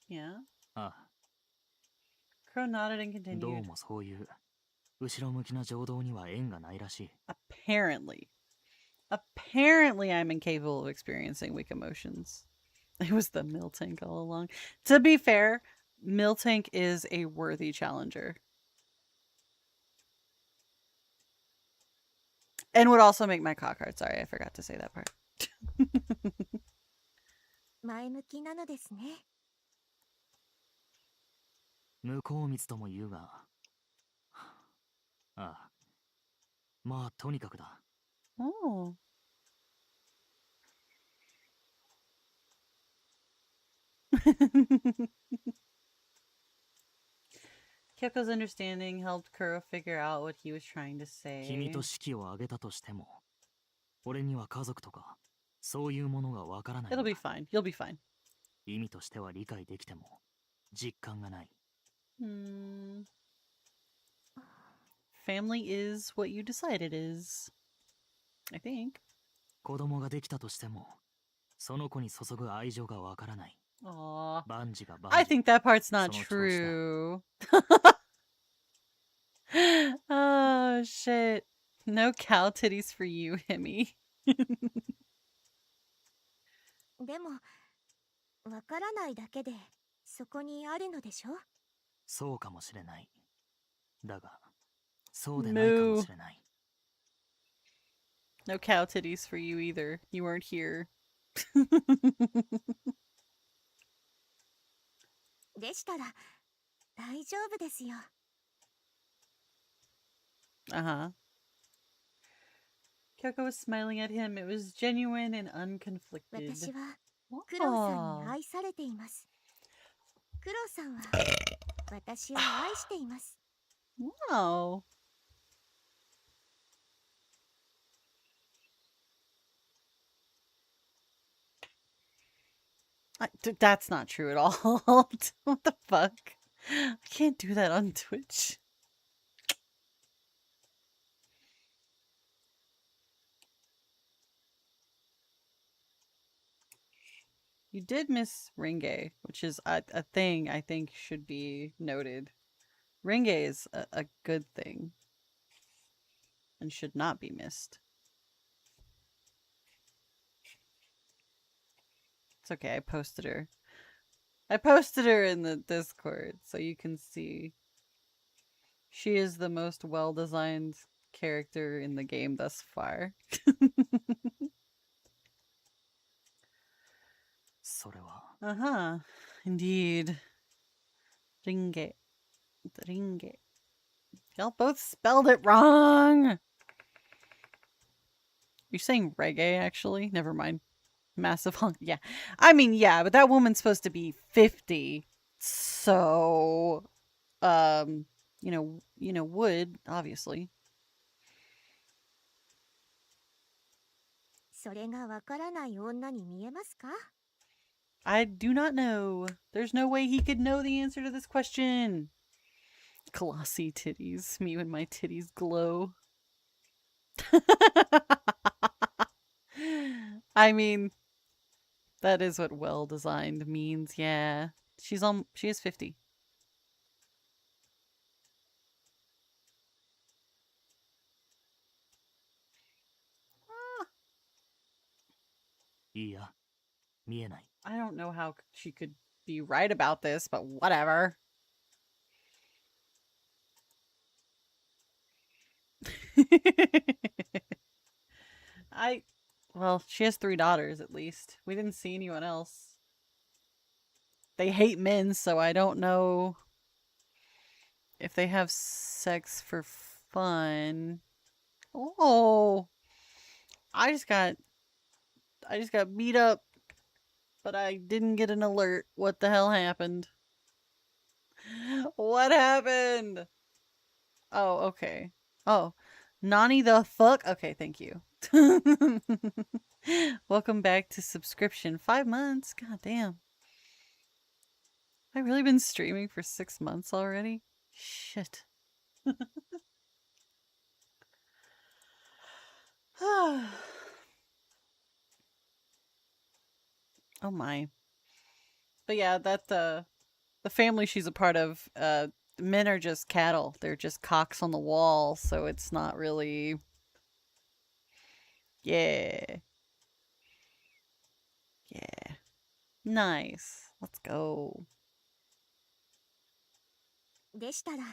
Yeah. ああ。Crow nodded and continued. どうもそういう後ろ向きな情動には縁がないらしい。Apparently. Apparently I'm incapable of experiencing weak emotions. It was the Miltank all along. To be fair, Miltank is a worthy challenger. And would also make my cock hard. Sorry, I forgot to say that part. 前向きなのですね。向こう光とも言うが。ああ。まあ、とにかくだ。Oh. Kyoko's understanding helped Kuro figure out what he was trying to say. 君と式を挙げたとしても、俺には家族とか、そういうものがわからない。It'll be fine. You'll be fine. 意味としては理解できても、実感がない。Family is what you decide it is. I think. 子供ができたとしても、その子に注ぐ愛情がわからない。Aww. 万事が万事。I think that part's not true. Oh, shit. No cow titties for you, Himi. でもわからないだけでそこにあるのでしょ。そうかもしれない。だが、そうでないかもしれない。No cow titties for you either. You weren't here. でしたら大丈夫ですよ。Uh-huh. Kyoko was smiling at him. It was genuine and unconflicted. 私はクロウさんに愛されています。クロウさんは私を愛しています。Wow. That's not true at all. What the fuck? I can't do that on Twitch. You did miss Renge, which is a thing I think should be noted. Renge is a good thing and should not be missed. It's okay, I posted her. I posted her in the Discord so you can see. She is the most well-designed character in the game thus far. それは。Uh-huh. Indeed. Ringe. Ringe. Y'all both spelled it wrong! You're saying reggae, actually? Never mind. Massive hunk. Yeah. I mean, yeah, but that woman's supposed to be 50. So, you know, would, obviously. それがわからない女に見えますか? I do not know. There's no way he could know the answer to this question. Glossy titties. Me when my titties glow. I mean, that is what well designed means, yeah. She is 50. I don't know how she could be right about this, but whatever. Well, she has 3 daughters at least. We didn't see anyone else. They hate men, so I don't know if they have sex for fun. Oh, I just got beat up, but I didn't get an alert. What the hell happened? What happened? Oh, okay. Oh, Nani the fuck? Okay, thank you. Welcome back to subscription. 5 months. God damn. I've really been streaming for 6 months already? Shit. Oh my. But yeah, that the family she's a part of, men are just cattle. They're just cocks on the wall, so it's not really... Yeah. Yeah. Nice. Let's go. でしたら、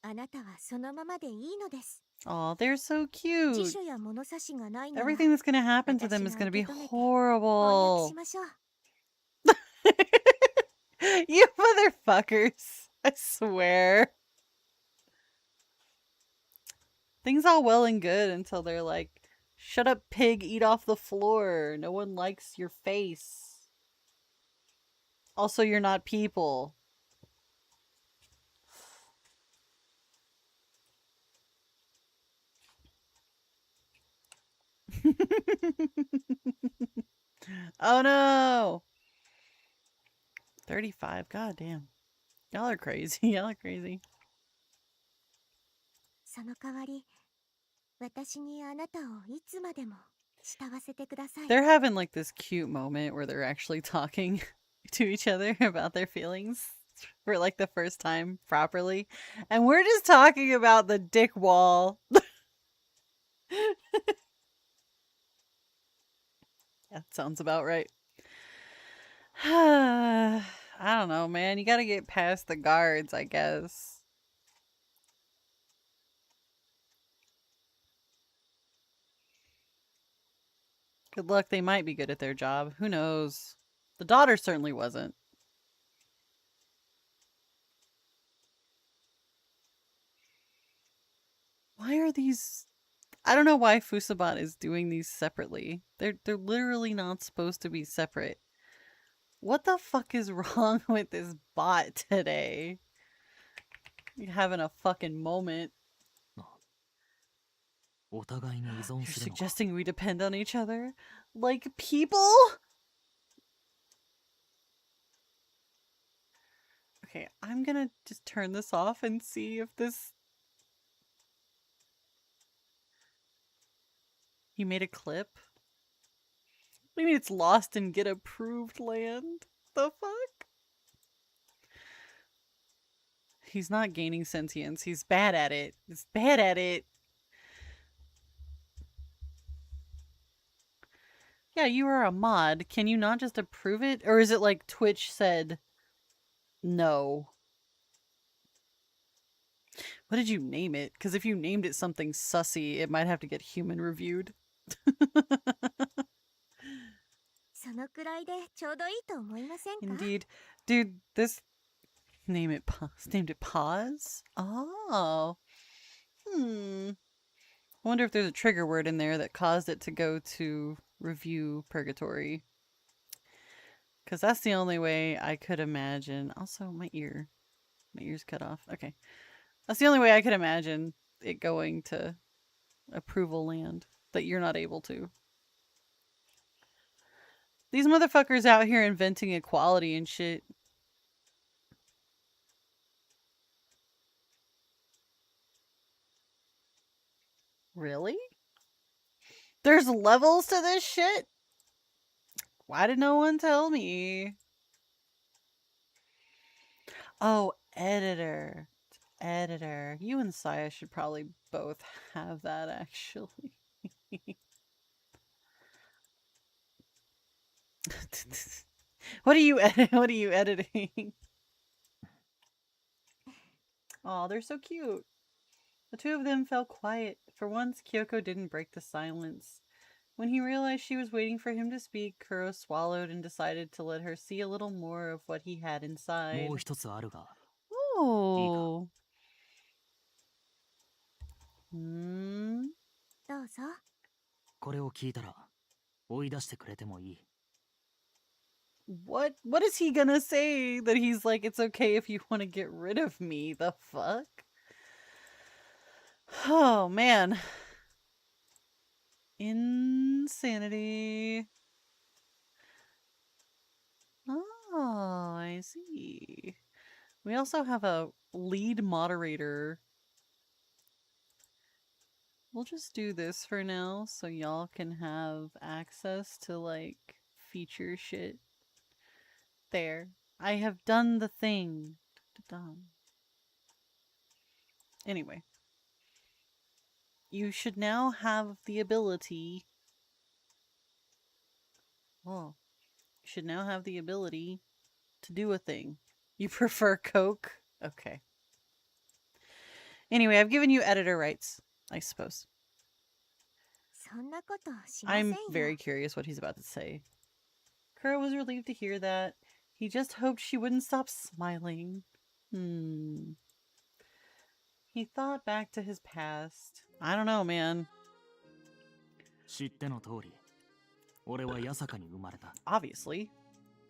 あなたはそのままでいいのです。 Aw, they're so cute. 辞書や物差しがないなら、 Everything that's gonna happen to them is gonna be horrible. 翻訳しましょう。 You motherfuckers. I swear. Things all well and good until they're like, shut up, pig, eat off the floor. No one likes your face. Also, you're not people. Oh no! 35, goddamn. Y'all are crazy. Y'all are crazy. その代わり、私にあなたをいつまでも慕わせてください。 They're having like this cute moment where they're actually talking to each other about their feelings for like the first time properly. And we're just talking about the dick wall. Yeah, sounds about right. I don't know, man. You gotta get past the guards, I guess. Good luck. They might be good at their job. Who knows? The daughter certainly wasn't. Why are these... I don't know why Fusabot is doing these separately. They're literally not supposed to be separate. What the fuck is wrong with this bot today? You're having a fucking moment. You're suggesting we depend on each other? Like people? Okay, I'm gonna just turn this off and see if this... You made a clip? What do you mean it's lost in get approved land? The fuck? He's not gaining sentience. He's bad at it. He's bad at it. Yeah, you are a mod. Can you not just approve it? Or is it like Twitch said no? What did you name it? Because if you named it something sussy, it might have to get human reviewed. そのくらいでちょうどいいと思いませんか? Indeed. Dude, this... Named it pause? Oh. I wonder if there's a trigger word in there that caused it to go to review purgatory. Because that's the only way I could imagine. Also, my ear. My ear's cut off. Okay. That's the only way I could imagine it going to approval land. That you're not able to. These motherfuckers out here inventing equality and shit. Really? There's levels to this shit? Why did no one tell me? Oh, editor. Editor. You and Saya should probably both have that, actually. What are you What are you editing? Oh, they're so cute. The two of them fell quiet. For once, Kyoko didn't break the silence. When he realized she was waiting for him to speak, Kuro swallowed and decided to let her see a little more of what he had inside. Oh. どうぞ。これを聞いたら追い出してくれてもいい。 What is he gonna say? That he's like, it's okay if you want to get rid of me? The fuck? Oh, man. Insanity. Oh, I see. We also have a lead moderator. We'll just do this for now so y'all can have access to, like, feature shit. There. I have done the thing. Anyway. You should now have the ability... Oh. You should now have the ability to do a thing. You prefer Coke? Okay. Anyway, I've given you editor rights, I suppose. I'm very curious what he's about to say. Kuro was relieved to hear that. He just hoped she wouldn't stop smiling. He thought back to his past. I don't know, man. Obviously.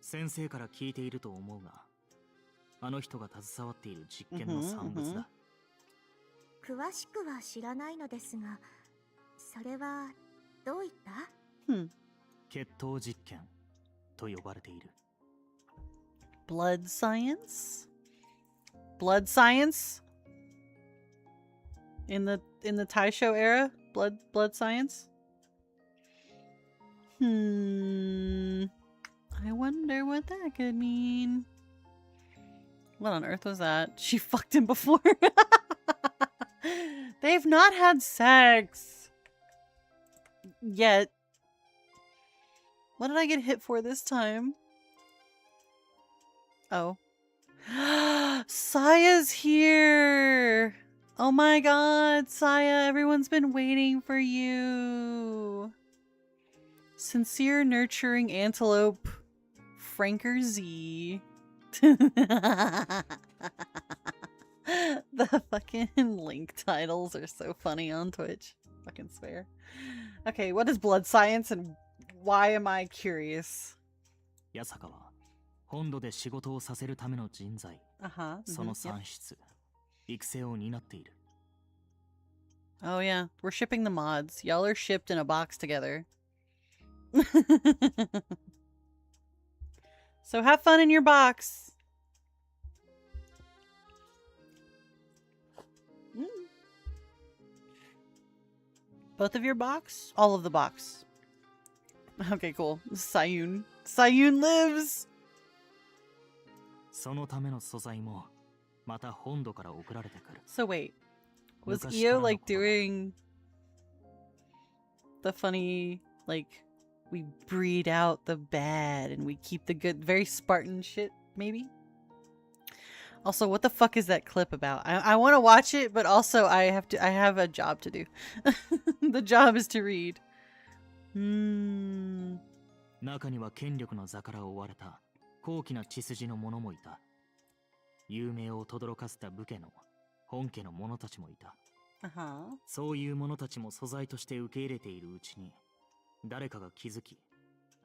先生から聞いていると思うが、あの人が携わっている実験の産物だ。詳しくは知らないのですが、それはどういった？血統実験と呼ばれている。Blood science? Blood science? In the Taisho era? Blood science? I wonder what that could mean. What on earth was that? She fucked him before. They've not had sex yet. What did I get hit for this time? Oh. Saya's here! Oh my god, Saya, everyone's been waiting for you. Sincere, nurturing antelope, Franker Z. The fucking link titles are so funny on Twitch. Fucking swear. Okay, what is blood science and why am I curious? Yasaka は本土で仕事をさせるための人材。その産出、育成を担っている。Oh yeah, we're shipping the mods. Y'all are shipped in a box together. So have fun in your box. Both of your box? All of the box. Okay, cool. Sayun. Sayun lives! そのための素材もまた本土から送られてくる。 So wait, was Io like doing the funny, like, we breed out the bad and we keep the good, very Spartan shit, maybe? Also, what the fuck is that clip about? I want to watch it, but also I have a job to do. The job is to read. 中には権力の座から追われた高貴な血筋の者もいた。有名を轟かせた武家の本家の者たちもいた。そういう者たちも素材として受け入れているうちに誰かが気づき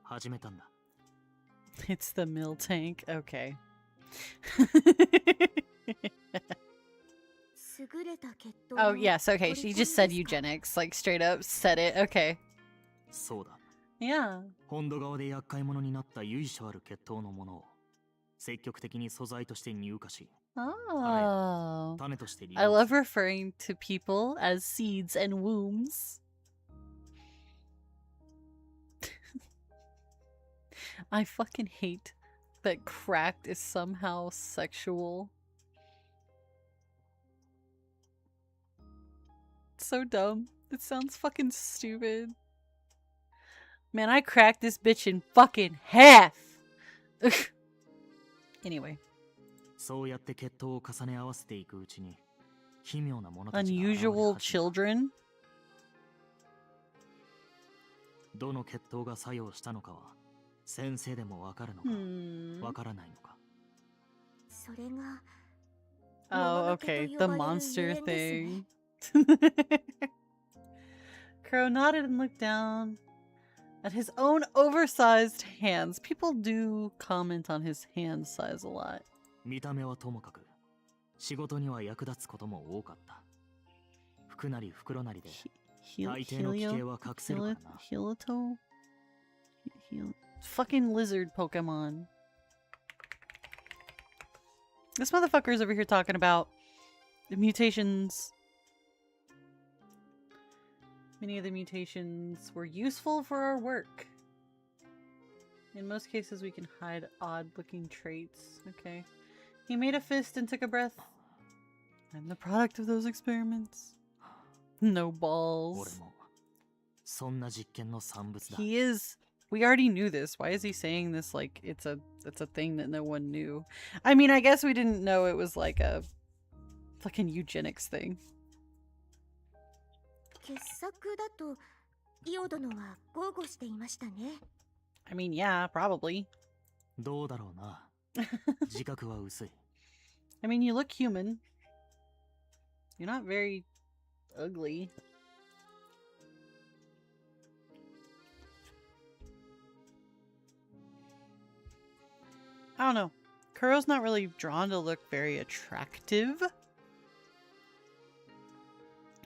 始めたんだ。It's the mill tank. Okay. Oh yes, okay. She just said eugenics, like straight up said it. Okay. そうだ。Yeah. 本土側で厄介者になった由緒ある血統のものを積極的に素材として入荷し、Oh. 種として利 I 用 love する referring to people as seeds and wombs. I fucking hate that cracked is somehow sexual. It's so dumb. It sounds fucking stupid. Man, I cracked this bitch in fucking half! Anyway. そうやって血統を重ね合わせていくうちに奇妙なものたちが現れ Unusual 始めた children? どの血統が作用したのかは先生でもわかるのかわからないのか。それが Oh, okay. The monster thing. Crow nodded and looked down at his own oversized hands. People do comment on his hand size a lot. 見た目はともかく仕事には役立つことも多かった。服なり袋なりで大抵の奇形は隠せるからな。Fucking lizard Pokemon. This motherfucker's over here talking about the mutations. Many of the mutations were useful for our work. In most cases, we can hide odd-looking traits. Okay. He made a fist and took a breath. I'm the product of those experiments. No balls. He is. We already knew this. Why is he saying this like it's a thing that no one knew? I mean, I guess we didn't know it was like a fucking eugenics thing. 傑作だとイオ殿は豪語していましたね。I mean, yeah, probably. どうだろうな。自覚は薄い。I mean, you look human. You're not very ugly. I don't know. Kuro's not really drawn to look very attractive.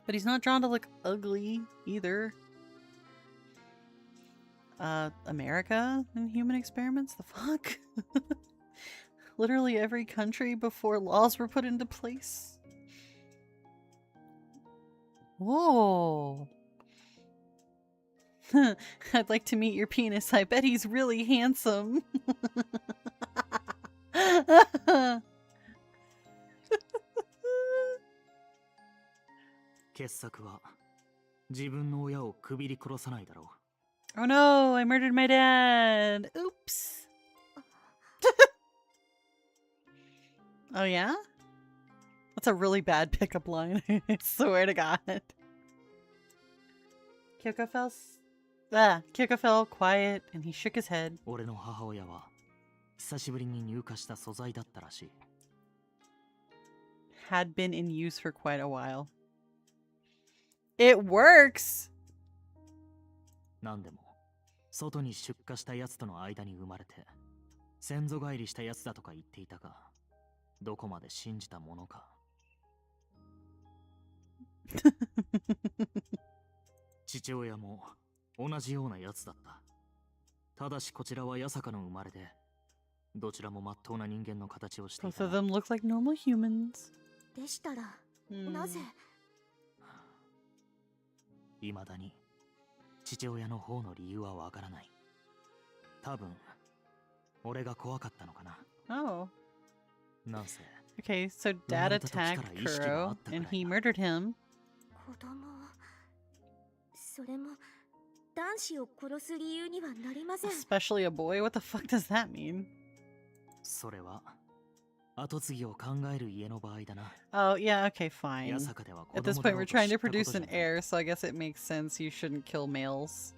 But he's not drawn to look ugly either. America and human experiments? The fuck? Literally every country before laws were put into place. Whoa. I'd like to meet your penis. I bet he's really handsome. 傑作は自分の親をくびり殺さないだろう。 Oh no, I murdered my dad. Oops. Oh yeah? That's a really bad pickup line. I swear to God. Kyoko fell quiet and he shook his head. 俺の母親は久しぶりに入荷した素材だったらしい。 Had been in use for quite a while. It works! なんでも外に出荷したやつとの間に生まれて先祖返りしたやつだとか言っていたが、どこまで信じたものか。父親も同じようなやつだった。ただしこちらは八坂の生まれで、どちらも真っ当な人間の形をしていた。Both of them look like normal humans. でしたら、なぜ未だに父親の方の理由はわからない。多分俺が怖かったのかな。Oh. なんせ。 Okay, so dad attacked Kuro and he murdered him. 子供、それも男子を殺す理由にはなりません。 Especially a boy? What the fuck does that mean? それは後継ぎを考える家の場合だな。 Oh, yeah, okay, fine. 八坂では子 At this 供 point, だろ we're うと trying 知 to ったこと produce じゃ an ない。 heir, so I guess it makes sense you shouldn't kill males.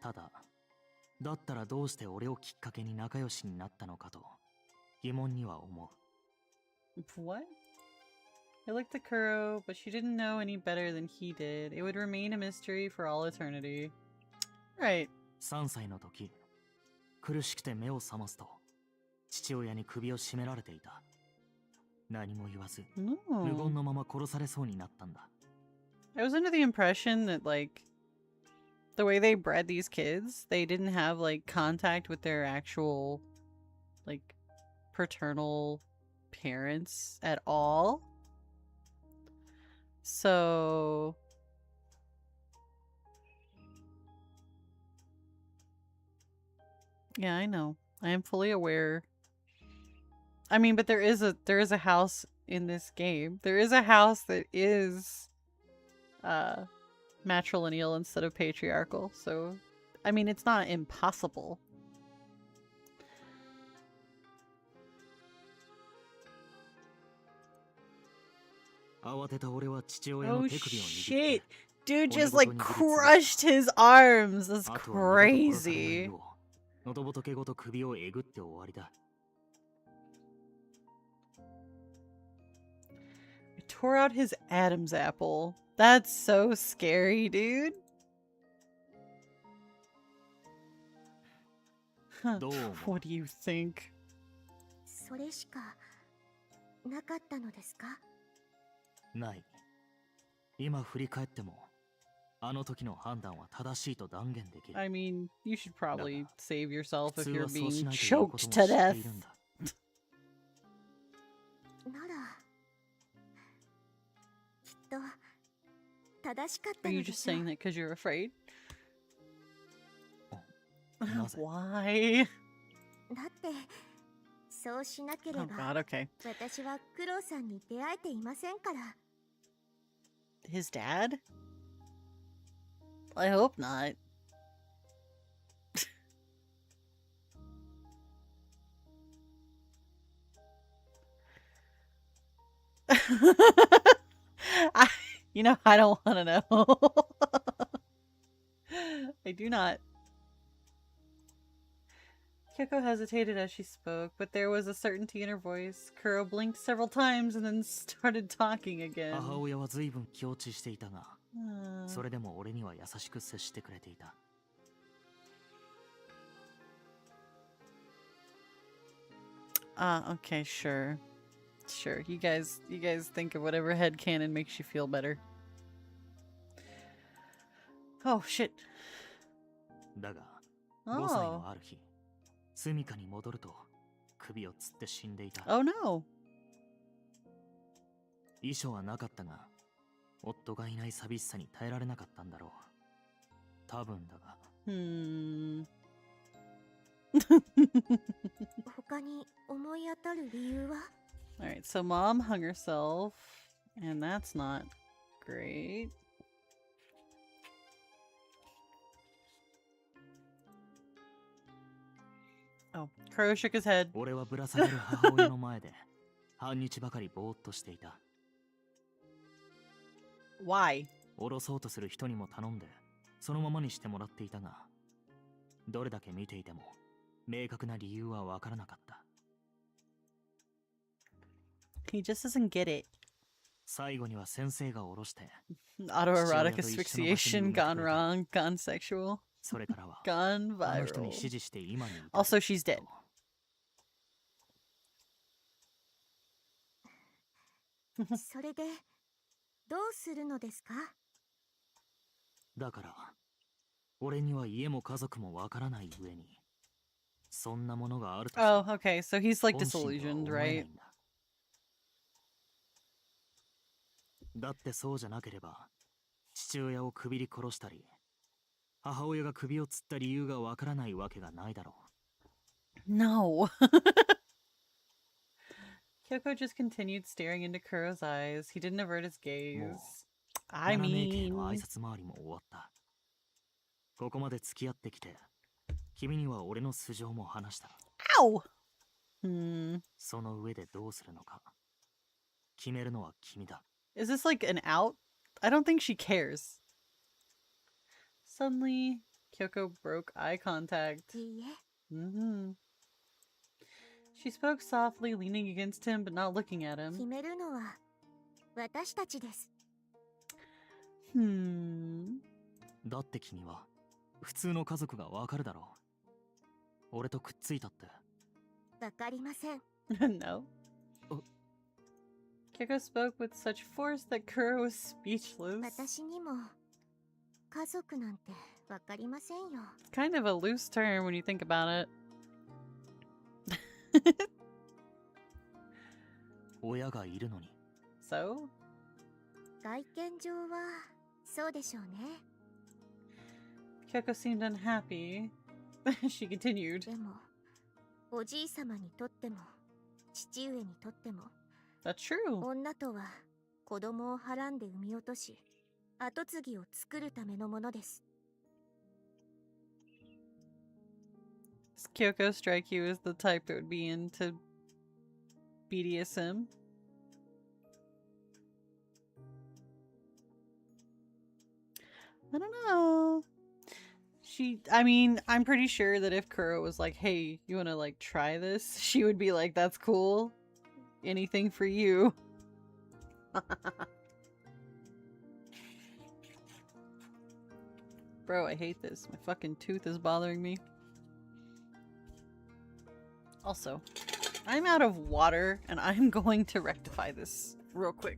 ただ、だったらどうして俺をきっかけに仲良しになったのかと疑問には思う。What? I looked at Kuro, but she didn't know any better than he did. It would remain a mystery for all eternity. Right. 3歳の時、苦しくて目を覚ますと、父親に首を絞められていた。何も言わず、無言のまま殺されそうになったんだ。I was under the impression that, like, the way they bred these kids, they didn't have like contact with their actual like paternal parents at all. So yeah, I know. I am fully aware. I mean, but there is a house in this game. There is a house that is matrilineal instead of patriarchal. So I mean, it's not impossible. Oh shit! Dude just like crushed his arms. That's crazy. He tore out his Adam's apple. That's so scary, dude. Huh. What do you think? それしかなかったのですか? ない。今振り返っても、あの時の判断は正しいと断言できる。I mean, you should probably save yourself if you're being choked to death. なら、きっと正しかった Are の you で just しょう。 saying that because you're afraid? なぜ? Why? だってそうしなけれ Oh ば god, okay. 私はクロさんに出会えていませんから。 His dad? I hope not. I don't want to know. I do not. Kyoko hesitated as she spoke, but there was a certainty in her voice. Kuro blinked several times and then started talking again. 母親は随分気落ちしていたが、それでも俺には優しく接してくれていた。Okay, sure. Sure. You guys think of whatever headcanon makes you feel better. Oh, shit. だが、5歳のある日、住処に戻ると首をつって死んでいた。Oh no. 遺書はなかったが、夫がいない寂しさに耐えられなかったんだろう。多分だが。他に思い当たる理由は? Alright, so mom hung herself, and that's not great. Oh, Crow shook his head. 俺はぶら下がる母親の前で半日ばかりぼーっとしていた。Why? 降ろそうとする人にも頼んで、そのままにしてもらっていたが、どれだけ見ていても明確な理由はわからなかった。He just doesn't get it. 最後には先生が降ろして、 Autoerotic asphyxiation gone wrong, gone sexual, それからは gone あの人に viral. 指示して今に至る。 Also, she's dead. それでどうするのですか? だから、俺には家も家族もわからない上に、そんなものがあると。 Oh, okay, so he's like disillusioned, right? だってそうじゃなければ、父親をくびり殺したり、母親が首を吊った理由がわからないわけがないだろう。No. Kyoko just continued staring into Kuro's eyes. He didn't avert his gaze. I mean... の挨拶回りも終わった。ここまで付き合ってきて、君には俺の素性も話した。Ow! その上でどうするのか、決めるのは君だ。Is this like an out? I don't think she cares. Suddenly, Kyoko broke eye contact. She spoke softly, leaning against him, but not looking at him. 決めるのは私たちです。だって君は普通の家族がわかるだろう。俺とくっついたって。わかりません。No. Kyoko spoke with such force that Kuro was speechless. 私にも家族なんてわかりませんよ。Kind of a loose term when you think about it. 親がいるのに。So? 外見上はそうでしょうね。Kyoko seemed unhappy. She continued. でも、おじいさまにとっても、父上にとっても、 That's true. 女とは子供をはらんで産み落とし、跡継ぎを作るためのものです。Does Kyoko strike you as the type that would be into BDSM? I don't know. I mean, I'm pretty sure that if Kuro was like, hey, you wanna like try this? She would be like, that's cool. Anything for you. Bro, I hate this. My fucking tooth is bothering me. Also, I'm out of water and I'm going to rectify this real quick.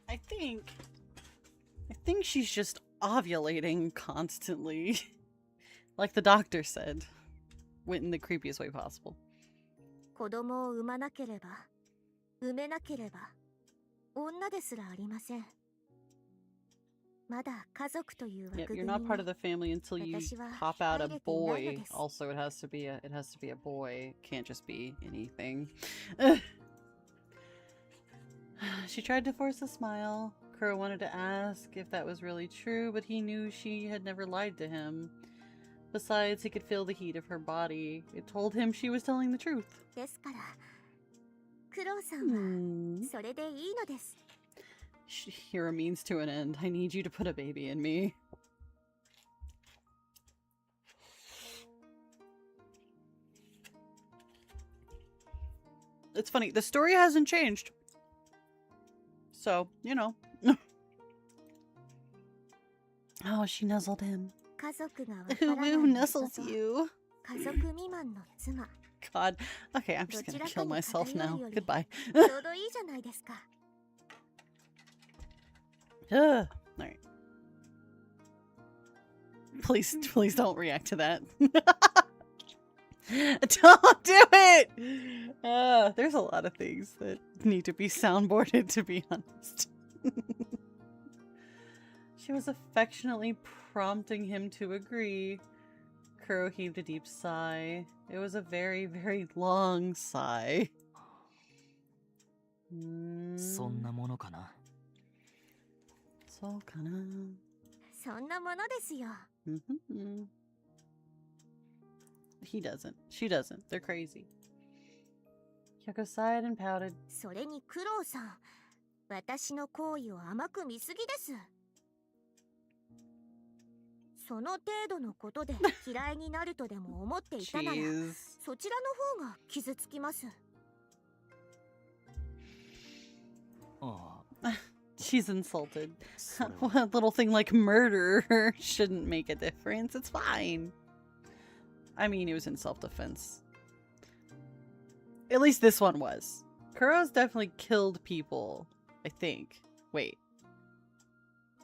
I think she's just ovulating constantly. Like the doctor said. Went in the creepiest way possible. 子供を産まなければ、産めなければ、女ですらありません。まだ家族という枠組み Yep, you're not part of the family until you pop out a boy. Also, it has to be a boy. It can't just be anything. She tried to force a smile. Kuro wanted to ask if that was really true, but he knew she had never lied to him. Besides, he could feel the heat of her body. It told him she was telling the truth. ですから、クロウさんはそれでいいのです。Here a means to an end. I need you to put a baby in me. It's funny, the story hasn't changed. So, you know. Oh, she nuzzled him. Who nuzzles you? God. Okay, I'm just gonna kill myself now. Goodbye. Alright. Please don't react to that. Don't do it! There's a lot of things that need to be soundboarded, to be honest. She was affectionately prompting him to agree. Kuro heaved a deep sigh. It was a very, very long sigh. そんなものかな。そうかな。そんなものですよ。He doesn't. She doesn't. They're crazy. Kyoko sighed and pouted. それにクロウさん、私の行為を甘く見すぎです。その程度のことで嫌いになるとでも思っていたなら、そちらの方が傷つきます。She's insulted. A little thing like murder shouldn't make a difference. It's fine. I mean, it was in self-defense. At least this one was. Kuro's definitely killed people, I think. Wait.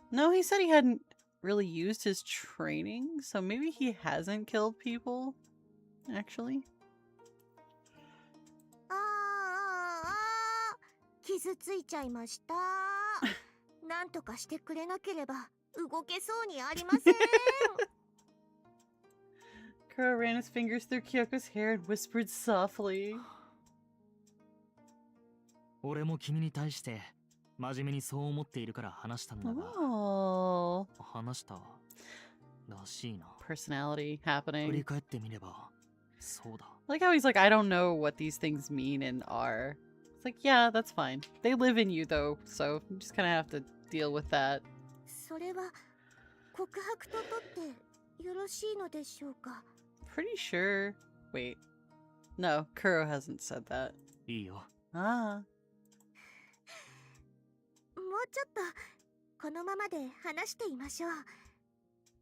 No, he said he hadn't really used his training, so maybe he hasn't killed people, actually. 傷ついちゃいました。なんとかしてくれなければ動けそうにありません。Kuro ran his fingers through Kyoko's hair and whispered softly. 俺も君に対して真面目にそう思っているから話したんだが。Oh. 話したらしいな。Personality 振 happening. り返ってみれば、そうだ。Like how he's like, I don't know what these things mean and are. It's like, yeah, that's fine. They live in you though, so you just kind of have to deal with that. それは告白ととってよろしいのでしょうか。 Pretty sure. Wait. No, Kuro hasn't said that. いいよ。Ah. もうちょっとこのままで話していましょう。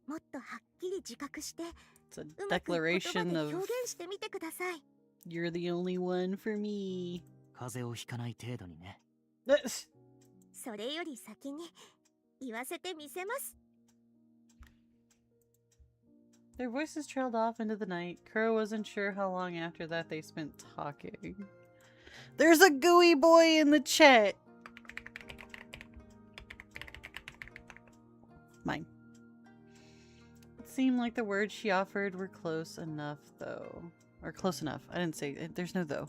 もっとはっきり自覚して It's a うまく言葉で declaration 表 of 現してみてください。 you're the only one for me. 風邪をひかない程度にね。それより先に言わせてみせます。 Their voices trailed off into the night. Kuro wasn't sure how long after that they spent talking. There's a gooey boy in the chat! Mine. It seemed like the words she offered were close enough, though. Or close enough. I didn't say it. There's no though.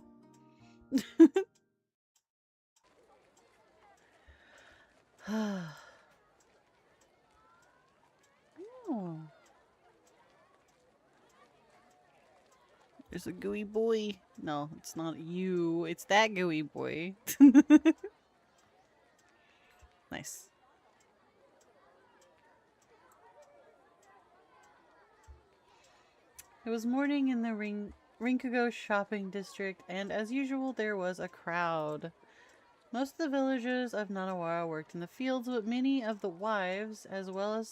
Oh. There's a gooey boy. No, it's not you. It's that gooey boy. Nice. It was morning in the Rinkugo shopping district, and as usual, there was a crowd. Most of the villagers of Nanawara worked in the fields, but many of the wives, as well as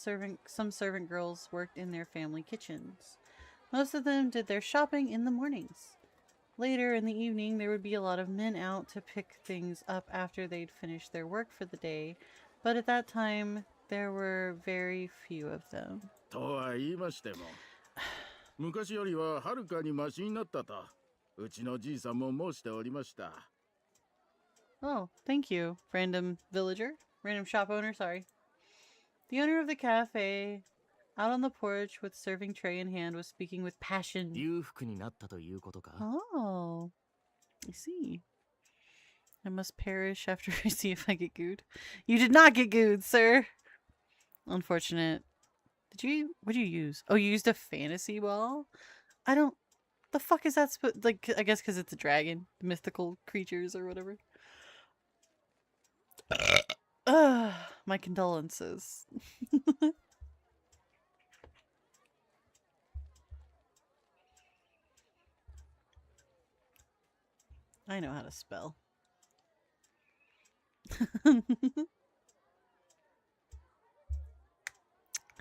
some servant girls, worked in their family kitchens. Most of them did their shopping in the mornings. Later in the evening, there would be a lot of men out to pick things up after they'd finished their work for the day, but at that time, there were very few of them. とは言いましても、昔よりははるかにマシになったと、うちのじいさんも申しておりました。 Oh, thank you, random villager. Random shop owner, sorry. The owner of the cafe, out on the porch with serving tray in hand, was speaking with passion. 裕福になったということか。 Oh, I see. I must perish after I see if I get gooed. You did not get gooed, sir. Unfortunate. Did you? What did you use? Oh, you used a fantasy ball? I don't... The fuck is that supposed... Like, I guess because it's a dragon. Mythical creatures or whatever. My condolences. I know how to spell.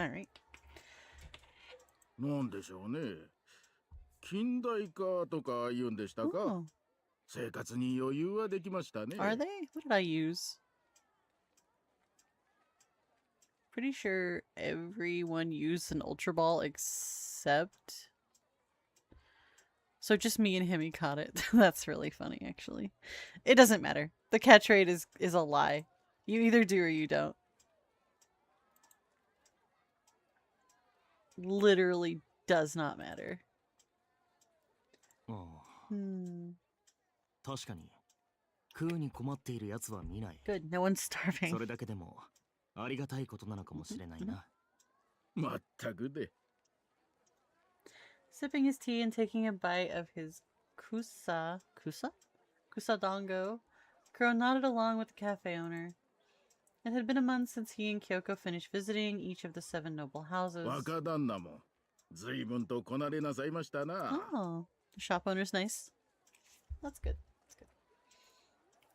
Alright. なんでしょうね。近代化とか言うんでしたか。 Oh. 生活に余裕はできましたね。 Are they? What did I use? Pretty sure everyone used an Ultra Ball except... So just me and him, he caught it. That's really funny, actually. It doesn't matter. The catch rate is a lie. You either do or you don't. Literally does not matter. ああ、 Hmm. 確かに食うに困っているやつは見ない。 Good, no one's starving. それだけでもありがたいことなのかもしれないな。まったくで。 Sipping his tea and taking a bite of his kusadongo, Kuro nodded along with the cafe owner. It had been a month since he and Kyoko finished visiting each of the 7 noble houses. 若旦那も随分とこなれなさいましたな。 Oh, the shop owner's nice. That's good. That's good.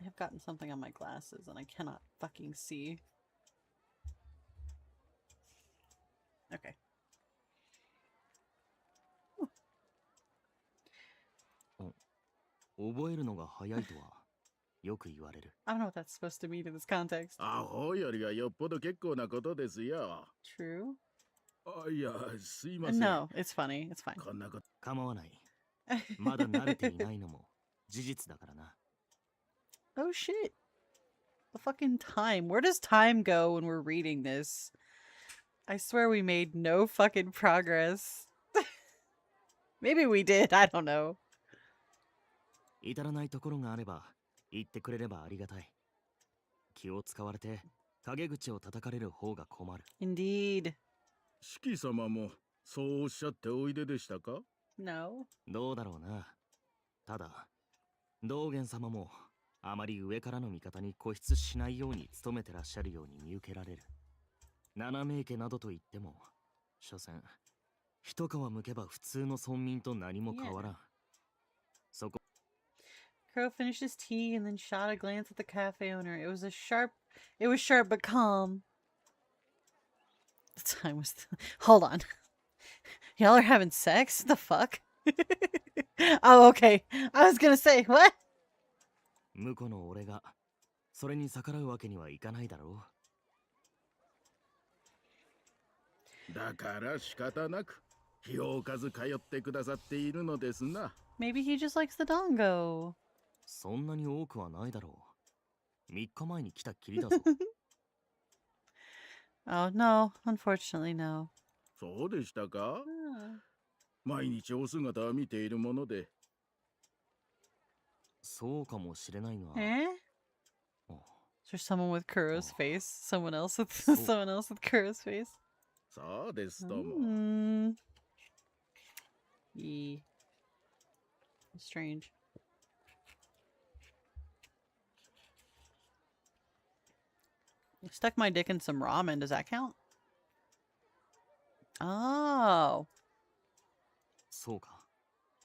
I have gotten something on my glasses and I cannot fucking see. Okay. Ooh. 覚えるのが早いとはよく言われる。 I don't know what that's supposed to mean in this context. アホよりはよっぽど結構なことですよ。 True? あ、いや、すいません。 No, it's funny. It's fine. こんなこと。構わない。まだ慣れていないのも事実だからな。Oh shit. The fucking time. Where does time go when we're reading this? I swear we made no fucking progress. Maybe we did, I don't know. 至らないところがあれば言ってくれればありがたい。気を使われて陰口を叩かれる方が困る。Indeed. 四季様もそうおっしゃっておいででしたか？ No. どうだろうな。ただ、道元様もあまり上からの味方に固執しないように努めてらっしゃるように見受けられる。七名家などと言っても、所詮、一皮むけば普通の村民と何も変わらん。そこ。Crow finished his tea and then shot a glance at the cafe owner. It was sharp but calm. The time was... Hold on. Y'all are having sex? The fuck? Oh, okay. I was gonna say, what? 向こうの俺が、それに逆らうわけにはいかないだろう。だから仕方なく、日を置かず通ってくださっているのですな。Maybe he just likes the dongo. そんなに多くはないだろう。3日前に来たきりだぞ。Oh, no. Unfortunately, no. そうでしたか？毎日お姿は見ているもので。そうかもしれないが。Eh? Is there someone with Kuro's face? Someone else with Kuro's face? そうですとも。Strange. I stuck my dick in some ramen. Does that count? Oh. そうか。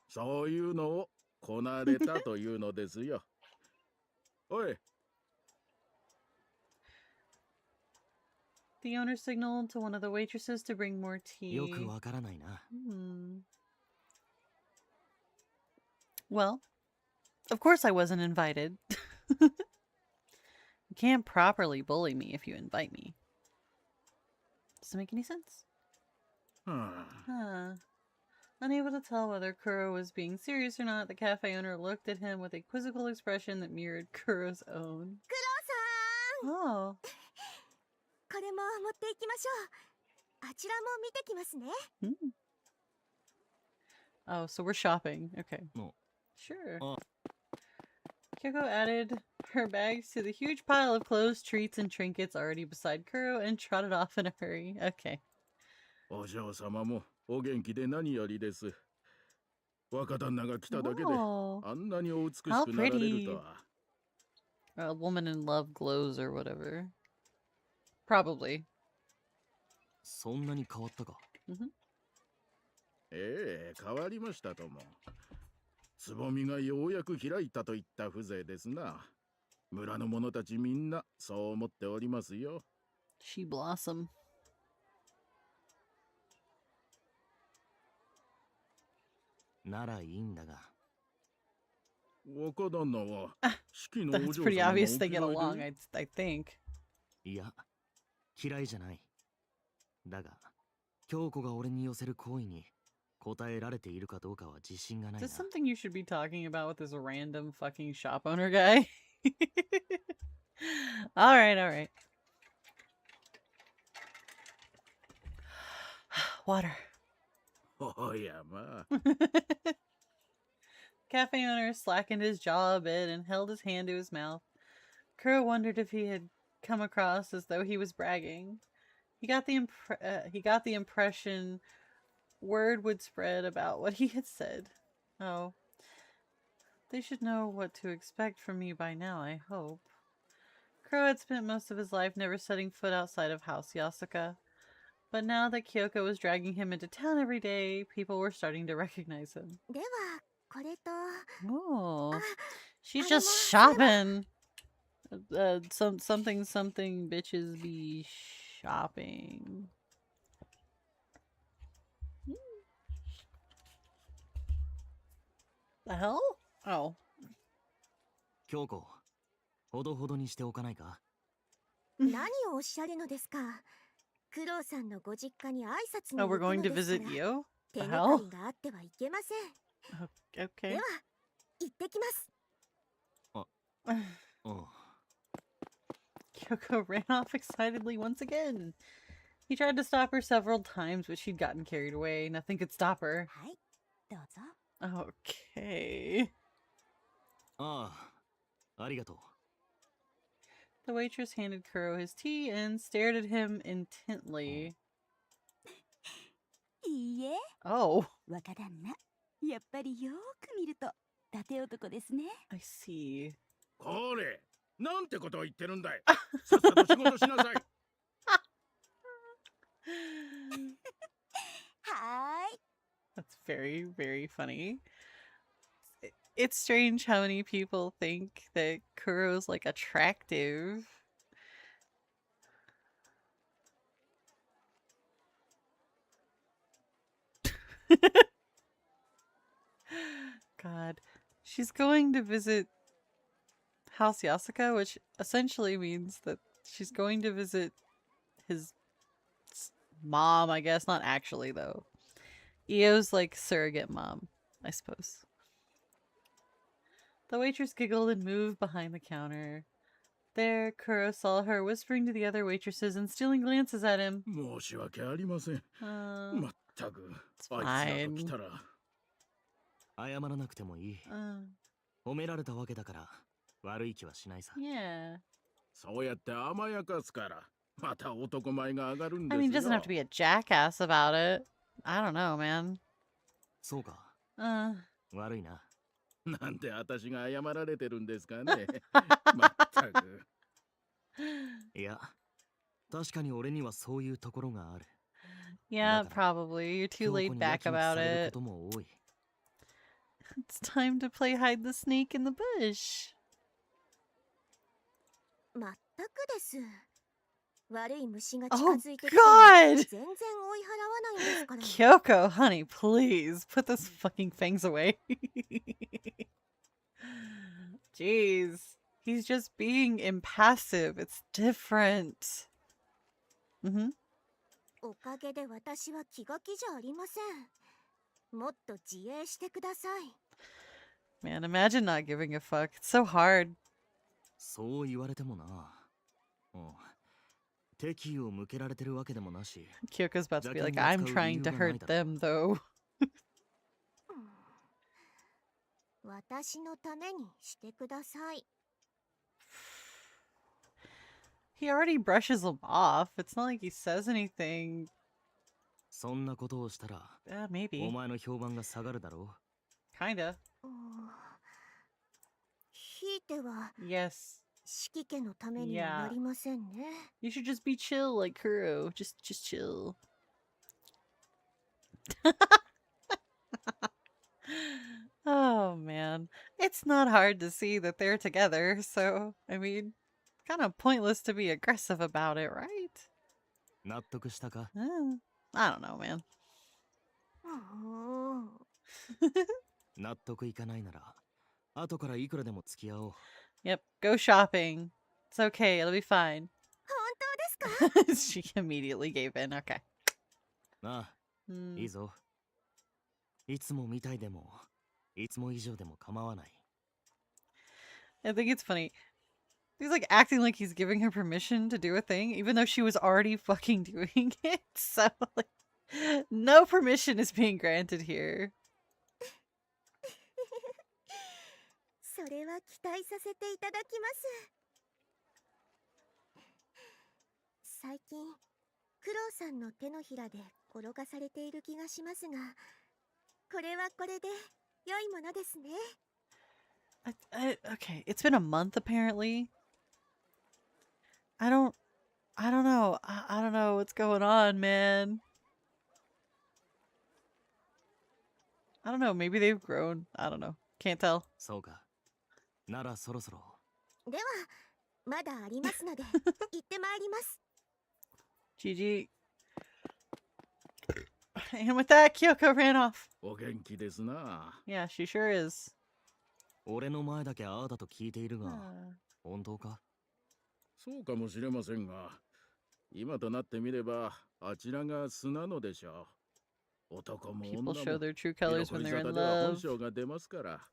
そういうのをこなれたというのですよ。おい。The owner signaled to one of the waitresses to bring more tea. よくわからないな。Well, of course I wasn't invited. You can't properly bully me if you invite me. Does it make any sense? Unable to tell whether Kuro was being serious or not, the cafe owner looked at him with a quizzical expression that mirrored Kuro's own. Kuro-san! Oh. これも持っていきましょう。あちらも見てきますね。Oh, so we're shopping. Okay. No. Sure. Kyoko added her bags to the huge pile of clothes, treats, and trinkets already beside Kuro and trotted off in a hurry. Okay. お嬢様もお元気で何よりです。若旦那が来ただけであんなにお美しくなられるとは。A woman in love glows or whatever. Probably. そんなに変わったか。ええ、変わりましたとも。つぼみがようやく開いたといった風情ですな。村の者たちみんなそう思っておりますよ。She blossom. ならいいんだが。若旦那は四季のお That's 嬢 pretty 様のお obvious they 嫌 get い along, で。I think. いや、嫌いじゃない。だが、京子が俺に寄せる行為に答えられているかどうかは自信がない Is な。 this something you should be talking about with this random fucking shop owner guy? Alright. Water. おやまあ。Cafe owner slackened his jaw a bit and held his hand to his mouth. Kuro wondered if he had come across as though he was bragging. He got the impression word would spread about what he had said. Oh. They should know what to expect from me by now, I hope. Kuro had spent most of his life never setting foot outside of House Yasuka. But now that Kyoko was dragging him into town every day, people were starting to recognize him. では、これと。 Oh. She's just shopping. Something bitches be shopping. The hell? Oh. 京子、ほどほどにしておかないか。何をおっしゃるのですか。クロウさんのご実家に挨拶に Oh, 行 we're くの going to です visit から。 you? 手 The がか hell? りがあってはいけません。 Okay. では、行ってきます。うん。 Kyoko ran off excitedly once again. He tried to stop her several times, but she'd gotten carried away. Nothing could stop her. はい、どうぞ。 Okay. ああ、ありがとう。 The waitress handed Kuro his tea and stared at him intently. いいえ。 Oh. 若旦那、やっぱりよーく見ると、伊達男ですね。 I see. これ、なんてことを言ってるんだい。さっさと仕事しなさい。はーい。 That's very, very funny. It's strange how many people think that Kuro's like attractive. God. She's going to visit House Yasuka, which essentially means that she's going to visit his mom, I guess. Not actually, though. Io's like surrogate mom, I suppose. The waitress giggled and moved behind the counter. There, Kuro saw her whispering to the other waitresses and stealing glances at him. 申し訳ありません。まったく、あいつらと来たら。謝らなくてもいい。褒められたわけだから、悪い気はしないさ。Yeah. そうやって甘やかすから、また男前が上がるんで I すよ。 mean, doesn't have to be a jackass about it. I don't know, man. そうか。悪いな。なんで私が謝られてるんですかね。まったく。いや、確かに俺にはそういうところがある。Yeah, probably. You're too laid back about it. It's time to play hide the snake in the bush. まったくです。悪い虫が近づいてきても God! 全然追い払わないんですから。 Kyoko, honey, please put those fucking fangs away. Jeez. He's just being impassive. It's different. おかげで私は気が気じゃありません。もっと自衛してください。 Man, imagine not giving a fuck. It's so hard. そう言われてもな。敵意を向けられてるわけでもなし。 Kyoko's about to be like, I'm trying to hurt them, though. 私のためにしてください。 He already brushes them off. It's not like he says anything. そんなことをしたら、maybe. お前の評判が下がるだろう。Kinda. ひいては、 Yes. 四季家のためにはなりませんね。 You should just be chill like Kuro. Just chill. Oh, man. It's not hard to see that they're together, so, I mean, kind of pointless to be aggressive about it, right? 納得したか? I don't know, man. 納得いかないなら、後からいくらでも付き合おう。 Yep, go shopping. It's okay, it'll be fine. 本当ですか? She immediately gave in, okay. ああ、いいぞ。いつもみたいでも、いつも以上でも構わない。 I think it's funny. He's like acting like he's giving her permission to do a thing, even though she was already fucking doing it. So, like, no permission is being granted here. それは期待させていただきます。最近、クロウさんの手のひらで転がされている気がしますが、これはこれで良いものですね。Okay, it's been a month apparently. I don't know. I don't know what's going on, man. I don't know. Maybe they've grown. I don't know. Can't tell. そうか。ならそろそろ。では、まだありますので、行ってまいります。GG. And with that, Kyoko ran off. お元気ですな。 Yeah, she sure is. 俺の前だけああだと聞いているが、本当か? そうかもしれませんが、今となってみれば、あちらが素なのでしょう。男も女も、 People show their true colors when they're in 色恋沙汰では love. 本性が出ますから。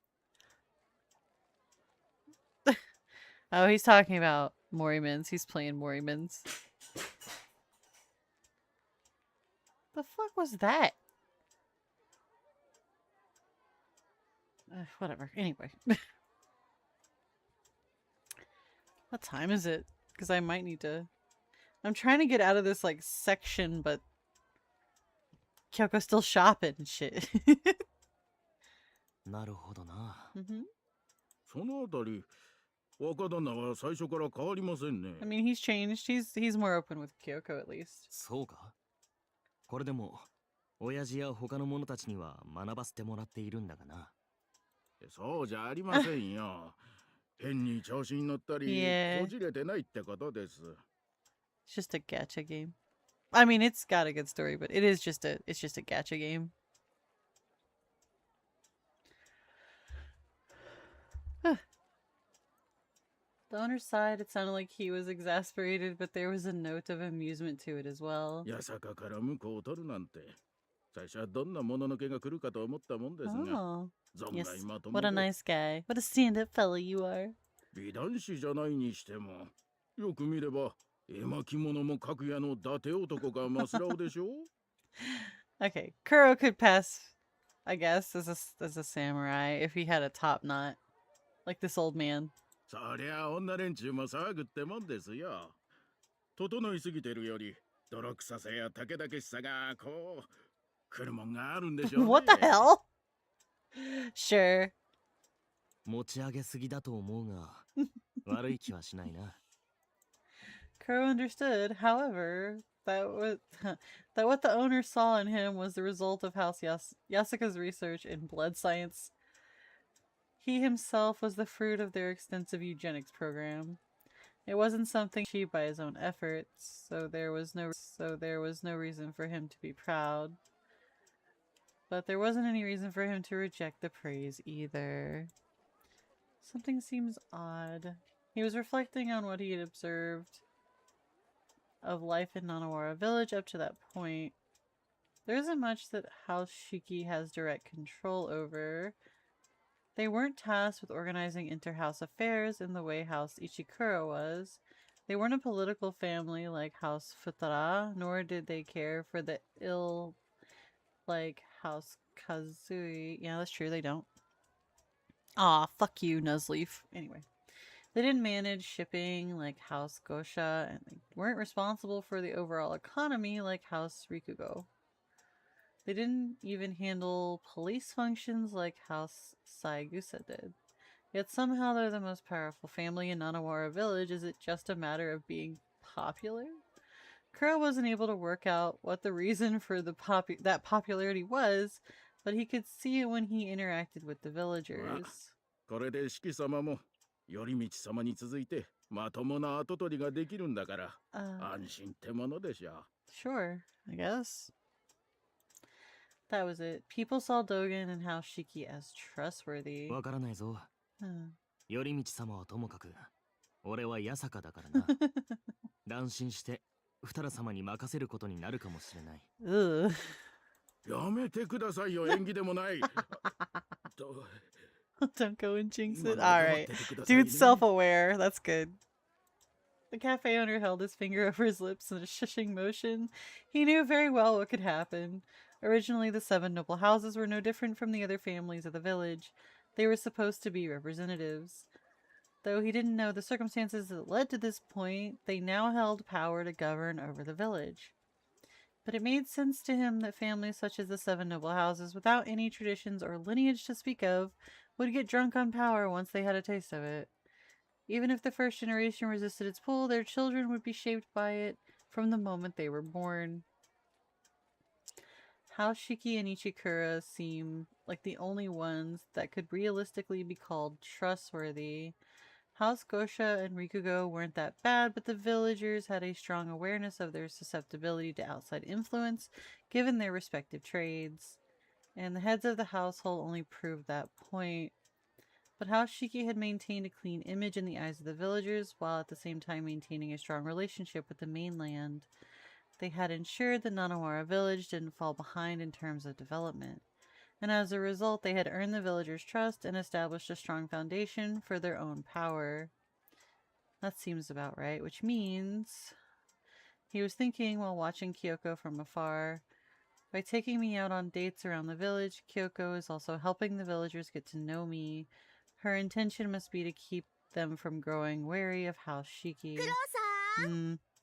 Oh, he's talking about Morimans. He's playing Morimans. The fuck was that? Whatever. Anyway. What time is it? Because I might need to... I'm trying to get out of this, like, section, but... Kyoko's still shopping and shit. なるほどな。そのあたり、若旦那は最初から変わりませんね。I mean, he's changed. He's more open with Kyoko, at least. そうか。これでも、親父や他の者たちには学ばせてもらっているんだがな。そうじゃありませんよ。変に調子に乗ったり、こじれてないってことです。It's just a gacha game. I mean, it's got a good story, but it's just a gacha game. The owner's side, it sounded like he was exasperated, but there was a note of amusement to it as well. やさかから向こうを取るなんて、最初はどんなもののけが来るかと思ったもんですが、Oh, 存 yes. 外まとも What a で、 nice guy. What a stand-up fella you are. 美男子じゃないにしても、よく見れば、絵巻物も各屋の伊達男がマスラオでしょ Okay, Kuro could pass, I guess, as a samurai if he had a top knot, like this old man. そりゃ女連中も騒ぐってもんですよ。整いすぎてるより、泥臭さや武田しさがこう、来るもんがあるんでしょうね。What the hell? Sure. 持ち上げすぎだと思うが、悪い気はしないな。Kuro understood, however, that what the owner saw in him was the result of House Yasuka's research in blood science. He himself was the fruit of their extensive eugenics program. It wasn't something achieved by his own efforts, so there was no reason for him to be proud. But there wasn't any reason for him to reject the praise either. Something seems odd. He was reflecting on what he had observed of life in Nanawara village up to that point. There isn't much that House Shiki has direct control over. They weren't tasked with organizing inter-house affairs in the way House Ichikura was. They weren't a political family like House Futara, nor did they care for the ill like House Kazui. Yeah, that's true, they don't. Aw, fuck you, Nuzleaf. Anyway. They didn't manage shipping like House Gosha, and they weren't responsible for the overall economy like House Rikugo. They didn't even handle police functions like House Saigusa did. Yet somehow they're the most powerful family in Nanawara village. Is it just a matter of being popular? Kuro wasn't able to work out what the reason for that popularity was, but he could see it when he interacted with the villagers. これで四季様も頼道様に続いてまともな跡取りができるんだから、安心ってものでしょう。Sure, I guess. That was it. People saw Dogen and House Shiki as trustworthy. わからないぞ。頼道様はともかく、俺は八坂だからな。乱心して二人様に任せることになるかもしれない。やめてくださいよ、演技でもない。Don't go and jinx it. Alright. Dude's self-aware. That's good. The cafe owner held his finger over his lips in a shushing motion. He knew very well what could happen. Originally, the 7 noble houses were no different from the other families of the village. They were supposed to be representatives. Though he didn't know the circumstances that led to this point, they now held power to govern over the village. But it made sense to him that families such as the 7 noble houses, without any traditions or lineage to speak of, would get drunk on power once they had a taste of it. Even if the first generation resisted its pull, their children would be shaped by it from the moment they were born. House Shiki and Ichikura seem like the only ones that could realistically be called trustworthy. House Gosha and Rikugo weren't that bad, but the villagers had a strong awareness of their susceptibility to outside influence, given their respective trades. And the heads of the household only proved that point. But House Shiki had maintained a clean image in the eyes of the villagers, while at the same time maintaining a strong relationship with the mainland. They had ensured the Nanawara village didn't fall behind in terms of development. And as a result, they had earned the villagers' trust and established a strong foundation for their own power. That seems about right, which means... He was thinking while watching Kyoko from afar. By taking me out on dates around the village, Kyoko is also helping the villagers get to know me. Her intention must be to keep them from growing wary of House Shiki.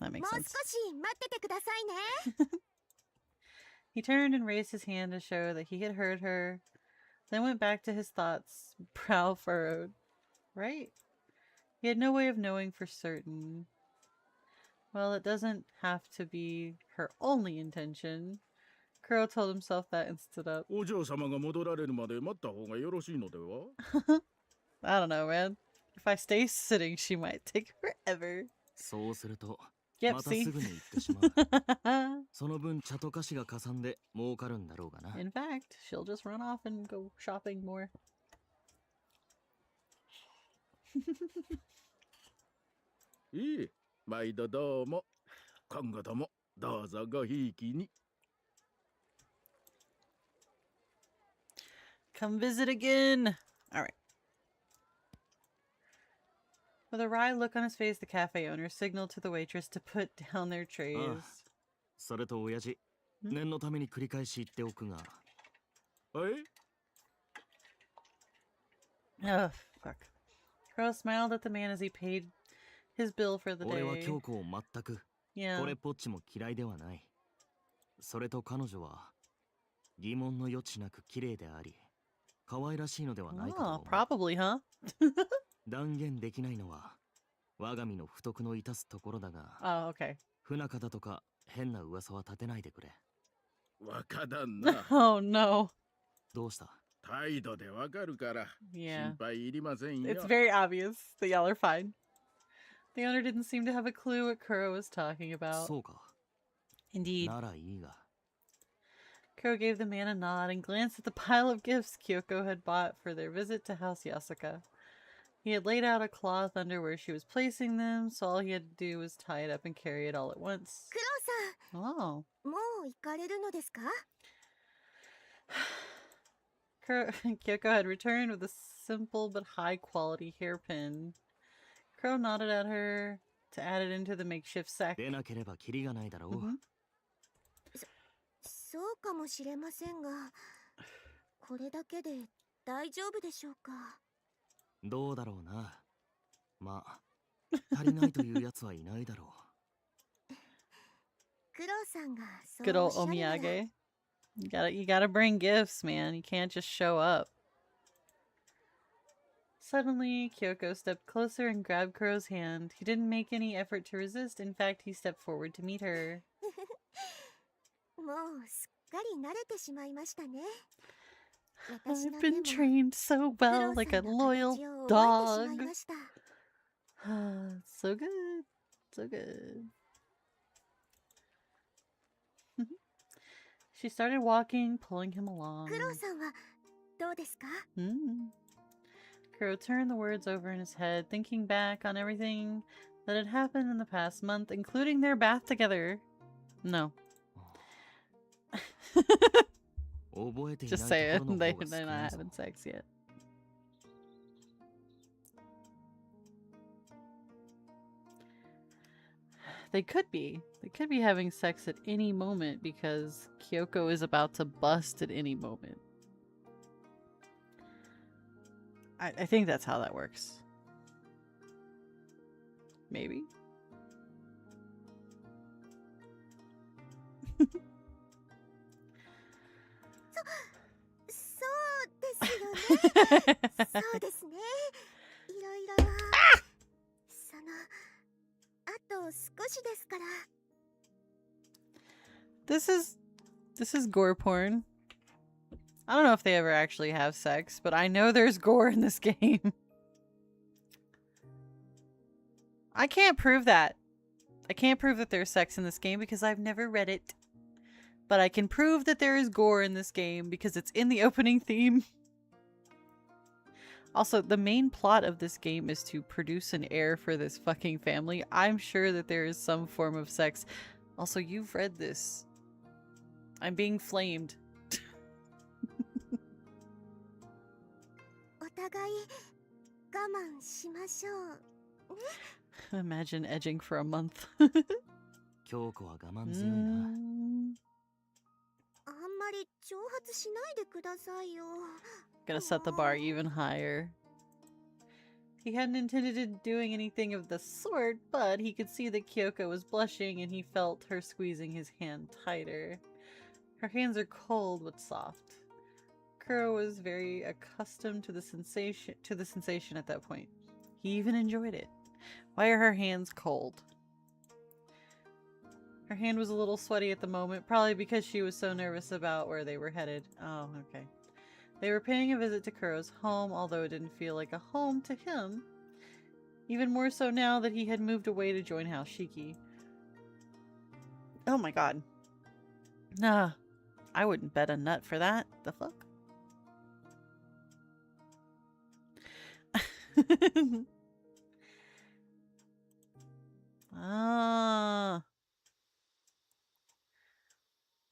That makes sense. He turned and raised his hand to show that he had heard her, then went back to his thoughts, brow furrowed. Right? He had no way of knowing for certain. Well, it doesn't have to be her only intention. Kuro told himself that and stood up. I don't know, man. If I stay sitting, she might take forever. Yep, see? In fact, she'll just run off and go shopping more. Come visit again. All right. With a wry look on his face, the cafe owner signaled to the waitress to put down their trays. Oh, fuck. Kuro smiled at the man as he paid his bill for the day. Yeah. Oh, probably, huh? Oh, okay. Oh, no. Yeah. It's very obvious that y'all are fine. The owner didn't seem to have a clue what Kuro was talking about. Indeed. Kuro gave the man a nod and glanced at the pile of gifts Kyoko had bought for their visit to House Yasuka. He had laid out a cloth under where she was placing them, so all he had to do was tie it up and carry it all at once. Oh. Kyoko had returned with a simple but high-quality hairpin. Kuro nodded at her to add it into the makeshift sack. Mm-hmm. そうかもしれませんが、これだけで大丈夫でしょうか。どうだろうな。まあ、足りないというやつはいないだろう。クロさんがそう Good old omiyage. You gotta bring gifts, man. You can't just show up. Suddenly, Kyoko stepped closer and grabbed Kuro's hand. He didn't make any effort to resist. In fact, he stepped forward to meet her. もうすっかり慣れてしまいましたね。 I've been trained so well, like a loyal dog. So good. So good. She started walking, pulling him along. Kuro turned the words over in his head, thinking back on everything that had happened in the past month, including their bath together. No. Just saying, they're not having sex yet. They could be. They could be having sex at any moment because Kyoko is about to bust at any moment. I think that's how that works. Maybe. This is gore porn. I don't know if they ever actually have sex, but I know there's gore in this game. I can't prove that. I can't prove that there's sex in this game because I've never read it. But I can prove that there is gore in this game because it's in the opening theme. Also, the main plot of this game is to produce an heir for this fucking family. I'm sure that there is some form of sex. Also, you've read this. I'm being flamed. Imagine edging for a month. あんり挑発しないでくださいよ。 Gonna set the bar even higher. He hadn't intended doing anything of the sort, but he could see that Kyoko was blushing and he felt her squeezing his hand tighter. Her hands are cold but soft. Kuro was very accustomed to the sensation at that point. He even enjoyed it. Why are her hands cold? Her hand was a little sweaty at the moment, probably because she was so nervous about where they were headed. Oh, okay. They were paying a visit to Kuro's home, although it didn't feel like a home to him. Even more so now that he had moved away to join House Shiki. Oh my god. Nah, I wouldn't bet a nut for that. The fuck? Ah.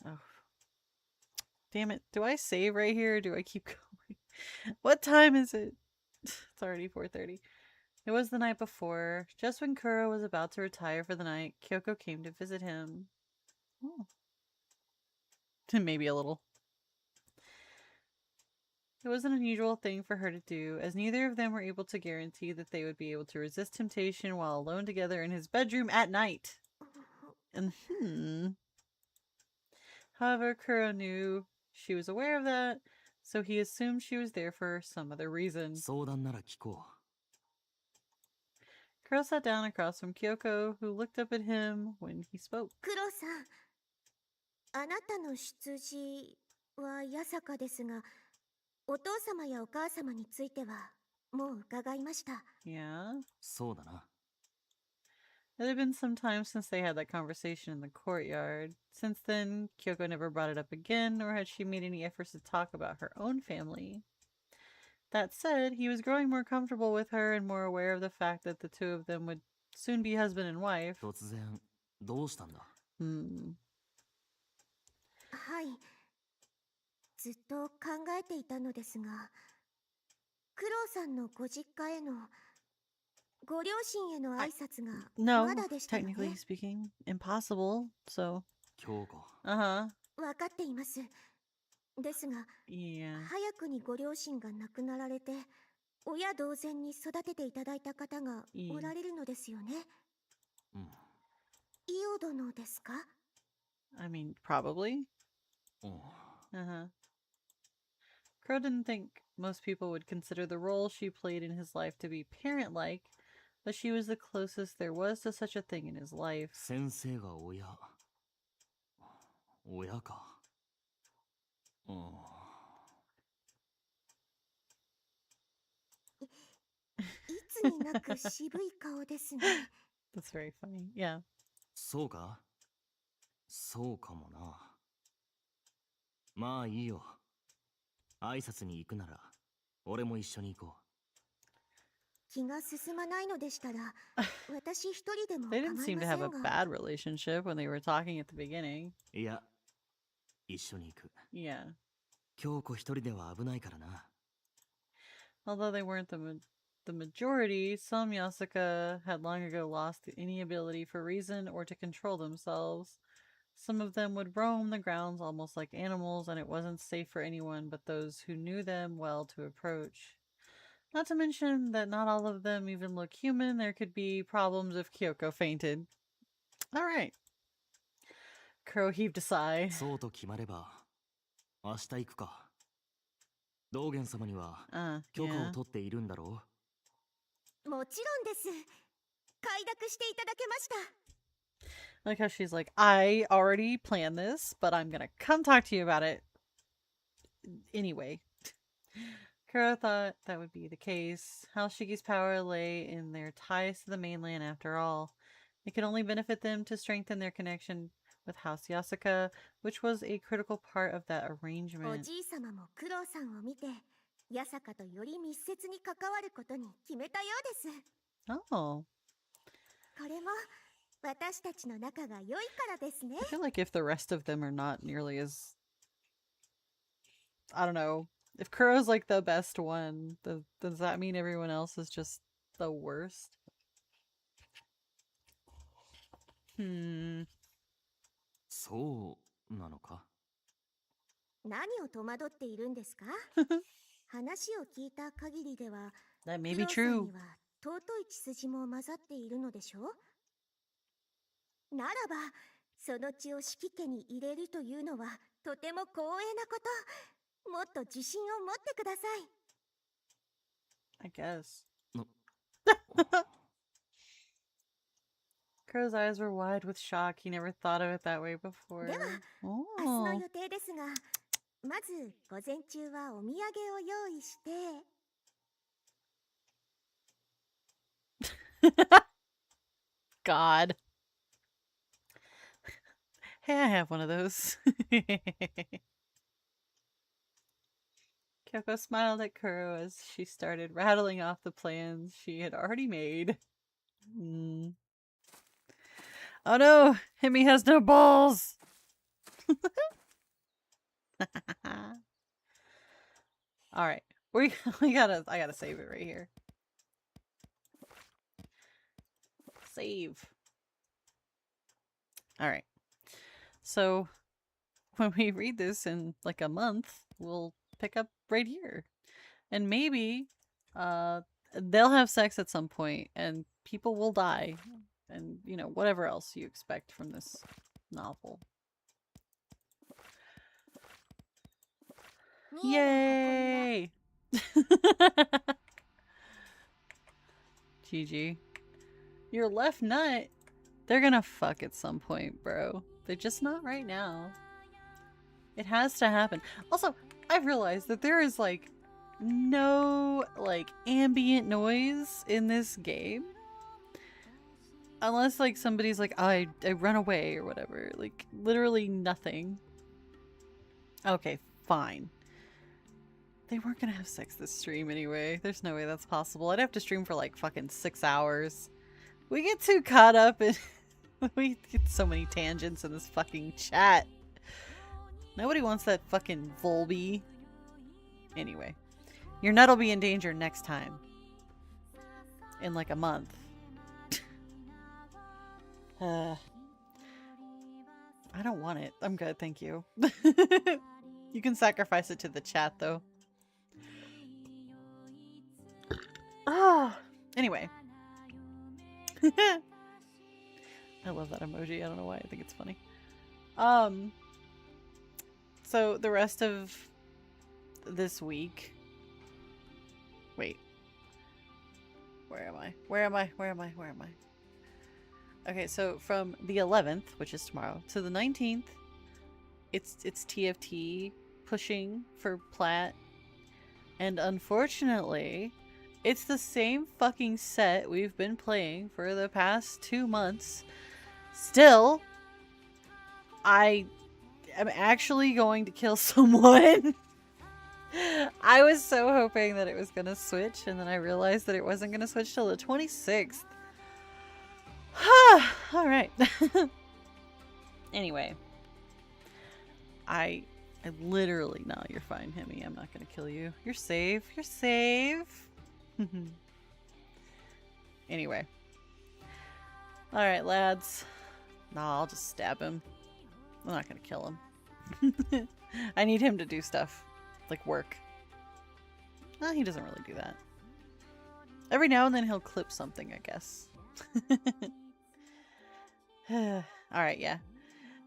Oh. Damn it. Do I save right here or do I keep going? What time is it? It's already 4:30. It was the night before. Just when Kuro was about to retire for the night, Kyoko came to visit him. Oh. Maybe a little. It was an unusual thing for her to do, as neither of them were able to guarantee that they would be able to resist temptation while alone together in his bedroom at night. And however, Kuro knew she was aware of that, so he assumed she was there for some other reason. Kuro sat down across from Kyoko, who looked up at him when he spoke. Kuro-san, あなたの出自はやさかですが、お父様やお母様についてはもう伺いました。Yeah? そうだな。 It had been some time since they had that conversation in the courtyard. Since then, Kyoko never brought it up again, nor had she made any efforts to talk about her own family. That said, he was growing more comfortable with her and more aware of the fact that the two of them would soon be husband and wife. 突然どうしたんだ。はい。ずっと考えていたのですが、クロウさんのご実家へのご両親への挨拶が No, まだでしたよね。 technically speaking, impossible, so. 京子。Uh-huh. わかっています。ですが、Yeah. 早くにご両親が亡くなられて、親同然に育てていただいた方がおられるのですよね。うん。イオ殿ですか？ I mean, probably. うん。Uh-huh. Crow didn't think most people would consider the role she played in his life to be parent-like, but she was the closest there was to such a thing in his life. 先生が親。親か。うん。いつになく渋い顔ですね。That's very funny. Yeah. そうか？そうかもな。まあいいよ。挨拶に行くなら、俺も一緒に行こう。気が進まないのでしたら、私一人でも構 They い didn't ま seem せ to ん have が。 a bad relationship when they were talking at the beginning. いや、一緒に行く。Yeah. 京子一人では危ないからな。Although they weren't the majority, some Yasuka had long ago lost any ability for reason or to control themselves. Some of them would roam the grounds almost like animals, and it wasn't safe for anyone but those who knew them well to approach. Not to mention that not all of them even look human. There could be problems if Kyoko fainted. Alright. Crow heaved a sigh. そうと決まれば、明日行くか。道元様には許可を取っているんだろう？もちろんです。快諾していただけました。I like how she's like, I already planned this, but I'm gonna come talk to you about it anyway. Kuro thought that would be the case. House Shiki's power lay in their ties to the mainland after all. It could only benefit them to strengthen their connection with House Yasuka, which was a critical part of that お arrangement. じい様もクロウさんを見て、ヤサカとより密接に関わることに決めたようです。Oh. これも私たちの仲が良いからですね。 I feel like if the rest of them are not nearly as... I don't know. If Kuro's like the best one, does that mean everyone else is just the worst? そうなのか？何を戸惑っているんですか？話を聞いた限りでは、 That may ク be ロウさん true. には尊い血筋も混ざっているのでしょう？ならば、その血を指揮家に入れるというのはとても光栄なこと。もっと自信を持ってください。 I guess. Crow's eyes were wide with shock. He never thought of it that way before. では、明日の Oh. 予定ですが、まず午前中はお土産を用意して。 God. Hey, I have one of those. Kyoko smiled at Kuro as she started rattling off the plans she had already made. Oh no! Himi has no balls! Alright. I gotta save it right here. Save. Alright. So, when we read this in like a month, we'll pick up right here. And maybe they'll have sex at some point and people will die. And, you know, whatever else you expect from this novel. Yay! GG. Your left nut? They're gonna fuck at some point, bro. They're just not right now. It has to happen. Also, I've realized that there is, like, no, like, ambient noise in this game. Unless, like, somebody's like, oh, I run away or whatever. Like, literally nothing. Okay, fine. They weren't gonna have sex this stream anyway. There's no way that's possible. I'd have to stream for, like, fucking 6 hours. We get too caught up in... we get so many tangents in this fucking chat. Nobody wants that fucking Volby. Anyway. Your nut'll be in danger next time. In like a month. I don't want it. I'm good, thank you. You can sacrifice it to the chat, though. Oh, anyway. I love that emoji. I don't know why. I think it's funny. So the rest of this week. Wait. Where am I? Where am I? Where am I? Where am I? Okay, so from the 11th, which is tomorrow, to the 19th, it's TFT pushing for Plat. And unfortunately, it's the same fucking set we've been playing for the past 2 months. Still, I am actually going to kill someone. I was so hoping that it was going to switch, and then I realized that it wasn't going to switch till the 26th. Alright. Anyway. I literally... No, you're fine, Hemi. I'm not going to kill you. You're safe. You're safe. Anyway. Alright, lads. Nah, I'll just stab him. I'm not going to kill him. I need him to do stuff. Like work. Well, he doesn't really do that. Every now and then he'll clip something, I guess. Alright, yeah.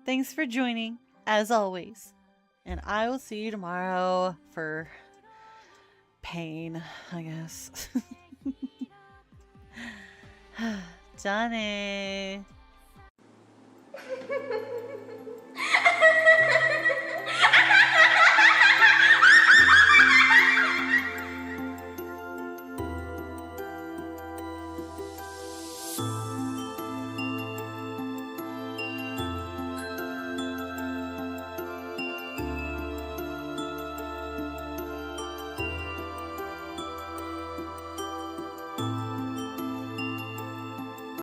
Thanks for joining, as always. And I will see you tomorrow for pain, I guess. じゃあねー。